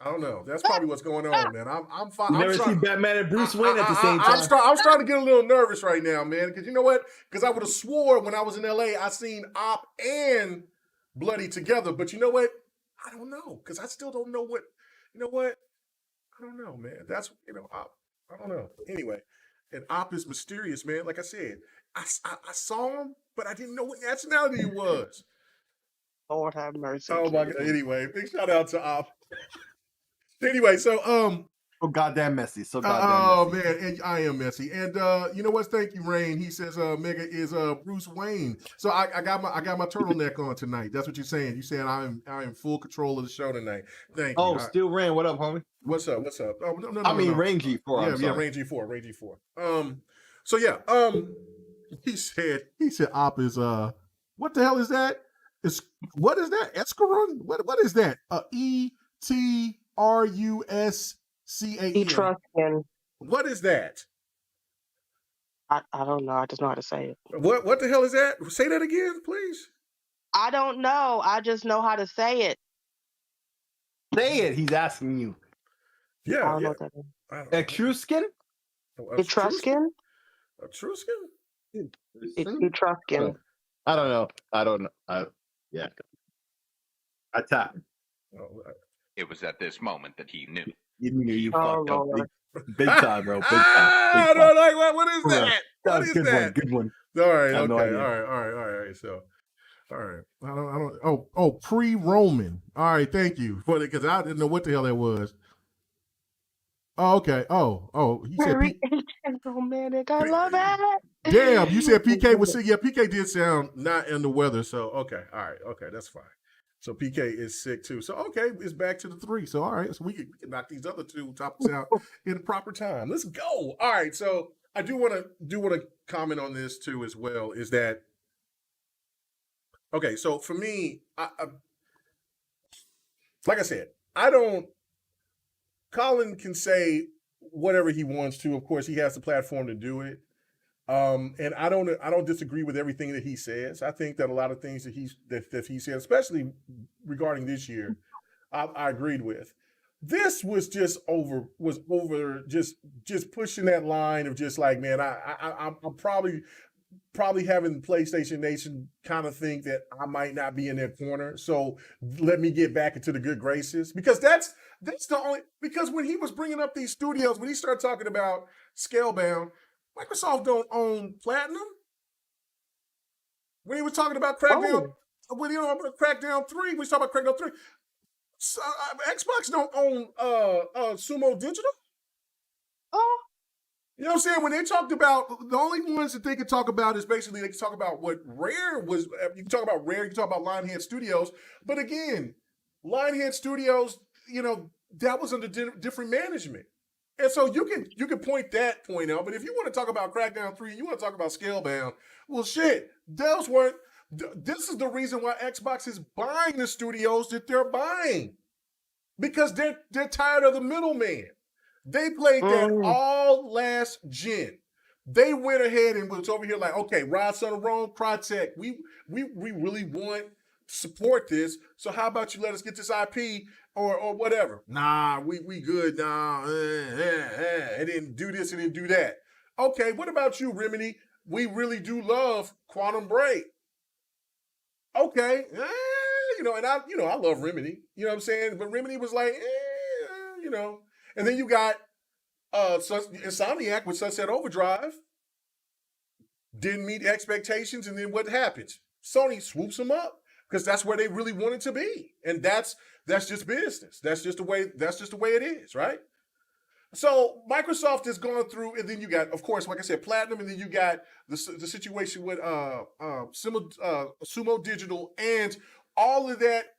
don't know. That's probably what's going on, man. I'm fine. You never see Batman and Bruce Wayne at the same time. I'm starting to get a little nervous right now, man. Because you know what? Because I would have swore when I was in LA, I seen Op and Bloody together. But you know what? I don't know. Because I still don't know what. You know what? I don't know, man. That's Op. I don't know. Anyway. And Op is mysterious, man. Like I said, I saw him, but I didn't know what nationality he was. Lord have mercy. Oh my God. Anyway, big shout out to Op. Anyway, so so goddamn messy. So goddamn messy. Man, and I am messy. And you know what? Thank you, Rain. He says Mega is Bruce Wayne. So I got my turtleneck on tonight. That's what you're saying. You saying I am in full control of the show tonight. Thank you. Oh, still Rain. What up, homie? What's up? Oh, no. I mean Rain G4. Yeah, Rain G4. So yeah, he said Op is what the hell is that? What is that? Escaron? What is that? ETRUSCAN. Etruscan. What is that? I don't know. I just know how to say it. What the hell is that? Say that again, please. I don't know. I just know how to say it. Say it. He's asking you. Yeah. I don't know what that is. Etruscan? Etruscan? Etruscan? Etruscan. I don't know. Yeah. I tapped. It was at this moment that he knew. You knew you fucked up. Lord. Big time, bro. Big time. I don't like what is that? What is that? Good one. All right. Okay. No all right. So, all right. I don't. Oh, pre-Roman. All right. Thank you for it because I didn't know what the hell that was. Oh, okay. Oh. He said Very romantic. I love it. Damn, you said PK was sick. Yeah, PK did sound not in the weather. So okay. All right. Okay, that's fine. So PK is sick too. So okay, it's back to the 3. So all right, so we can knock these other 2 topics out in the proper time. Let's go. All right. So I do want to comment on this too as well. Is that okay? So for me, I like I said, I don't. Colin can say whatever he wants to. Of course, he has the platform to do it. And I don't disagree with everything that he says. I think that a lot of things that he said, especially regarding this year, I agreed with. This was just over just pushing that line of just like, man, I'm probably having PlayStation Nation kind of think that I might not be in their corner. So let me get back into the good graces because that's the only, because when he was bringing up these studios, when he started talking about Scalebound, Microsoft don't own Platinum. When he was talking about Crackdown, Crackdown 3, we was talking about Crackdown 3. So, Xbox don't own Sumo Digital. Oh. You know what I'm saying? When they talked about, the only ones that they could talk about is basically they can talk about what Rare was. You can talk about Rare, you can talk about Lionhead Studios. But again, Lionhead Studios, that was under different management. And so you can point out, but if you want to talk about Crackdown 3, you want to talk about Scalebound, well, shit, this is the reason why Xbox is buying the studios that they're buying. Because they're tired of the middleman. They played that all last gen. They went ahead and was over here like, okay, Rod Son of Rome, Crytek, we really want to support this. So how about you let us get this IP or whatever. Nah, we good. Nah, it didn't do this and didn't do that. Okay, what about you, Remedy? We really do love Quantum Break. Okay, and I love Remedy. You know what I'm saying? But Remedy was like, and then you got Insomniac with Sunset Overdrive. Didn't meet expectations, and then what happens? Sony swoops them up because that's where they really wanted to be, and that's just business. That's just the way it is, right? So Microsoft has gone through, and then you got, of course, like I said, Platinum, and then you got the situation with Sumo Digital and all of that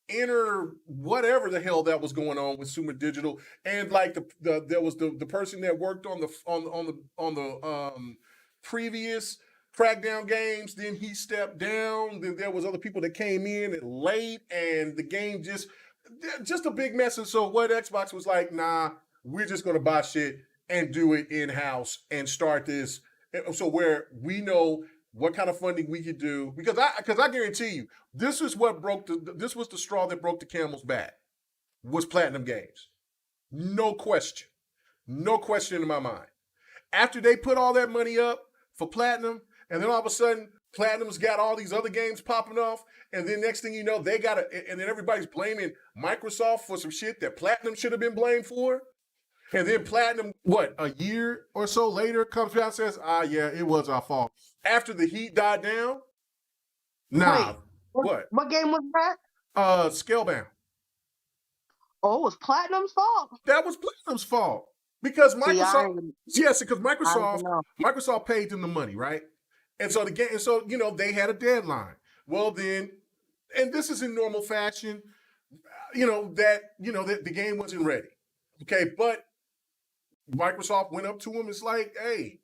inner whatever the hell that was going on with Sumo Digital, and like there was the person that worked on the previous Crackdown games, then he stepped down. Then there was other people that came in late, and the game just a big mess. And so what Xbox was like, nah, we're just going to buy shit and do it in-house and start this. So where we know what kind of funding we could do, because I guarantee you, this was the straw that broke the camel's back, was Platinum Games. No question in my mind. After they put all that money up for Platinum, and then all of a sudden, Platinum's got all these other games popping off, and then next thing you know, and then everybody's blaming Microsoft for some shit that Platinum should have been blamed for. And then Platinum, a year or so later, comes out and says, yeah, it was our fault. After the heat died down, nah. Wait, what game was that? Scalebound. Oh, it was Platinum's fault? That was Platinum's fault. Because Microsoft paid them the money, right? And so they had a deadline. Well then, and this is in normal fashion, that the game wasn't ready. Okay, but Microsoft went up to him. It's like, hey,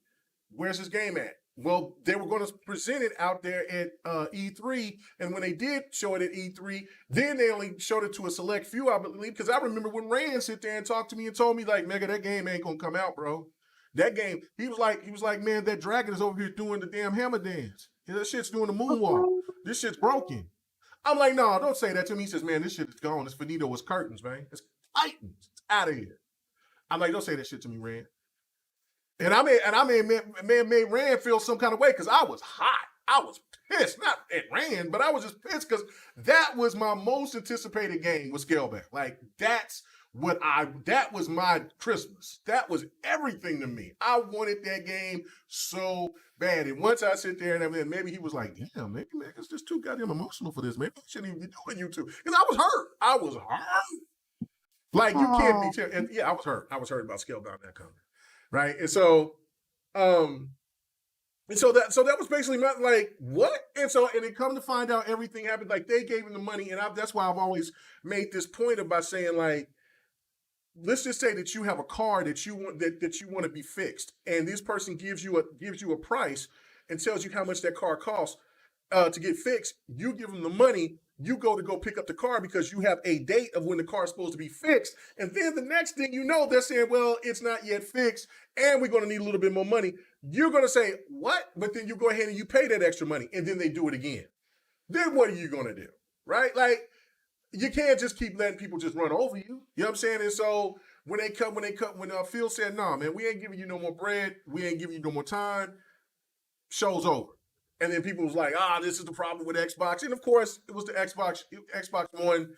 where's this game at? Well, they were going to present it out there at E3, and when they did show it at E3, then they only showed it to a select few, I believe, because I remember when Rand sit there and talked to me and told me, like, Mega, that game ain't going to come out, bro. That game, he was like, man, that dragon is over here doing the damn hammer dance. That shit's doing the moonwalk. This shit's broken. I'm like, no, don't say that to me. He says, man, this shit is gone. It's finito. It's curtains, man. It's Titans. It's out of here. I'm like, don't say that shit to me, Rand. And I made Rand feel some kind of way because I was hot. I was pissed, not at Rand, but I was just pissed because that was my most anticipated game with Scalebound. Like, that was my Christmas. That was everything to me. I wanted that game so bad. And once I sit there and then maybe he was like, damn, maybe it's just too goddamn emotional for this. Maybe I shouldn't even be doing YouTube. Because I was hurt. Like, you can't be, and yeah, I was hurt. I was hurt about Scalebound that coming. Right. And so that was basically not like, what? And it come to find out everything happened. Like, they gave him the money. And that's why I've always made this point about saying, like, let's just say that you have a car that you want that you want to be fixed. And this person gives you a price and tells you how much that car costs to get fixed. You give them the money. You go pick up the car because you have a date of when the car is supposed to be fixed. And then the next thing you know, they're saying, well, it's not yet fixed and we're going to need a little bit more money. You're going to say, what? But then you go ahead and you pay that extra money and then they do it again. Then what are you going to do? Right? Like, you can't just keep letting people just run over you. You know what I'm saying? And so when Phil said, nah, man, we ain't giving you no more bread. We ain't giving you no more time. Show's over. And then people was like, this is the problem with Xbox. And of course, it was the Xbox One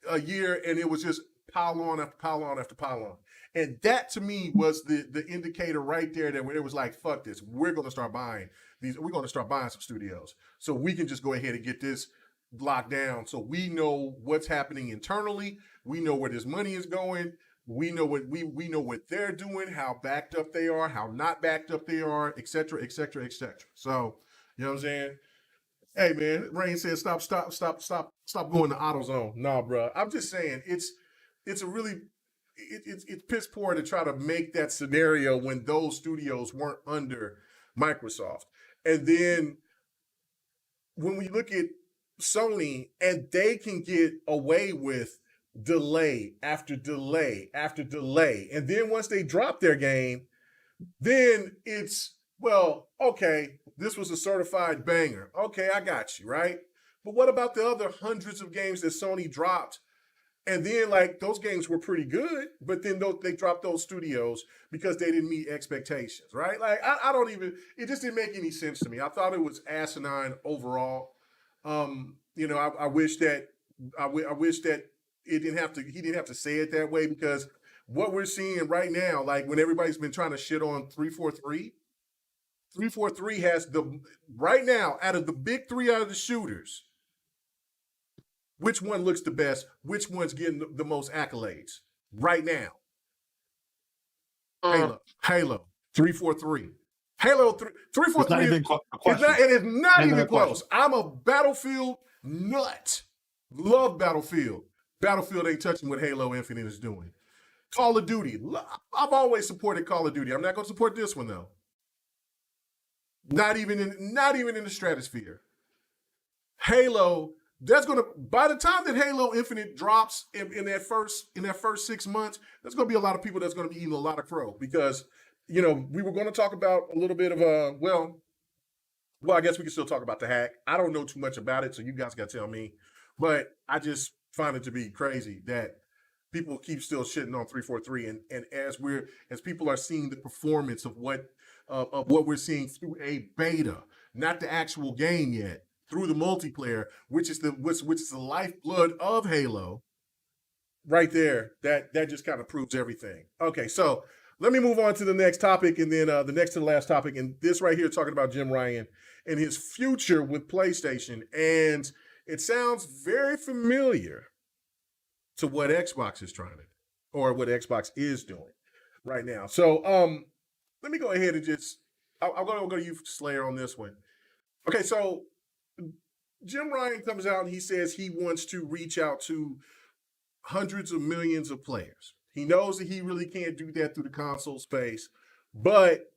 a year, and it was just pile on after pile on after pile on. And that to me was the indicator right there that when it was like, fuck this, we're going to start buying some studios. So we can just go ahead and get this locked down. So we know what's happening internally. We know where this money is going. We know what they're doing, how backed up they are, how not backed up they are, et cetera, et cetera, et cetera. So, you know what I'm saying? Hey man, Rain said stop going to AutoZone. Nah, bro. I'm just saying it's piss poor to try to make that scenario when those studios weren't under Microsoft. And then when we look at Sony, and they can get away with delay after delay after delay. And then once they drop their game, then it's, well, okay, this was a certified banger. Okay, I got you, right? But what about the other hundreds of games that Sony dropped And then like those games were pretty good, but then they dropped those studios because they didn't meet expectations, right? Like I don't even, it just didn't make any sense to me. I thought it was asinine overall. I wish that I wish that he didn't have to say it that way, because what we're seeing right now, like when everybody's been trying to shit on 343, 343 has right now, out of the big three out of the shooters, which one looks the best? Which one's getting the most accolades right now? Halo, 343. Halo 343. It is not even close. I'm a Battlefield nut. Love Battlefield. Battlefield ain't touching what Halo Infinite is doing. Call of Duty. I've always supported Call of Duty. I'm not going to support this one though. Not even in the stratosphere. Halo. By the time that Halo Infinite drops in that first 6 months, there's gonna be a lot of people that's gonna be eating a lot of crow, because we were gonna talk about a little bit of well, I guess we can still talk about the hack. I don't know too much about it, so you guys gotta tell me. But I just find it to be crazy that people keep still shitting on 343, and as people are seeing the performance of what we're seeing through a beta, not the actual game yet, through the multiplayer, which is the lifeblood of Halo, right there. That just kind of proves everything. Okay, so let me move on to the next topic, and then the next to the last topic, and this right here talking about Jim Ryan and his future with PlayStation, and it sounds very familiar to what Xbox is trying to do, or what Xbox is doing right now. So let me go ahead and I'm going to go to you, Slayer, on this one. Okay, so Jim Ryan comes out and he says he wants to reach out to hundreds of millions of players. He knows that he really can't do that through the console space, but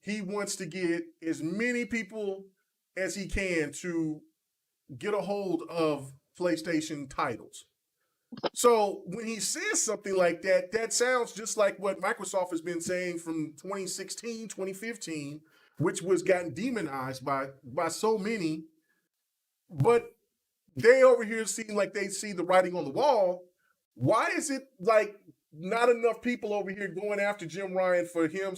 he wants to get as many people as he can to get a hold of PlayStation titles. So when he says something like that, that sounds just like what Microsoft has been saying from 2016, 2015, which was gotten demonized by so many. But they over here seem like they see the writing on the wall. Why is it like not enough people over here going after Jim Ryan for him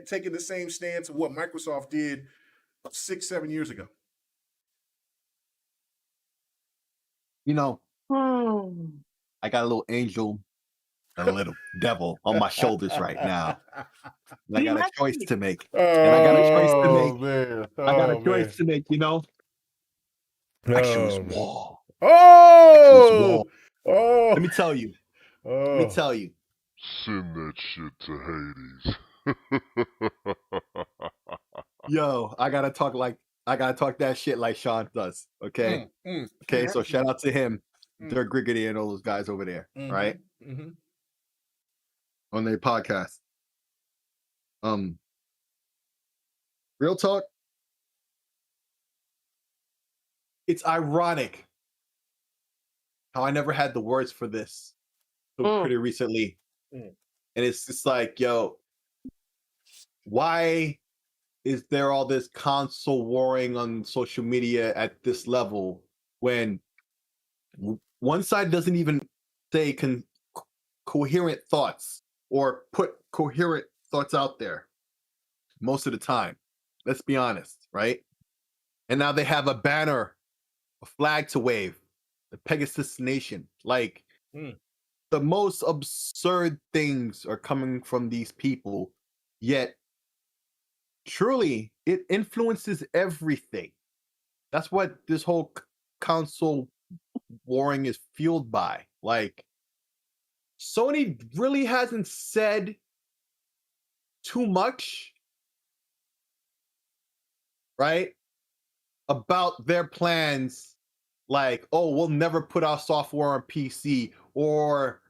taking the same stance of what Microsoft did 6-7 years ago? I got a little angel and a little devil on my shoulders right now. And I got a choice to make. I got a choice to make, I choose war. Oh! Let me tell you. Send that shit to Hades. Yo, I gotta talk that shit like Sean does. Okay. Okay. So shout out to him, Dirk Griggity, and all those guys over there. Right. On their podcast. Real talk. It's ironic how I never had the words for this pretty recently. And it's just like, yo, why is there all this console warring on social media at this level when one side doesn't even say coherent thoughts or put coherent thoughts out there most of the time? Let's be honest, right? And now they have a banner, a flag to wave, the Pegasus Nation. Like, the most absurd things are coming from these people, yet truly it influences everything. That's what this whole console warring is fueled by. Like, Sony really hasn't said too much, right, about their plans, like, oh, we'll never put our software on PC, or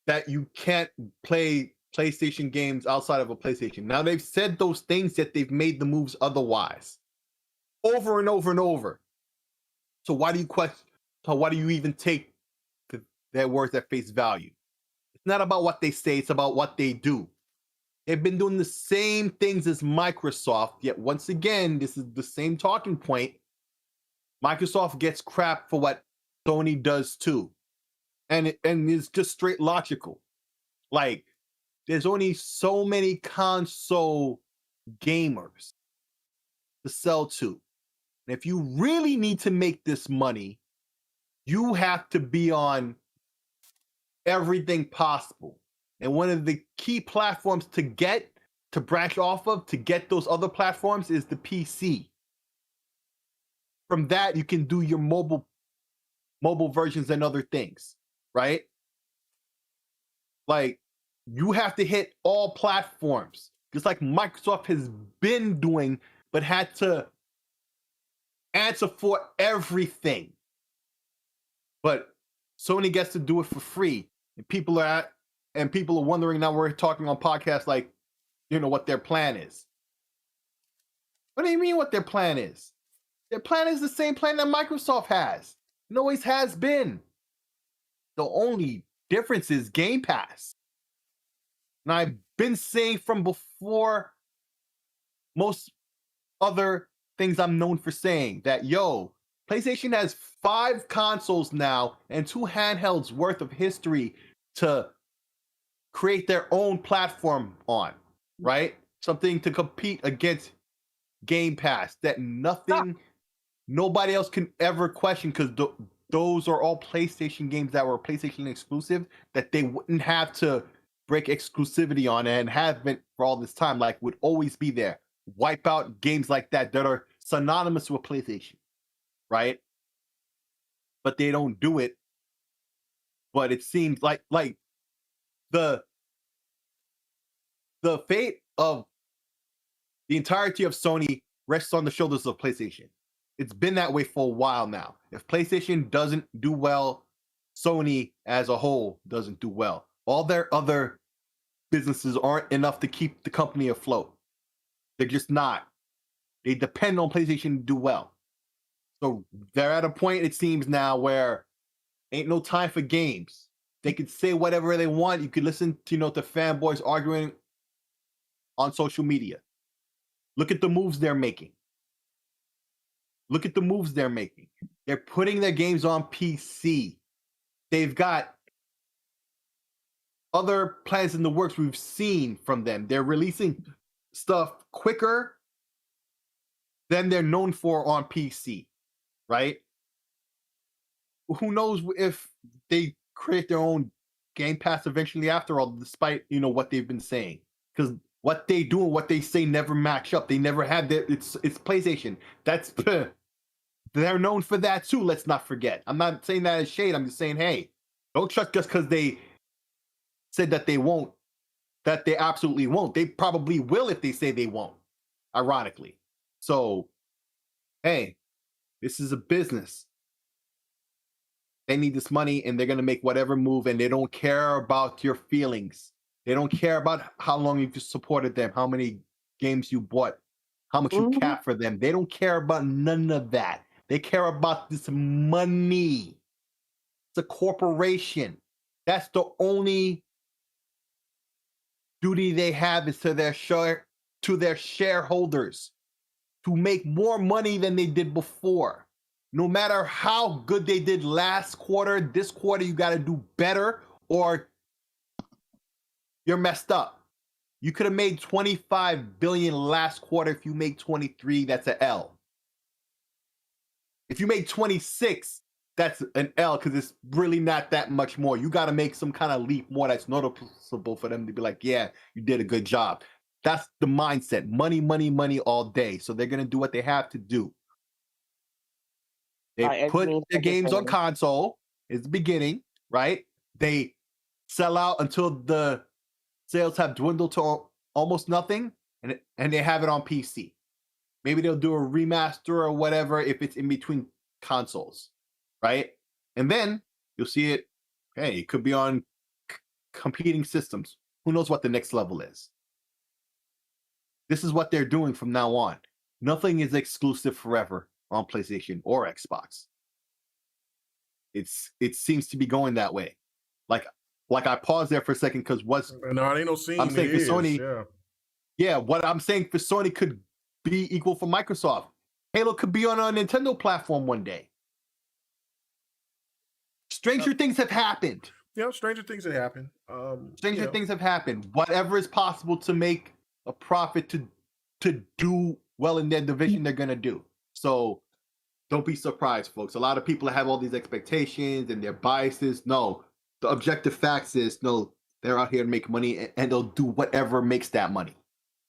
that you can't play PlayStation games outside of a PlayStation. Now, they've said those things, yet they've made the moves otherwise over and over and over. So why do you question? So why do you even take their words at face value? It's not about what they say, it's about what they do. They've been doing the same things as Microsoft, yet once again, this is the same talking point. Microsoft gets crap for what Sony does too. and it's just straight logical. Like, there's only so many console gamers to sell to. And if you really need to make this money, you have to be on everything possible. And one of the key platforms to branch off of, to get those other platforms, is the PC. From that, you can do your mobile versions and other things, right? Like, you have to hit all platforms, just like Microsoft has been doing, but had to answer for everything. But Sony gets to do it for free, and people are wondering now. We're talking on podcasts like, what their plan is. What do you mean what their plan is? Their plan is the same plan that Microsoft has. It always has been. The only difference is Game Pass. And I've been saying from before most other things I'm known for saying that, PlayStation has 5 consoles now and 2 handhelds worth of history to create their own platform on, right? Something to compete against Game Pass that nobody else can ever question, because those are all PlayStation games that were PlayStation exclusive that they wouldn't have to break exclusivity on and have been for all this time. Like, would always be there. Wipe out games like that are synonymous with PlayStation, right? But they don't do it. But it seems like the fate of the entirety of Sony rests on the shoulders of PlayStation. It's been that way for a while now. If PlayStation doesn't do well, Sony as a whole doesn't do well. All their other businesses aren't enough to keep the company afloat. They're just not. They depend on PlayStation to do well. So they're at a point, it seems now, where ain't no time for games. They could say whatever they want. You could listen to, to fanboys arguing on social media. Look at the moves they're making. They're putting their games on PC. They've got other plans in the works we've seen from them. They're releasing stuff quicker than they're known for on PC, right? Who knows if they create their own Game Pass eventually after all, despite, what they've been saying. Because what they do and what they say never match up. They never had that. It's PlayStation. That's they're known for that too. Let's not forget. I'm not saying that as shade. I'm just saying, hey, don't trust just because they said that they won't, that they absolutely won't. They probably will if they say they won't, ironically. So, hey, this is a business. They need this money, and they're going to make whatever move, and they don't care about your feelings. They don't care about how long you've supported them, how many games you bought, how much you cap for them. They don't care about none of that. They care about this money. It's a corporation. That's the only duty they have, is to their shareholders, to make more money than they did before. No matter how good they did last quarter, this quarter you got to do better, or you're messed up. You could have made $25 billion last quarter. If you make 23, that's an L. If you make 26, that's an L, because it's really not that much more. You got to make some kind of leap more that's noticeable for them to be like, yeah, you did a good job. That's the mindset. Money, money, money all day. So they're going to do what they have to do. They put their games on console. It's the beginning, right? They sell out until the sales have dwindled to almost nothing, and they have it on PC. Maybe they'll do a remaster or whatever if it's in between consoles, right? And then you'll see it. Hey, it could be on competing systems. Who knows what the next level is? This is what they're doing from now on. Nothing is exclusive forever on PlayStation or Xbox. It seems to be going that way. Like I paused there for a second because no, it ain't no scene. I'm saying for Sony. Yeah, what I'm saying for Sony could be equal for Microsoft. Halo could be on a Nintendo platform one day. Stranger things have happened. Yeah, stranger things have happened. Things have happened. Whatever is possible to make a profit to do well in their division, they're gonna do. So don't be surprised, folks. A lot of people have all these expectations and their biases. No, the objective facts is no, they're out here to make money and they'll do whatever makes that money.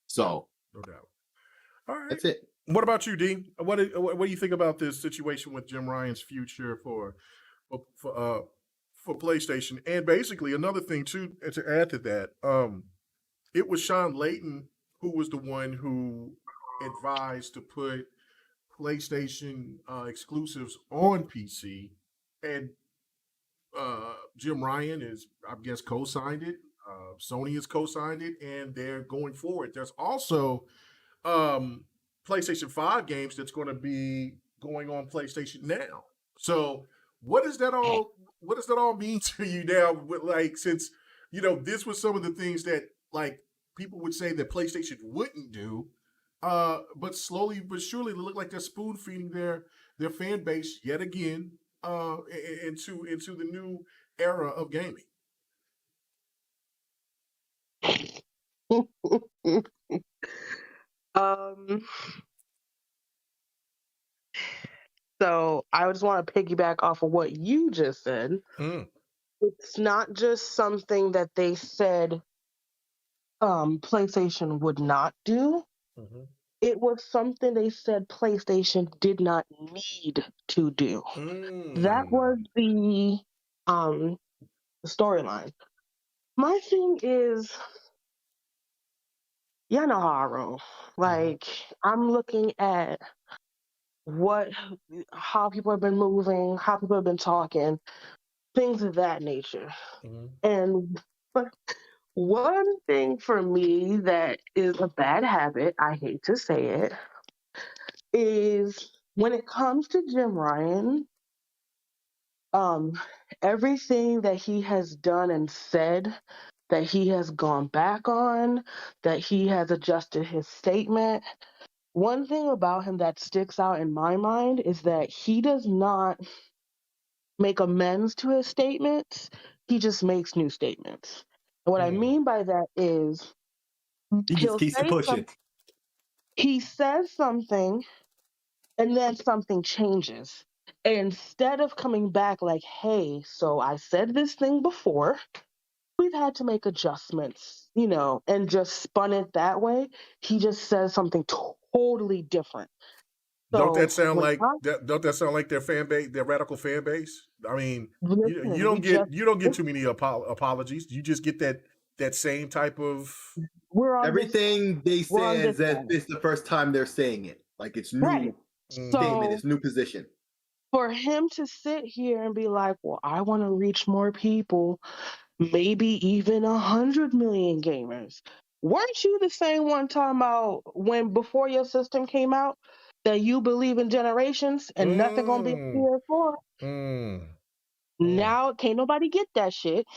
So no doubt. All right, that's it. What about you, D? What do you think about this situation with Jim Ryan's future for PlayStation? And basically, another thing too to add to that, it was Sean Layton who was the one who advised to put PlayStation exclusives on PC, and Jim Ryan is, I guess, co-signed it. Sony has co-signed it, and they're going forward. There's also PlayStation 5 games that's going to be going on PlayStation now. So what does that all mean to you now? With, like, since this was some of the things that like people would say that PlayStation wouldn't do, but slowly but surely they look like they're spoon feeding their fan base yet again into the new era of gaming. So I just want to piggyback off of what you just said. It's not just something that they said PlayStation would not do. It was something they said PlayStation did not need to do. That was the storyline. My thing is, y'all know how I roll. Like, I'm looking at how people have been moving, how people have been talking, things of that nature. And one thing for me that is a bad habit, I hate to say it, is when it comes to Jim Ryan, everything that he has done and said, that he has gone back on, that he has adjusted his statement. One thing about him that sticks out in my mind is that he does not make amends to his statements. He just makes new statements. And what I mean by that is he just keeps pushing. He says something and then something changes. Instead of coming back like, hey, so I said this thing before, we've had to make adjustments, and just spun it that way. He just says something totally different. So don't that sound like their fan base, their radical fan base? I mean, you don't get too many apologies. You just get that same type of everything they say is that it's the first time they're saying it. Like it's new statement, it's new position. For him to sit here and be like, well, I want to reach more people, maybe even 100 million gamers. Weren't you the same one talking about before your system came out that you believe in generations and nothing gonna be PS4? Now can't nobody get that shit.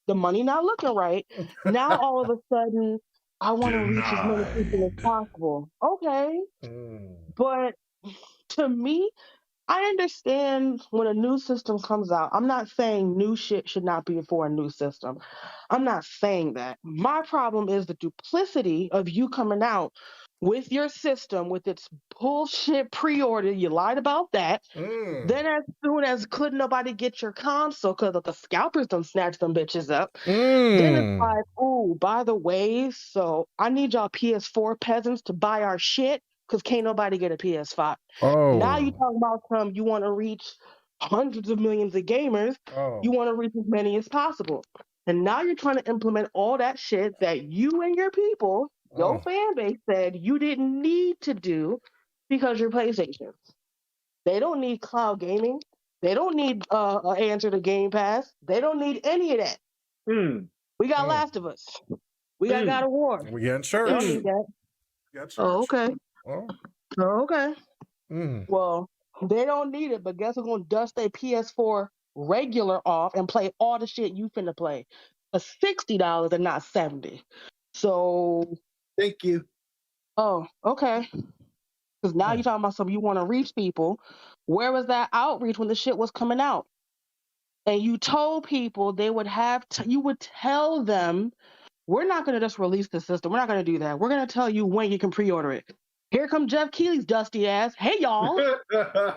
The money not looking right. Now all of a sudden, I want to reach as many people as possible. Okay, but to me, I understand when a new system comes out. I'm not saying new shit should not be for a new system. I'm not saying that. My problem is the duplicity of you coming out with your system with its bullshit pre-order. You lied about that. Then as soon as couldn't nobody get your console because the scalpers done snatched them bitches up. Then it's like, oh, by the way, so I need y'all PS4 peasants to buy our shit because can't nobody get a PS5. Now you talking about you want to reach hundreds of millions of gamers. You want to reach as many as possible. And now you're trying to implement all that shit that you and your people, your fan base said you didn't need to do because you're PlayStation. They don't need cloud gaming. They don't need an answer to Game Pass. They don't need any of that. We got Last of Us. We got God of War. We got Church. They don't need that. We got Church. Oh, okay. Okay. Well, they don't need it, but guess who's going to dust their PS4 regular off and play all the shit you finna play for $60 and not $70. So. Thank you. Oh, okay. Because now you're talking about something you want to reach people. Where was that outreach when the shit was coming out? and you told people they would have you would tell them, we're not going to just release the system. We're not going to do that. We're going to tell you when you can pre-order it. Here comes Jeff Keighley's dusty ass. Hey, y'all. Oh,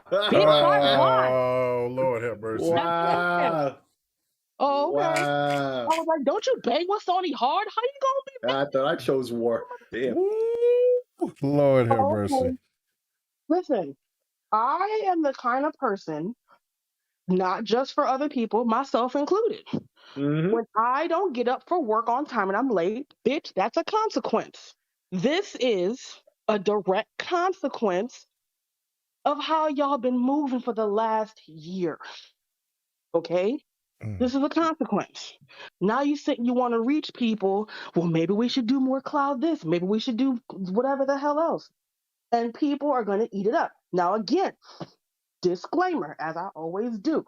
Lord have mercy. Wow. Oh, okay. Wow. I was like, don't you bang with Sony hard? How you going to be? I thought I chose war. Damn. Ooh, Lord have mercy. Listen, I am the kind of person, not just for other people, myself included. When I don't get up for work on time and I'm late, bitch, that's a consequence. This is a direct consequence of how y'all been moving for the last year. Okay? This is a consequence. Now you think you want to reach people. Well, maybe we should do more cloud this. Maybe we should do whatever the hell else. And people are going to eat it up. Now, again, disclaimer, as I always do.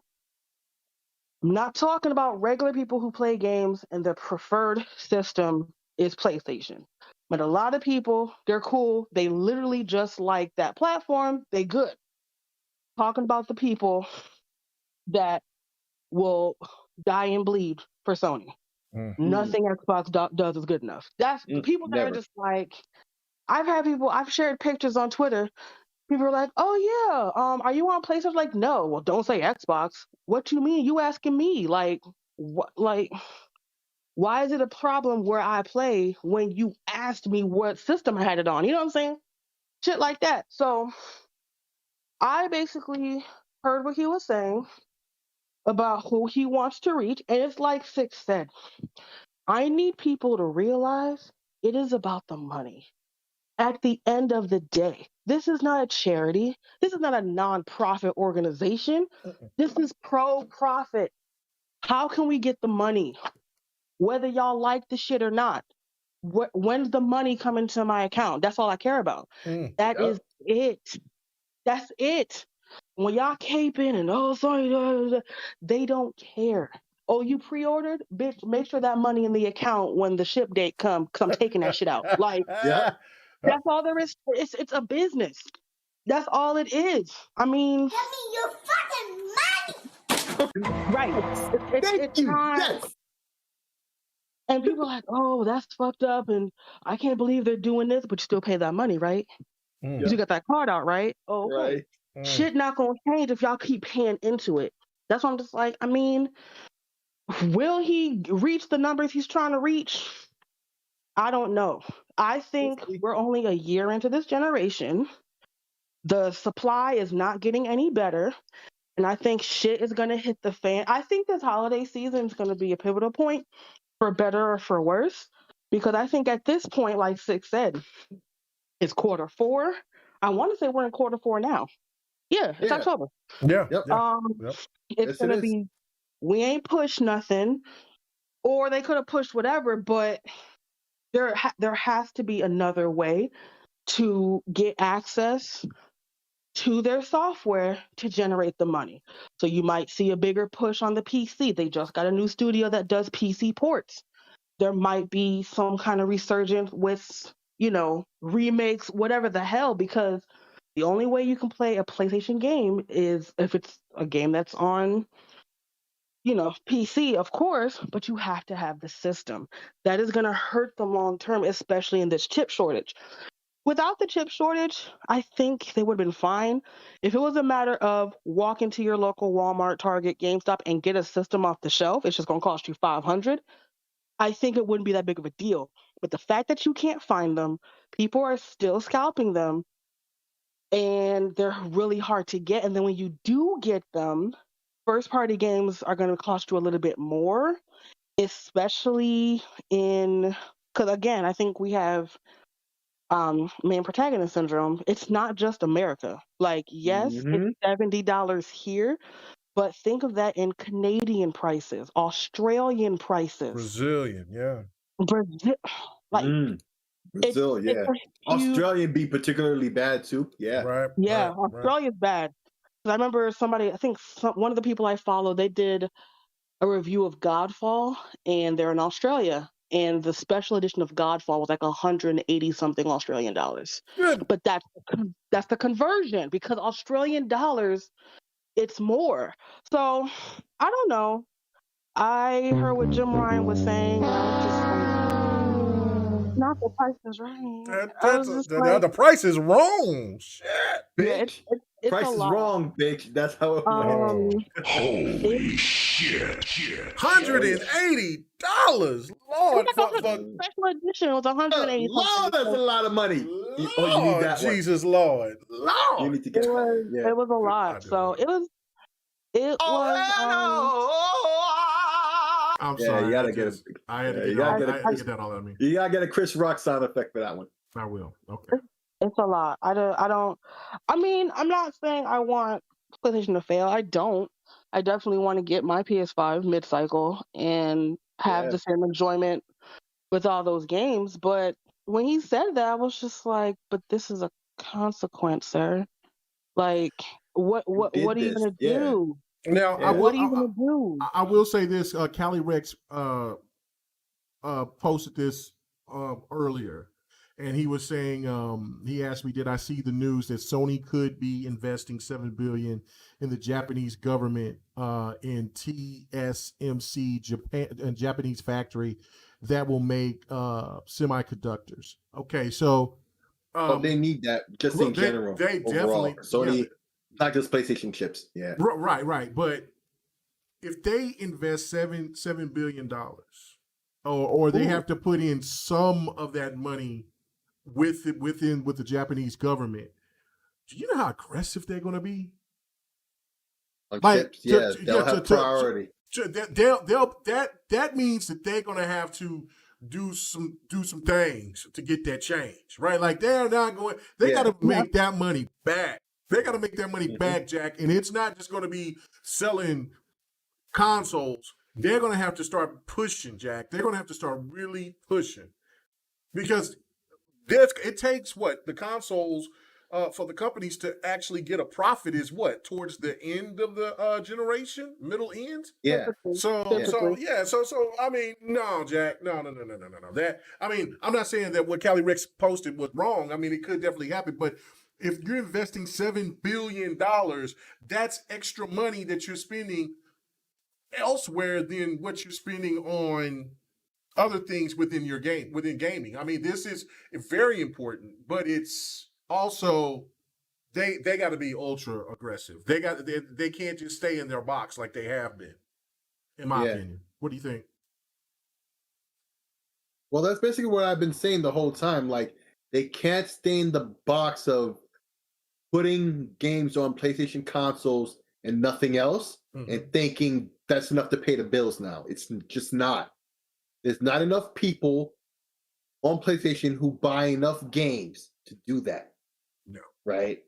I'm not talking about regular people who play games and their preferred system is PlayStation. But a lot of people, they're cool. They literally just like that platform. They good. Talking about the people that will die and bleed for Sony. Nothing Xbox does is good enough. That's the people that are just like, I've shared pictures on Twitter. People are like, oh yeah, are you on PlayStation? Like, no. Well, don't say Xbox. What you mean? You asking me? Like, what? Like, why is it a problem where I play when you asked me what system I had it on? You know what I'm saying? Shit like that. So I basically heard what he was saying about who he wants to reach. And it's like Six said, I need people to realize it is about the money. At the end of the day, this is not a charity. This is not a non-profit organization. This is pro-profit. How can we get the money? Whether y'all like the shit or not. When's the money coming to my account? That's all I care about. That is it. That's it. When y'all caping and sorry, they don't care. Oh, you pre-ordered? Bitch, make sure that money in the account when the ship date comes, because I'm taking that shit out. Like, that's all there is. It's a business. That's all it is. I mean, give me your fucking money. Right. It's not. Yes. And people are like, oh, that's fucked up, and I can't believe they're doing this, but you still pay that money, right? Because you got that card out, right? Oh, okay. Right. Shit not gonna change if y'all keep paying into it. That's why I'm just like, I mean, will he reach the numbers he's trying to reach? I don't know. I think we're only a year into this generation. The supply is not getting any better. And I think shit is going to hit the fan. I think this holiday season is going to be a pivotal point, for better or for worse. Because I think at this point, like Six said, it's Q4. I want to say we're in Q4 now. Yeah, it's October. Yeah. It's going to be, we ain't pushed nothing. Or they could have pushed whatever, but there has to be another way to get access to their software to generate the money. So you might see a bigger push on the PC. They just got a new studio that does PC ports. There might be some kind of resurgence with, remakes, whatever the hell, because the only way you can play a PlayStation game is if it's a game that's on, PC, of course, but you have to have the system. That is going to hurt them long term, especially in this chip shortage. Without the chip shortage, I think they would have been fine. If it was a matter of walk into your local Walmart, Target, GameStop, and get a system off the shelf, it's just going to cost you $500. I think it wouldn't be that big of a deal. But the fact that you can't find them, people are still scalping them, and they're really hard to get. And then when you do get them, first-party games are going to cost you a little bit more, especially because again, I think we have main protagonist syndrome. It's not just America. Like, yes, it's $70 here, but think of that in Canadian prices, Australian prices, Brazilian, Brazil, Australian be particularly bad too. Australia's bad. I remember somebody, I think one of the people I follow, they did a review of Godfall, and they're in Australia. And the special edition of Godfall was like 180 something Australian dollars. Good. But that's the conversion, because Australian dollars it's more. So I don't know. I heard what Jim Ryan was saying, and I was just like, not the price is right. I was just like, the price is wrong. Shit. yeah, it's Price a is lot. wrong, bitch. That's how it went. Holy shit. $180. Lord, special edition was 180. Lord, that's a lot of money. Lord, you need that Jesus, one. Lord. You need to get that. Yeah. It was a lot. So it was. I'm sorry. You gotta get it. I had to get that all out of me. You gotta get a Chris Rock sound effect for that one. I will. Okay. It's a lot. I don't. I mean, I'm not saying I want PlayStation to fail. I don't. I definitely want to get my PS5 mid-cycle and have the same enjoyment with all those games. But when he said that, I was just like, "But this is a consequence, sir. Like, what are you gonna do? Now, what are you gonna do?" I will say this: Cali Rex posted this earlier, and he was saying he asked me, "Did I see the news that Sony could be investing $7 billion in the Japanese government in TSMC Japan, a Japanese factory that will make semiconductors?" Okay, so they need that just in general. They definitely Sony. Not just PlayStation chips, yeah. Right. But if they invest $7 billion, or they have to put in some of that money with the Japanese government, do you know how aggressive they're going to be? On chips, they'll have priority. That means that they're going to have to do some things to get that change, right? Like they're not going. They got to make that money back. They got to make that money back, Jack. And it's not just going to be selling consoles. They're going to have to start pushing, Jack. They're going to have to start really pushing. Because it takes the consoles for the companies to actually get a profit is towards the end of the generation, middle end. Yeah. So I mean, no, Jack, no. That I'm not saying that what Cali Rex posted was wrong. I mean, it could definitely happen, but if you're investing $7 billion, that's extra money that you're spending elsewhere than what you're spending on other things within gaming. I mean, this is very important, but it's also they got to be ultra aggressive. They can't just stay in their box like they have been, in my opinion. What do you think? Well, that's basically what I've been saying the whole time. Like, they can't stay in the box of putting games on PlayStation consoles and nothing else and thinking that's enough to pay the bills now. It's just not. There's not enough people on PlayStation who buy enough games to do that. No. Right?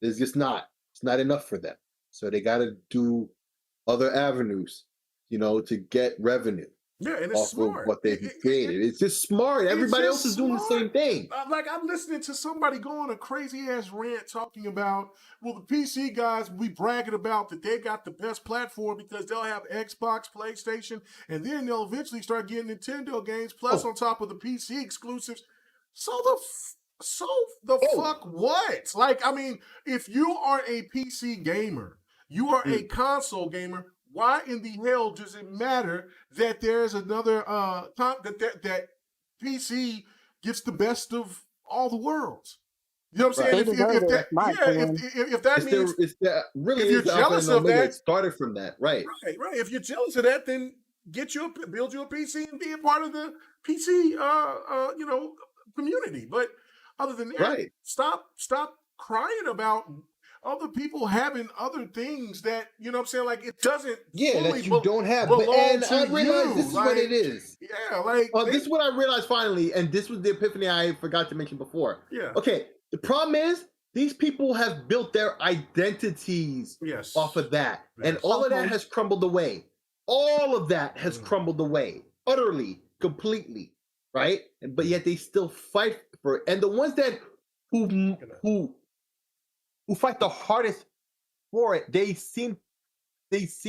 There's just not. It's not enough for them. So they got to do other avenues, to get revenue. Yeah, and it's smart. Of what they've created. It's just smart. Everybody else is doing the same thing. Like, I'm listening to somebody go on a crazy-ass rant talking about, well, the PC guys will be bragging about that they got the best platform because they'll have Xbox, PlayStation, and then they'll eventually start getting Nintendo games, plus on top of the PC exclusives. So the fuck what? Like, I mean, if you are a PC gamer, you are a console gamer, why in the hell does it matter that there's another that PC gets the best of all the worlds? You know what I'm saying? If that means if you're jealous of that, it started from that, right? Right. If you're jealous of that, then build you a PC and be a part of the PC community. But other than that, stop crying about other people having other things that, like it doesn't that you don't have. And I realize this is what it is. Yeah, this is what I realized finally, and this was the epiphany I forgot to mention before. Yeah. Okay, the problem is these people have built their identities off of that. Yes. And all of that has crumbled away. All of that has crumbled away. Utterly, completely. Right? But yet they still fight for it. And the ones that who fight the hardest for it, they seem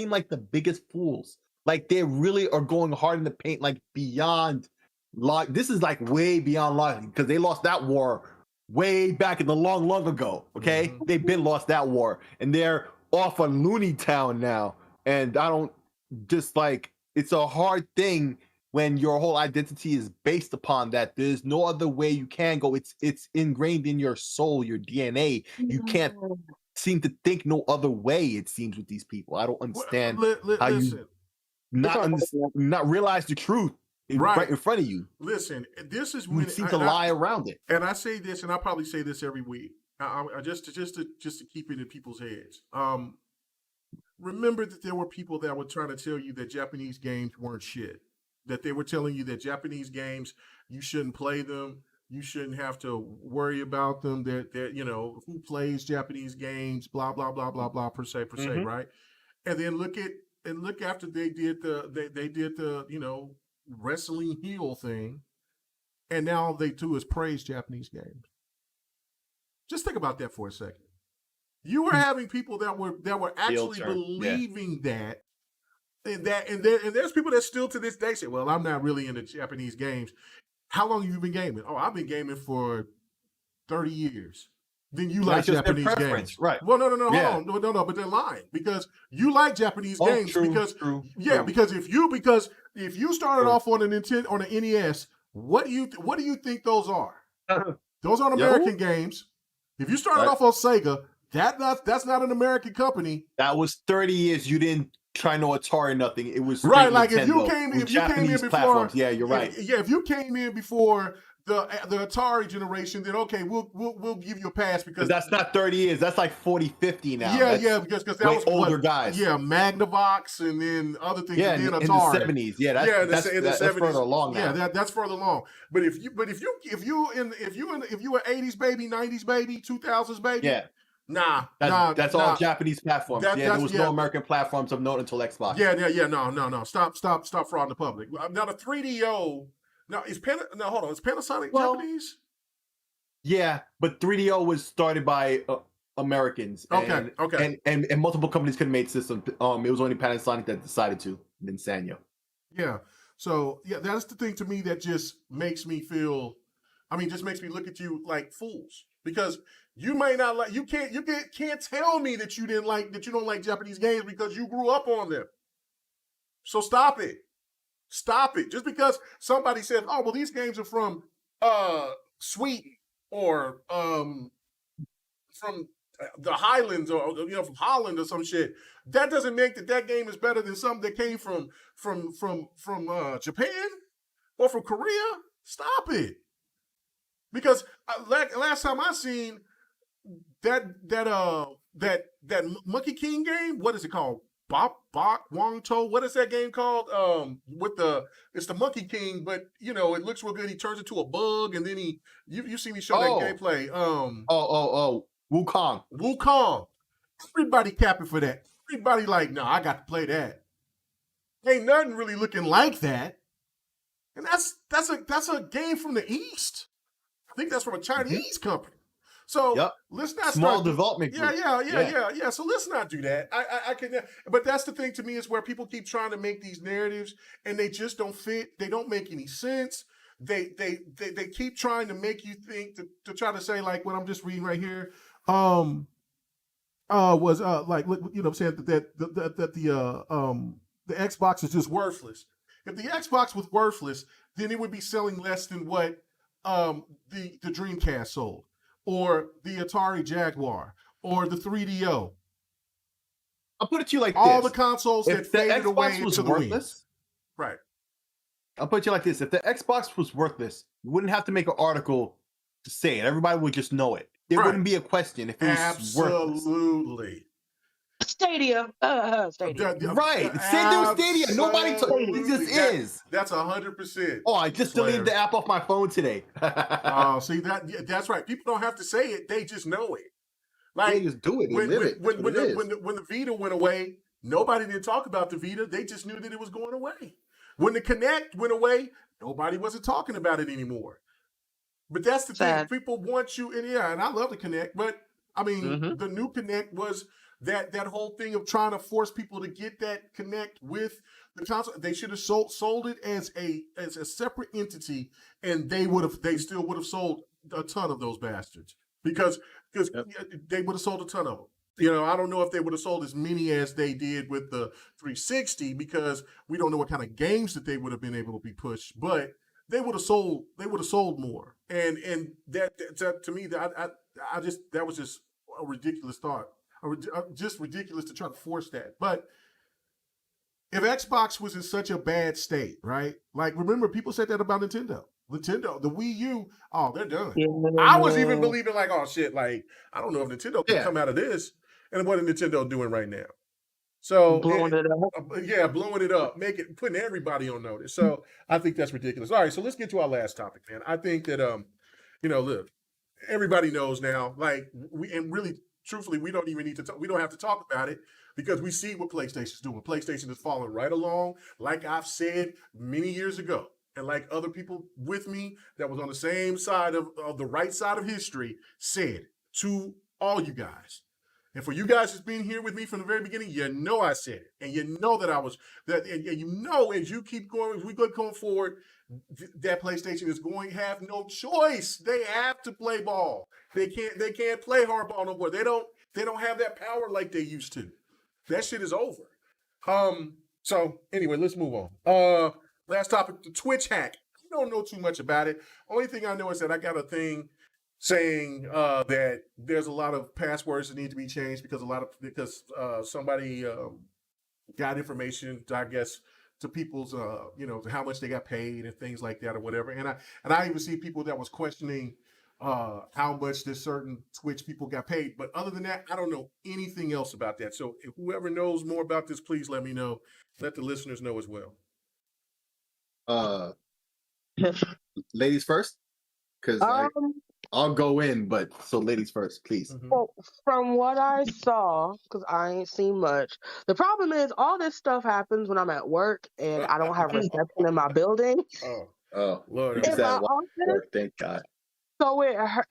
like the biggest fools. Like they really are going hard in the paint, like beyond logic. This is like way beyond logic because they lost that war way back in the long ago. Okay, they've been lost that war, and they're off on Looney Town now, and I don't just like. It's a hard thing when your whole identity is based upon that. There's no other way you can go. It's ingrained in your soul, your DNA. You can't seem to think no other way. It seems with these people. I don't understand how you not realize the truth right in front of you. Listen, this is when you seem to lie around it. And I say this, and I probably say this every week. I just to keep it in people's heads. Remember that there were people that were trying to tell you that Japanese games weren't shit. That they were telling you that Japanese games, you shouldn't play them. You shouldn't have to worry about them. That you know, who plays Japanese games, blah blah blah blah blah per se, right? And then look after they did the you know, wrestling heel thing, and now all they do is praise Japanese games. Just think about that for a second. You were having people that were actually believing that, and there's people that still to this day say, "Well, I'm not really into Japanese games." How long have you been gaming? Oh, I've been gaming for 30 years. Then you like Japanese games, right? Well, no, hold on, no, but they're lying because you like Japanese games because if you started off on an NES, what do you think those are? Those aren't American games. If you started off on Sega, that's not an American company. That was 30 years. You didn't try no Atari, nothing. It was right. Like Nintendo. if you came in before, platforms. Yeah, you're right. If you came in before the Atari generation, then okay, we'll give you a pass because that's not 30 years. That's like 40, 50 now. Yeah, because that was older guys. Yeah, Magnavox and then other things. Yeah, and then in Atari. the 70s. Yeah, that's further along now. Yeah, that's further along. But if you were 80s baby, 90s baby, 2000s baby. Yeah. That's all Japanese platforms. There was no American platforms of note until Xbox. No. Stop frauding the public. Now the 3DO. Is Panasonic Japanese? Yeah, but 3DO was started by Americans. Okay. And multiple companies could have made systems. It was only Panasonic that decided to, and then Sanyo. Yeah. So that's the thing to me that just makes me feel. I mean, just makes me look at you like fools because. You may not like. You can't tell me that you don't like Japanese games because you grew up on them. So stop it. Just because somebody says, "Oh, well, these games are from Sweden or from the Highlands or from Holland or some shit," that doesn't make that game is better than something that came from Japan or from Korea. Stop it. Because last time I seen. That Monkey King game, what is it called? Bok Wong To. What is that game called? It's the Monkey King, but it looks real good. He turns into a bug, and then you see me show that gameplay. Wukong. Everybody capping for that. Everybody like, no, I got to play that. Ain't nothing really looking like that. And that's a game from the East. I think that's from a Chinese company. So let's not small development group. Yeah. So let's not do that. I can, but that's the thing to me is where people keep trying to make these narratives and they just don't fit. They don't make any sense. They keep trying to make you think to try to say like what I'm just reading right here. Saying that the Xbox is just worthless. If the Xbox was worthless, then it would be selling less than what the Dreamcast sold. Or the Atari Jaguar, or the 3DO. I'll put it to you like all this. the consoles that faded away was into worthless, the right. I'll put it to you like this. If the Xbox was worthless, you wouldn't have to make an article to say it. Everybody would just know it. It wouldn't be a question if it was worthless. Absolutely. Stadia. Right. Same thing with Stadia. Nobody told it. It just is. That's 100%. Oh, I just deleted the app off my phone today. See that's right. People don't have to say it; they just know it. Like they just do it. When the Vita went away, nobody didn't talk about the Vita. They just knew that it was going away. When the Kinect went away, nobody wasn't talking about it anymore. But that's the thing. People want you, and I love the Kinect, but I mean, the new Kinect was. That whole thing of trying to force people to get that connect with the console, they should have sold it as a separate entity, and they still would have sold a ton of those bastards because they would have sold a ton of them. You know, I don't know if they would have sold as many as they did with the 360 because we don't know what kind of games that they would have been able to be pushed, but they would have sold more. And that to me, that I just, that was just a ridiculous thought, just ridiculous to try to force that. But if Xbox was in such a bad state, right? Like, remember, people said that about Nintendo. Nintendo, the Wii U, oh, they're done. Yeah. I was even believing like, oh shit, like, I don't know if Nintendo can come out of this. And what is Nintendo doing right now? So blowing it up, putting everybody on notice. So I think that's ridiculous. All right, so let's get to our last topic, man. I think that look, everybody knows now, like really truthfully, we don't even need to talk, we don't have to talk about it because we see what PlayStation's doing. PlayStation is following right along, like I've said many years ago. And like other people with me that was on the same side of the right side of history said to all you guys. And for you guys that's been here with me from the very beginning, you know I said it. And you know that I was, that, and you know as you keep going, as we go going forward, that PlayStation is going to have no choice. They have to play ball. They can't play hardball no more. They don't have that power like they used to. That shit is over. So anyway, let's move on. Last topic, the Twitch hack. I don't know too much about it. Only thing I know is that I got a thing saying that there's a lot of passwords that need to be changed because somebody got information, I guess, to people's to how much they got paid and things like that or whatever. And I even see people that was questioning how much this certain Twitch people got paid. But other than that, I don't know anything else about that. So if whoever knows more about this, please let me know. Let the listeners know as well. Ladies first, because I'll go in, but so ladies first, please. Well, from what I saw, because I ain't seen much, the problem is all this stuff happens when I'm at work and I don't have reception in my building. Oh, Lord, in my office, thank God. So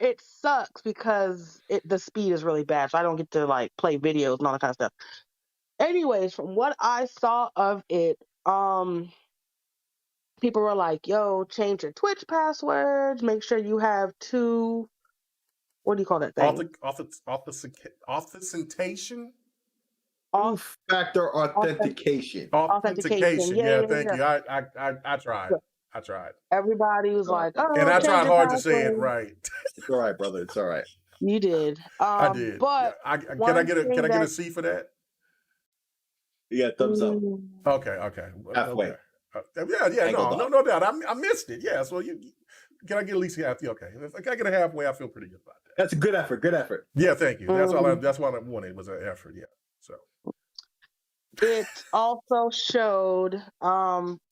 it sucks because the speed is really bad, so I don't get to like play videos and all that kind of stuff. Anyways, from what I saw of it, people were like, "Yo, change your Twitch passwords. Make sure you have 2. What do you call that thing? Authentication? Two-factor authentication. Authentication. Yeah, thank you. I tried. I tried. Everybody was like, "Oh," and I tried hard to say it right. It's all right, brother. It's all right. You did. I did. But yeah. Can I get a C for that? You got thumbs up. Okay. Halfway. Okay. No doubt. I missed it. Yeah. So can I get at least half? Okay. If I get a halfway, I feel pretty good about that. That's a good effort. Good effort. Yeah. Thank you. That's what I wanted was an effort. Yeah. So it also showed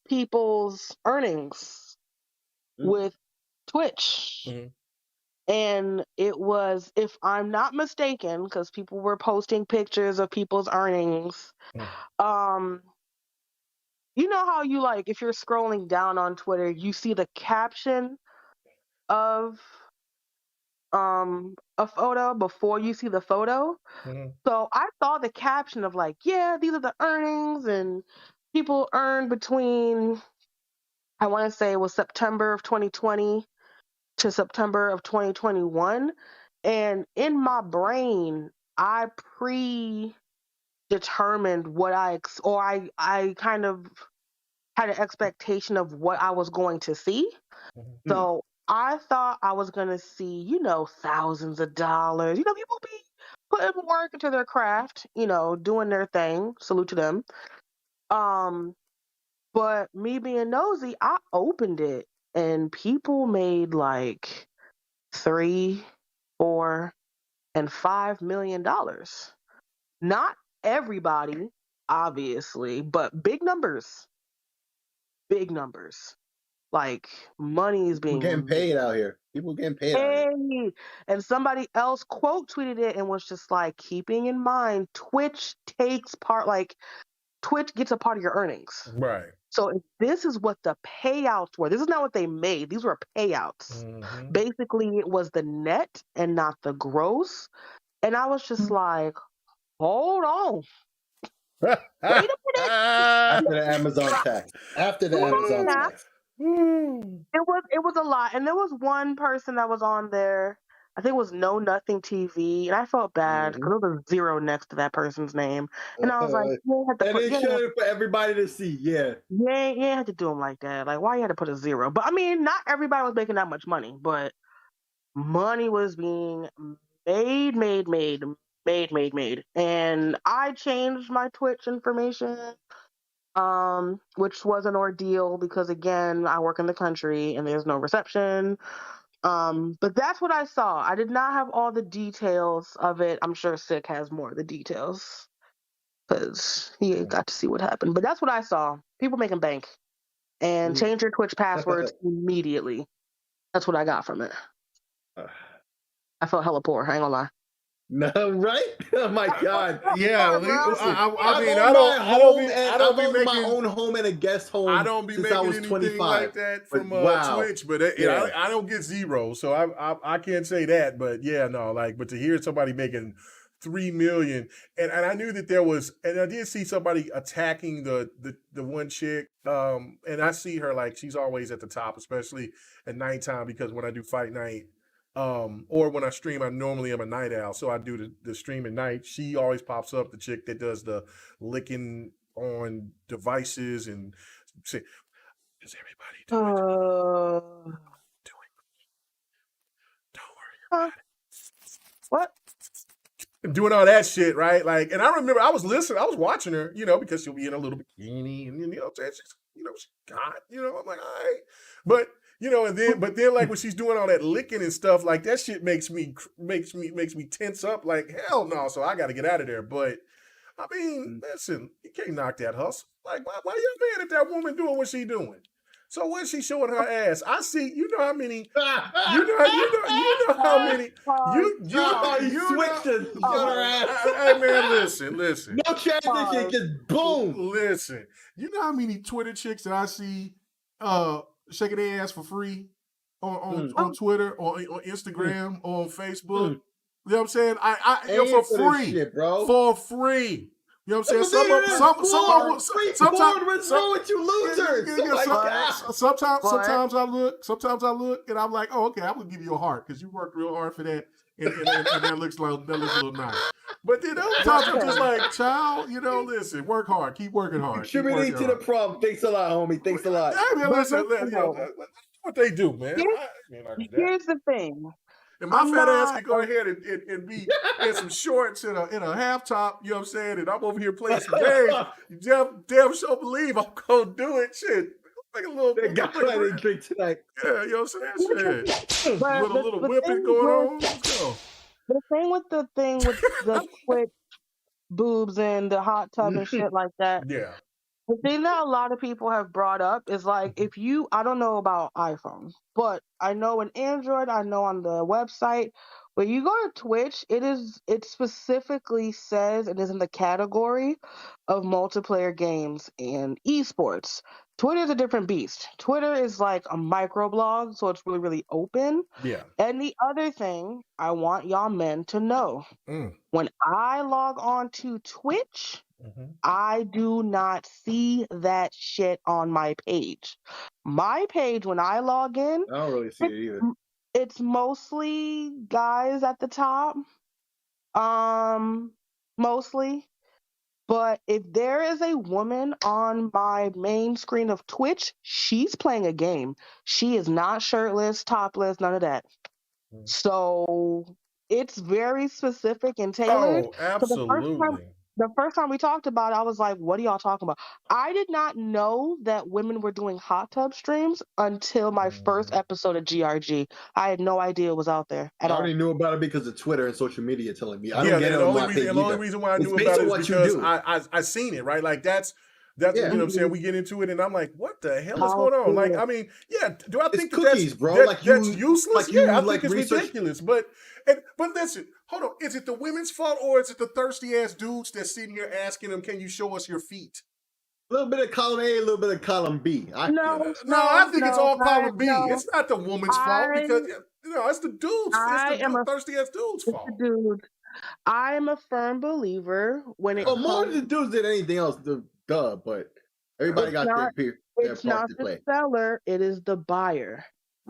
people's earnings with Twitch. And it was, if I'm not mistaken, because people were posting pictures of people's earnings. You know how you like, if you're scrolling down on Twitter, you see the caption of a photo before you see the photo. So I saw the caption of like, yeah, these are the earnings, and people earned between, I want to say it was September of 2020 to September of 2021. And in my brain, I predetermined what I kind of had an expectation of what I was going to see. So I thought I was going to see, thousands of dollars. People be putting work into their craft, doing their thing. Salute to them. But me being nosy, I opened it and people made like $3, $4, and $5 million. Not everybody, obviously, but big numbers. Big numbers. Like money is being getting paid out here. People getting paid out here. And somebody else quote tweeted it and was just like, keeping in mind, Twitch gets a part of your earnings. Right. So if this is what the payouts were, this is not what they made. These were payouts. Basically, it was the net and not the gross. And I was just like, hold on. Wait a minute. After the Amazon tax. It was a lot. And there was one person that was on there I think it was No Nothing TV, and I felt bad because there was a 0 next to that person's name, and I was like, you had to and they showed it for everybody to see. Yeah, you ain't had to do them like that. Like, why you had to put a 0? But I mean, not everybody was making that much money, but money was being made, and I changed my Twitch information, which was an ordeal because again, I work in the country and there's no reception. But that's what I saw. I did not have all the details of it. I'm sure Sick has more of the details because he got to see what happened. But that's what I saw. People making bank and change your Twitch passwords immediately. That's what I got from it. I felt hella poor. I ain't gonna lie. No, right? Oh my God. Yeah, listen, I mean, I don't be making my own home and a guest home. I don't be making anything 25. Like that from Twitch, but I don't get 0, so I can't say that. But yeah, no, like, but to hear somebody making $3 million, and I knew that there was, and I did see somebody attacking the one chick, and I see her like she's always at the top, especially at nighttime because when I do fight night. Or when I stream, I normally am a night owl, so I do the stream at night. She always pops up, the chick that does the licking on devices and say, "Does everybody do it? Do it. Don't worry about it." What? Doing all that shit, right? Like, and I remember I was listening, I was watching her, because she'll be in a little bikini, and she's hot, I'm like, all right, but. But then like when she's doing all that licking and stuff, like that shit makes me tense up. Like hell no, so I got to get out of there. But I mean, listen, you can't knock that hustle. Like why you mad at that woman doing what she doing? So when she showing her ass, I see. You know how many? You know how many? You switched her ass. Hey man, listen. No transition, just boom. Listen, you know how many Twitter chicks that I see? Shaking their ass for free on Twitter or on Instagram or on Facebook. You know what I'm saying? I for free, shit, bro. For free. You know what I'm saying? Sometimes I look and I'm like, oh, okay, I'm gonna give you a heart because you worked real hard for that, and that looks a little nice. But then other times I'm just like, child, listen, work hard, keep working hard. Contributing to the problem. Thanks a lot, homie. Thanks a lot. Hey, man, listen, what they do, man. Here's the thing. And my fat ass can go ahead and be in some shorts and a half top, you know what I'm saying? And I'm over here playing some games. You damn sure believe I'm gonna do it. Shit. Like a little drink tonight. Yeah, you know what I'm saying? Shit. With a little whipping going on. Let's go. The thing with the quick boobs and the hot tub and shit like that. Yeah. The thing that a lot of people have brought up is like, I don't know about iPhones, but I know in Android, I know on the website, when you go to Twitch, it specifically says it is in the category of multiplayer games and esports. Twitter is a different beast. Twitter is like a microblog, so it's really, really open. Yeah. And the other thing I want y'all men to know, when I log on to Twitch, I do not see that shit on my page. My page, when I log in, I don't really see it either. It's mostly guys at the top. Mostly. But if there is a woman on my main screen of Twitch, she's playing a game. She is not shirtless, topless, none of that. So it's very specific and tailored. Oh, absolutely. The first time we talked about it, I was like, what are y'all talking about? I did not know that women were doing hot tub streams until my first episode of GRG. I had no idea it was out there at all. I already knew about it because of Twitter and social media telling me. I don't get it on my page either. The only reason why I knew about it is because I seen it, right? Like that's you know what I'm saying? We get into it and I'm like, what the hell is going on? Like, I mean, yeah, do I think cookies, bro? That's useless? Yeah, I think it's ridiculous. But listen, hold on. Is it the women's fault or is it the thirsty ass dudes that's sitting here asking them, can you show us your feet? A little bit of column A, a little bit of column B. I think it's all column B. No. It's not the woman's fault because it's the dudes. It's the thirsty ass dudes' fault. I am a firm believer when it comes... more than the dudes than anything else, but everybody got their part to play. It's not the seller, it is the buyer.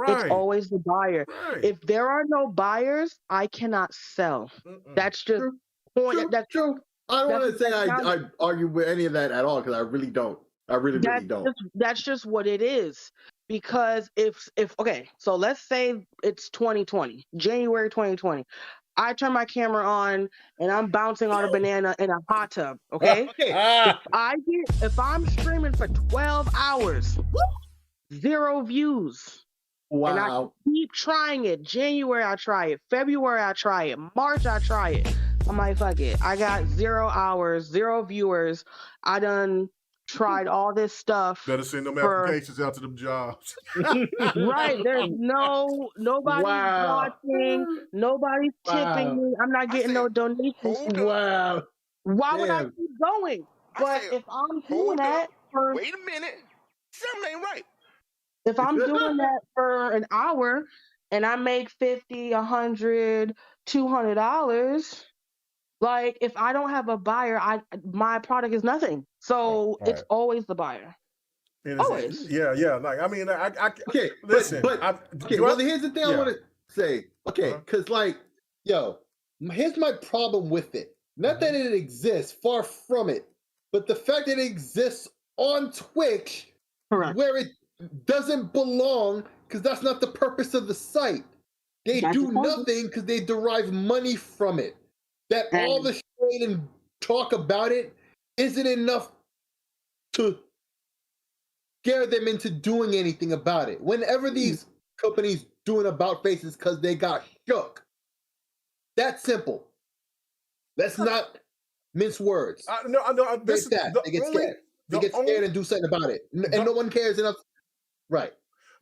It's always the buyer. If there are no buyers, I cannot sell. That's just true. I don't want to say I argue with any of that at all because I really don't. I really don't. That's just what it is. Because if okay, so let's say it's 2020, January 2020. I turn my camera on and I'm bouncing on a banana in a hot tub. Okay. If I'm streaming for 12 hours, 0 views. Wow. And I keep trying it. January I try it. February I try it. March I try it. I'm like, fuck it. I got 0 hours, 0 viewers. I done tried all this stuff. Better send them applications out to them jobs. Right. There's nobody's watching, nobody's tipping me. I'm not getting no donations. Wow. Why would I keep going? But if I'm doing that for wait a minute, something ain't right. If I'm doing that for an hour and I make $50, $100, $200, like if I don't have a buyer, my product is nothing. So it's always the buyer. Always. Yeah. Like I mean, I okay. Listen, well, here's the thing I want to say. Okay, because here's my problem with it. Not that it exists, far from it, but the fact that it exists on Twitch, where it doesn't belong, because that's not the purpose of the site. They do nothing because they derive money from it. That all the shade and talk about it isn't enough to scare them into doing anything about it. Whenever these companies doing about faces because they got shook, that's simple. Let's not mince words. No. They get scared. They get scared and do something about it, and no one cares enough. Right.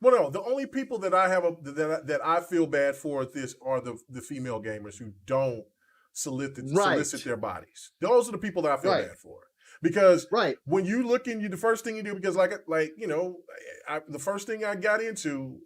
Well, no. The only people that I have that I feel bad for this are the female gamers who don't solicit their bodies. Those are the people that I feel bad for. Because when you look in, the first thing you do, because the first thing I got into,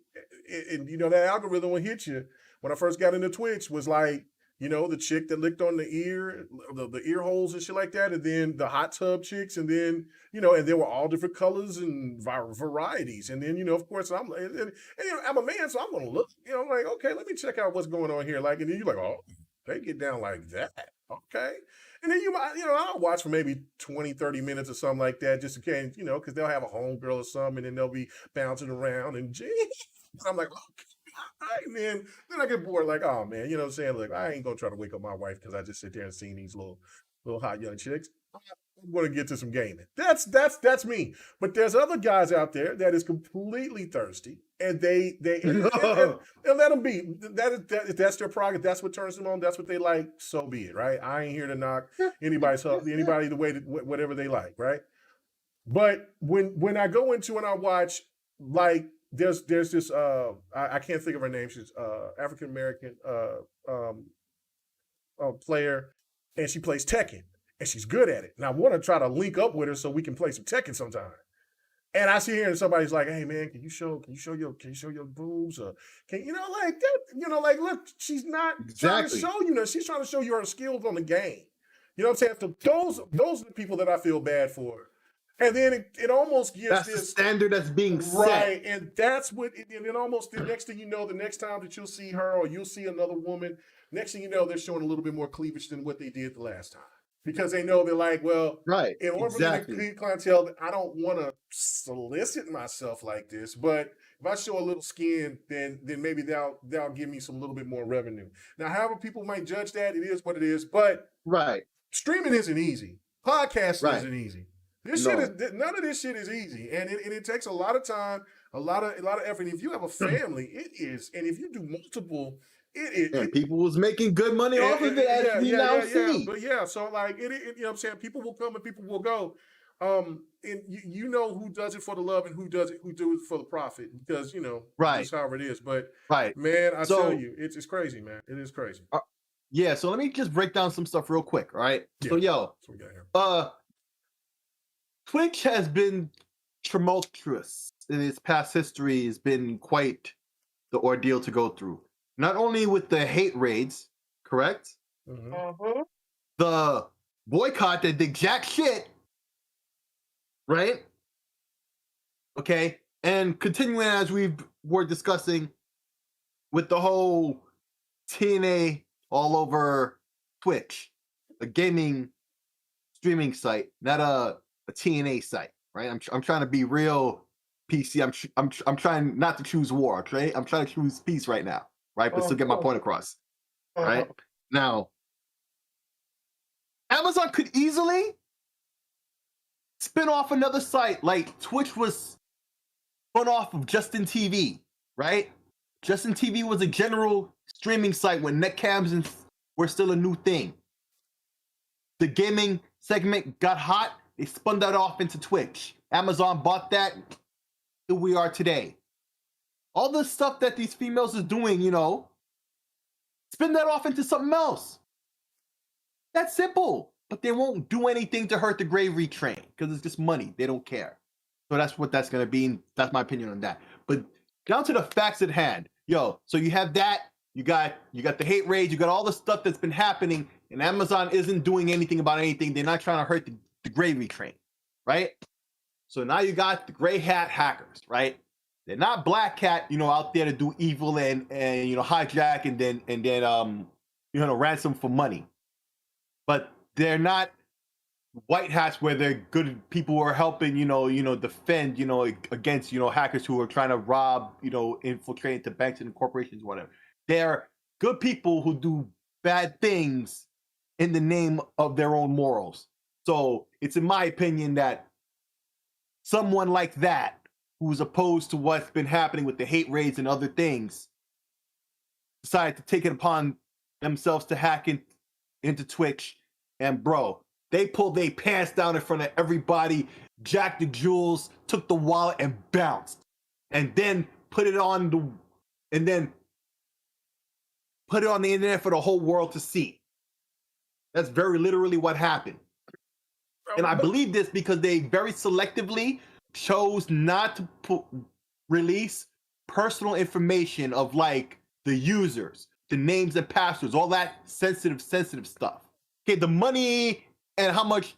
and that algorithm will hit you. When I first got into Twitch was like, the chick that licked on the ear, the ear holes and shit like that, and then the hot tub chicks, and then and they were all different colors and varieties, and then of course I'm a man, so I'm gonna look, I'm like, okay, let me check out what's going on here, and then you're like, oh, they get down like that, okay. And then I'll watch for maybe 20, 30 minutes or something like that, just in case, because they'll have a homegirl or something, and then they'll be bouncing around, and I'm like, okay. And then I get bored, like, oh man, you know what I'm saying? Like, I ain't gonna try to wake up my wife because I just sit there and see these little hot young chicks. I'm gonna get to some gaming. That's me. But there's other guys out there that is completely thirsty, and they and let them be. That's their prerogative. That's what turns them on. That's what they like. So be it, right? I ain't here to knock anybody the way whatever they like, right? But when I go into and I watch, like, there's this I can't think of her name. She's African American player, and she plays Tekken, and she's good at it. And I want to try to link up with her so we can play some Tekken sometime. And I see here and somebody's like, "Hey man, can you show your boobs? Or like that? Like, look, she's not trying to show you. She's trying to show you her skills on the game. You know what I'm saying? So those are the people that I feel bad for. And then it almost gives this standard that's being set. Right, and that's what, and then almost the next thing you know, the next time that you'll see her or you'll see another woman, next thing you know, they're showing a little bit more cleavage than what they did the last time. Because they know they're like, well, in order for me to clientele, I don't want to solicit myself like this, but if I show a little skin, then maybe they'll give me some little bit more revenue. Now, however people might judge that, it is what it is, but streaming isn't easy. Podcasting isn't easy. None of this shit is easy, and it takes a lot of time, a lot of effort. And if you have a family, it is, and if you do multiple, and people was making good money off of it, as we now see. But so like you know what I'm saying, people will come and people will go. And you know who does it for the love and who do it for the profit, because that's however it is. But man, I tell you, it's crazy, man. It is crazy. So let me just break down some stuff real quick, all right? So that's what we got here. Twitch has been tumultuous in its past history. Has been quite the ordeal to go through. Not only with the hate raids, correct? Mm-hmm. The boycott that did jack shit, right? Okay, and continuing as we've were discussing with the whole TNA all over Twitch, a gaming streaming site, not a TNA site, right? I'm trying to be real PC. I'm trying not to choose war, okay? I'm trying to choose peace right now, right? But still get my point across, right? Now, Amazon could easily spin off another site like Twitch was spun off of Justin TV, right? Justin TV was a general streaming site when netcams were still a new thing. The gaming segment got hot, they spun that off into Twitch. Amazon bought that, here we are today. All the stuff that these females is doing, you know, spin that off into something else. That's simple. But they won't do anything to hurt the gravy train because it's just money. They don't care. So that's what that's going to be. That's my opinion on that. But down to the facts at hand. Yo, so you have that. You got the hate rage. You got all the stuff that's been happening. And Amazon isn't doing anything about anything. They're not trying to hurt the gravy train. Right? So now you got the gray hat hackers. Right? They're not black hat, you know, out there to do evil and you know, hijack and then you know, ransom for money. But they're not white hats where they're good people who are helping, you know, defend, you know, against, you know, hackers who are trying to rob, you know, infiltrate into banks and corporations, whatever. They're good people who do bad things in the name of their own morals. So it's in my opinion that someone like that, who's opposed to what's been happening with the hate raids and other things, decided to take it upon themselves to hack into Twitch. And bro, they pulled their pants down in front of everybody, jacked the jewels, took the wallet and bounced. And then put it on the internet for the whole world to see. That's very literally what happened. And I believe this because they very selectively chose not to release personal information of like the users, the names and passwords, all that sensitive stuff. Okay, the money and how much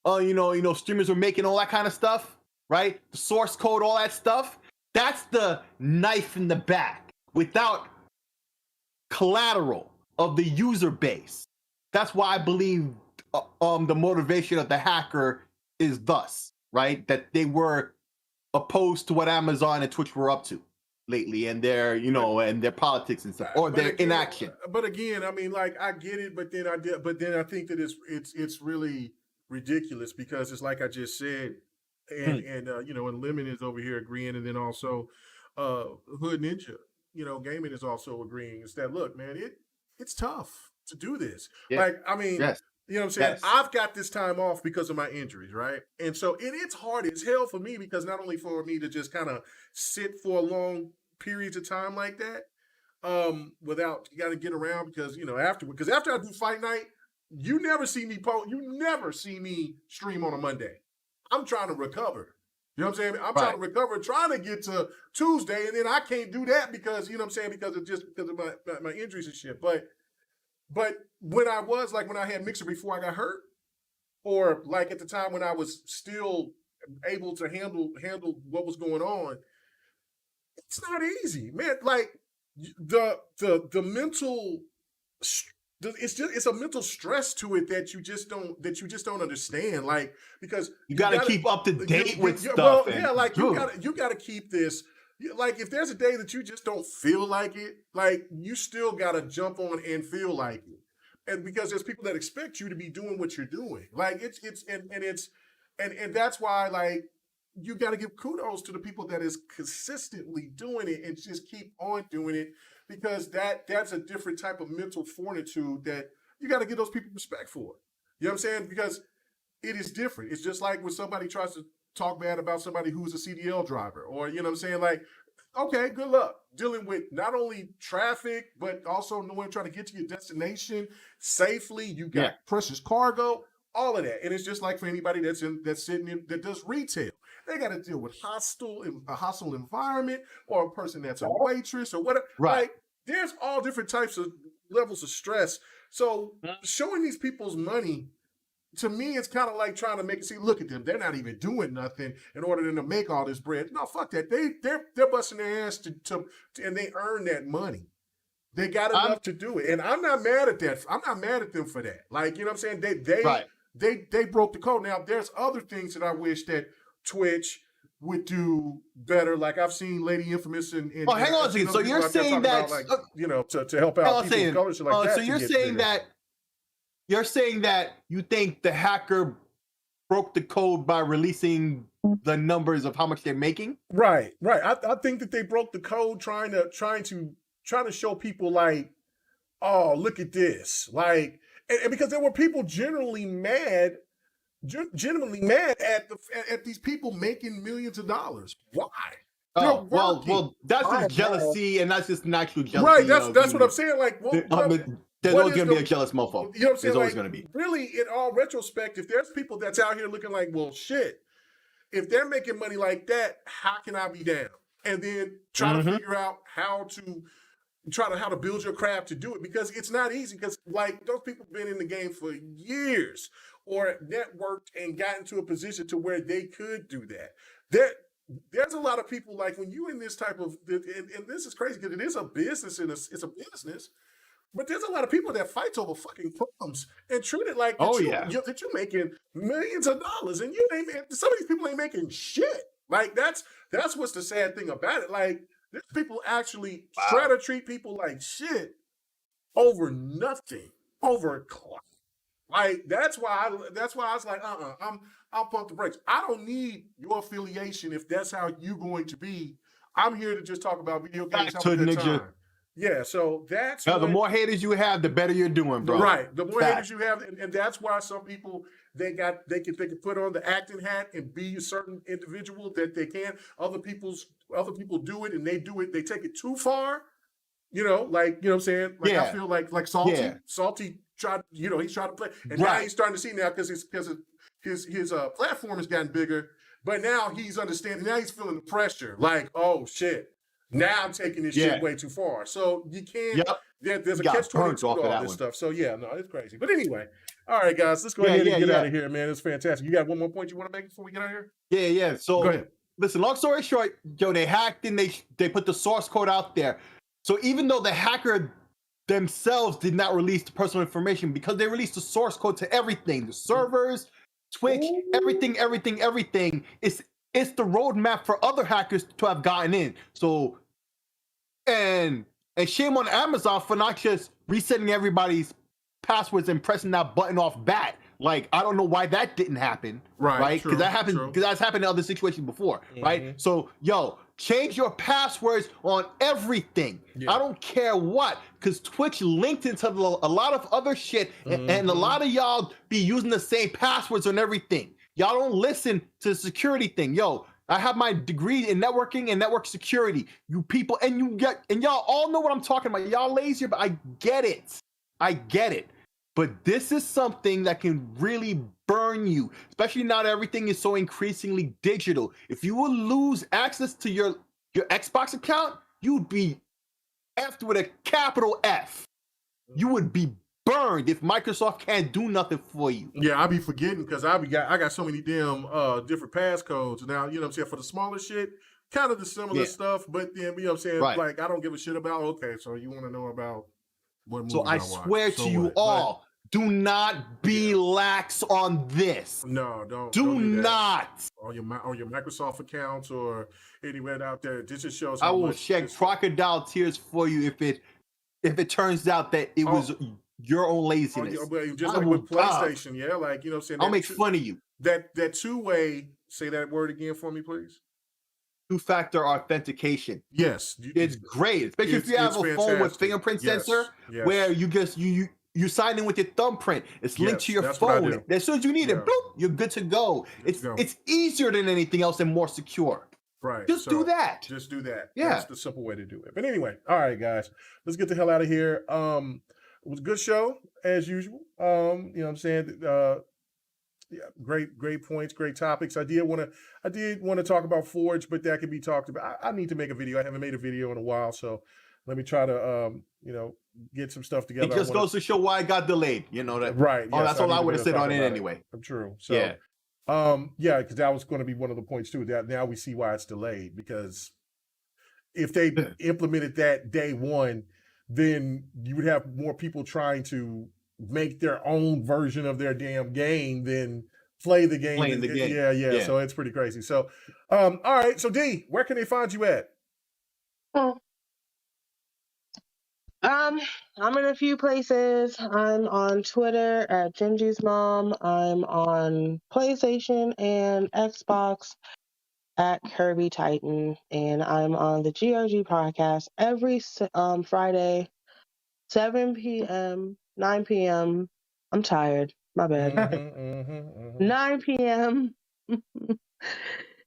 you know streamers are making, all that kind of stuff, right? The source code, all that stuff. That's the knife in the back without collateral of the user base. That's why I believe the motivation of the hacker is thus, right? That they were opposed to what Amazon and Twitch were up to lately and their, you know, and their politics and stuff, or their inaction. But again, I mean, like, I get it, but then I think that it's really ridiculous because it's like I just said, and you know, and Lemon is over here agreeing, and then also Hood Ninja, you know, Gaming is also agreeing. Is that, look, man, it's tough to do this. Yeah. Like, I mean, yes. You know what I'm saying? Yes. I've got this time off because of my injuries, right? And so it's hard as hell for me because not only for me to just kind of sit for long periods of time like that, without, you got to get around because, you know, after I do fight night, you never see me stream on a Monday. I'm trying to recover. You know what I'm saying? I'm trying to recover, trying to get to Tuesday, and then I can't do that because, you know what I'm saying, because of my injuries and shit. But when I had Mixer before I got hurt, or like at the time when I was still able to handle what was going on, it's not easy, man. Like the mental, it's a mental stress to it that you just don't understand. Like, because you gotta keep up to date with stuff. Well, yeah, like you gotta keep this. Like, if there's a day that you just don't feel like it, like, you still gotta jump on and feel like it. And because there's people that expect you to be doing what you're doing. Like, and that's why, like, you gotta give kudos to the people that is consistently doing it and just keep on doing it, because that's a different type of mental fortitude that you gotta give those people respect for. You know what I'm saying? Because it is different. It's just like when somebody tries to talk bad about somebody who's a CDL driver, or, you know what I'm saying? Like, okay, good luck dealing with not only traffic, but also knowing, trying to get to your destination safely. You got precious cargo, all of that. And it's just like for anybody that does retail. They got to deal with a hostile environment, or a person that's a waitress or whatever. Right. Like, there's all different types of levels of stress. So showing these people's money, to me, it's kind of like trying to make it see, look at them. They're not even doing nothing in order for them to make all this bread. No, fuck that. They're busting their ass to and they earn that money. They got enough to do it. And I'm not mad at that. I'm not mad at them for that. Like, you know what I'm saying? They broke the code. Now, there's other things that I wish that Twitch would do better. Like I've seen Lady Infamous and hang on a second. So you're saying that to help out people of color, shit like that. So you're saying that you think the hacker broke the code by releasing the numbers of how much they're making? Right. I think that they broke the code trying to show people like, oh, look at this. Like, and because there were people genuinely mad at these people making millions of dollars. Why? Oh, well, that's just jealousy, and that's just natural jealousy. Right, that's what I'm saying. Like, there's always going to be a jealous mofo. You know what I'm saying? There's always going to be. Really, in all retrospective, there's people that's out here looking like, well, shit, if they're making money like that, how can I be down? And then try to figure out how to build your craft to do it, because it's not easy, because like those people have been in the game for years or networked and gotten to a position to where they could do that. There's a lot of people like when you in this type of, and this is crazy because it is a business and it's a business, but there's a lot of people that fight over fucking crumbs and treat it like that you're making millions of dollars and you ain't, some of these people ain't making shit. Like that's what's the sad thing about it. Like there's people actually try to treat people like shit over nothing, over a clock. Like that's why I was like, I'll pump the brakes. I don't need your affiliation if that's how you're going to be. I'm here to just talk about video games. Have a good time. Yeah, so that's the more haters you have, the better you're doing, bro. Right. The more haters you have, and that's why some people they can put on the acting hat and be a certain individual that they can. Other people do it and they take it too far. You know what I'm saying? Like I feel like Salty. Yeah. Salty tried, he's trying to play. And now he's starting to see now because his platform has gotten bigger, but now he's understanding, now he's feeling the pressure. Like, oh shit. Now I'm taking this shit way too far. So you can't. There's a catch-22 to all this stuff. So it's crazy. But anyway, all right, guys, let's go ahead and get out of here, man. It's fantastic. You got one more point you want to make before we get out of here? Yeah. So go ahead. Listen, long story short, they hacked and they put the source code out there. So even though the hacker themselves did not release the personal information, because they released the source code to everything, the servers, Twitch, everything. It's the roadmap for other hackers to have gotten in. So, and shame on Amazon for not just resetting everybody's passwords and pressing that button off bat. Like, I don't know why that didn't happen, right? Because that happened. Because that's happened in other situations before, right? So, change your passwords on everything. I don't care what, because Twitch linked into a lot of other shit, and a lot of y'all be using the same passwords on everything. Y'all don't listen to the security thing. I have my degree in networking and network security. You people, and y'all all know what I'm talking about. Y'all lazy, but I get it. But this is something that can really burn you, especially now that everything is so increasingly digital. If you will lose access to your Xbox account, you'd be effed with a capital F. You would be burned if Microsoft can't do nothing for you. Yeah, I be forgetting because I got so many damn different passcodes now. You know what I'm saying? For the smaller shit, kind of the similar stuff, but then you know what I'm saying? Right. Like I don't give a shit about. Okay, so you want to know about what movies I swear to you all, do not be lax on this. No, don't. Do not. On your Microsoft accounts or anywhere out there. This just shows. I will shed crocodile tears for you if it turns out that it was your own laziness. Just like with PlayStation, like you know what I'm saying. I'll make fun of you. That two-way. Say that word again for me, please. Two-factor authentication. Yes, it's great, especially if you have a phone with fingerprint sensor, where you sign in with your thumbprint. It's linked to your phone. As soon as you need it, bloop, you're good to go. It's easier than anything else and more secure. Right. Just do that. Just do that. Yeah. That's the simple way to do it. But anyway, all right, guys, let's get the hell out of here. It was a good show as usual. You know what I'm saying? Great points, great topics. I did want to talk about Forge, but that could be talked about. I need to make a video. I haven't made a video in a while, so Let me try to get some stuff together. It just goes to show why it got delayed. You know that, right? Oh, yes, that's all I would have said on it anyway. True. So, because that was going to be one of the points too. That now we see why it's delayed, because if they implemented that day one, then you would have more people trying to make their own version of their damn game than play the game. Yeah. So it's pretty crazy. So, all right. So D, where can they find you at? I'm in a few places. I'm on Twitter at Gingy's Mom. I'm on PlayStation and Xbox at Kirby Titan, and I'm on the GRG podcast every Friday, 7 p.m., 9 p.m. I'm tired. My bad. 9 p.m.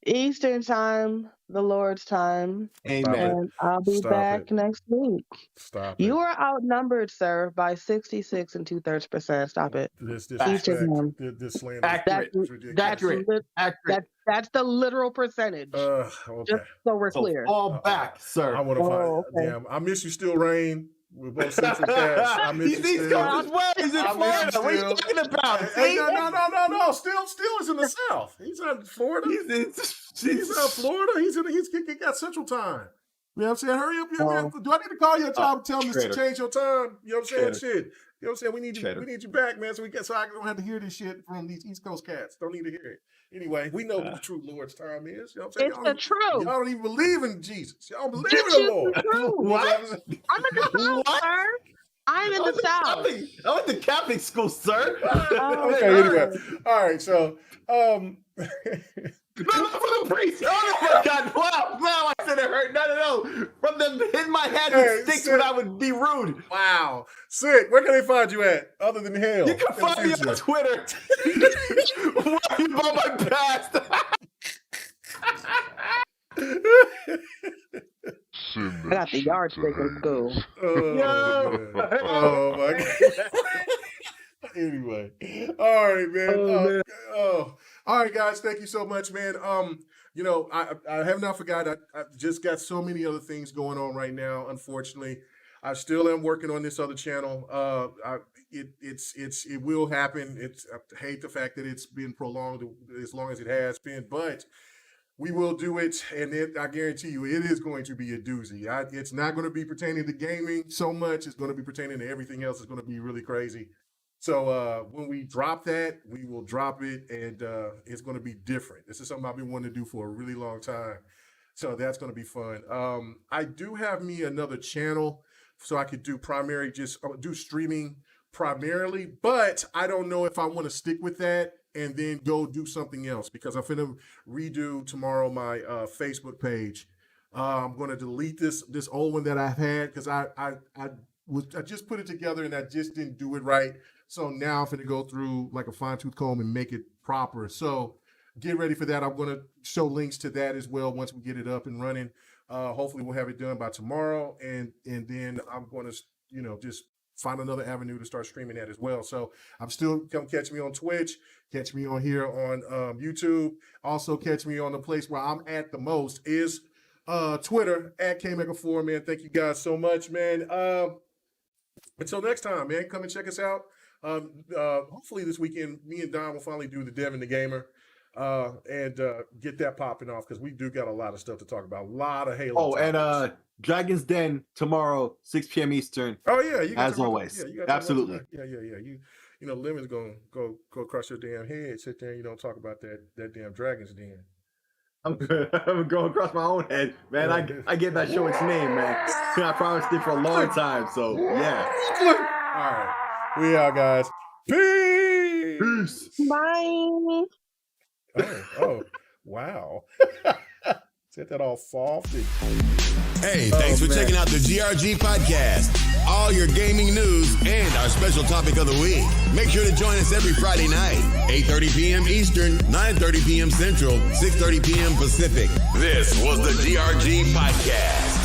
Eastern time, the Lord's time. Amen. And I'll be back next week. Stop You are outnumbered, sir, by 66 2/3%. Stop it. This slander. Accurate. That's the literal percentage. Okay. Just so we're clear. Fall back, sir. I want to find. Damn, I miss you still, Rain. We're both Central Cast. I miss you still. He's in Florida. What are you talking about? Hey, no. Still is in the South. He's not in Florida. He's not Florida. He got Central Time. You know what I'm saying? Hurry up. Do I need to call your job and tell them to change your time? You know what I'm saying? Shit. You know what I'm saying? We need you back, man, so I don't have to hear this shit from these East Coast cats. Don't need to hear it. Anyway, we know what the true Lord's time is. You know what I'm saying? It's the truth. Y'all don't even believe in Jesus. Y'all don't believe in the Lord. What? I'm in the South, sir. I'm in the South. I went to Catholic school, sir. Okay, anyway. All right, so for the priest. Oh my God! Wow! I said it hurt. No. From them hitting my head with sticks when I would be rude. Wow. Sick. Where can they find you at other than hell? You can find me on Twitter. Worry about my past. I got the yardstick in school. Oh my God. Anyway. All right, man. All right, guys. Thank you so much, man. I have not forgot. I just got so many other things going on right now. Unfortunately, I still am working on this other channel. It will happen. I hate the fact that it's been prolonged as long as it has been, but we will do it, and I guarantee you, it is going to be a doozy. It's not going to be pertaining to gaming so much. It's going to be pertaining to everything else. It's going to be really crazy. So when we drop that, we will drop it, and it's going to be different. This is something I've been wanting to do for a really long time. So that's going to be fun. I do have me another channel, so I could do do streaming primarily, but I don't know if I want to stick with that and then go do something else, because I'm finna redo tomorrow my Facebook page. I'm going to delete this old one that I've had, because I just put it together and I just didn't do it right. So now I'm going to go through like a fine-tooth comb and make it proper. So get ready for that. I'm going to show links to that as well once we get it up and running. Hopefully we'll have it done by tomorrow. And then I'm going to, just find another avenue to start streaming that as well. So I'm still, come catch me on Twitch, catch me on here on YouTube. Also catch me on the place where I'm at the most is Twitter at KMEGA4, man. Thank you guys so much, man. Until next time, man, come and check us out. Hopefully this weekend, me and Don will finally do the Dev and the Gamer and get that popping off, because we do got a lot of stuff to talk about. A lot of Halo. Oh, topics. And Dragon's Den tomorrow, 6 p.m. Eastern. Oh yeah, you as always. Absolutely. Yeah. You Lemon's gonna go crush your damn head. Sit there and you don't talk about that damn Dragon's Den. I'm good. I'm going across my own head, man. I get that show its name, man. I promised it for a long time, so yeah. All right. We are, guys. Peace. Bye. Oh, wow. Said that all soft. Hey, thanks for checking out the GRG podcast. All your gaming news and our special topic of the week. Make sure to join us every Friday night, 8:30 p.m. Eastern, 9:30 p.m. Central, 6:30 p.m. Pacific. This was the GRG podcast.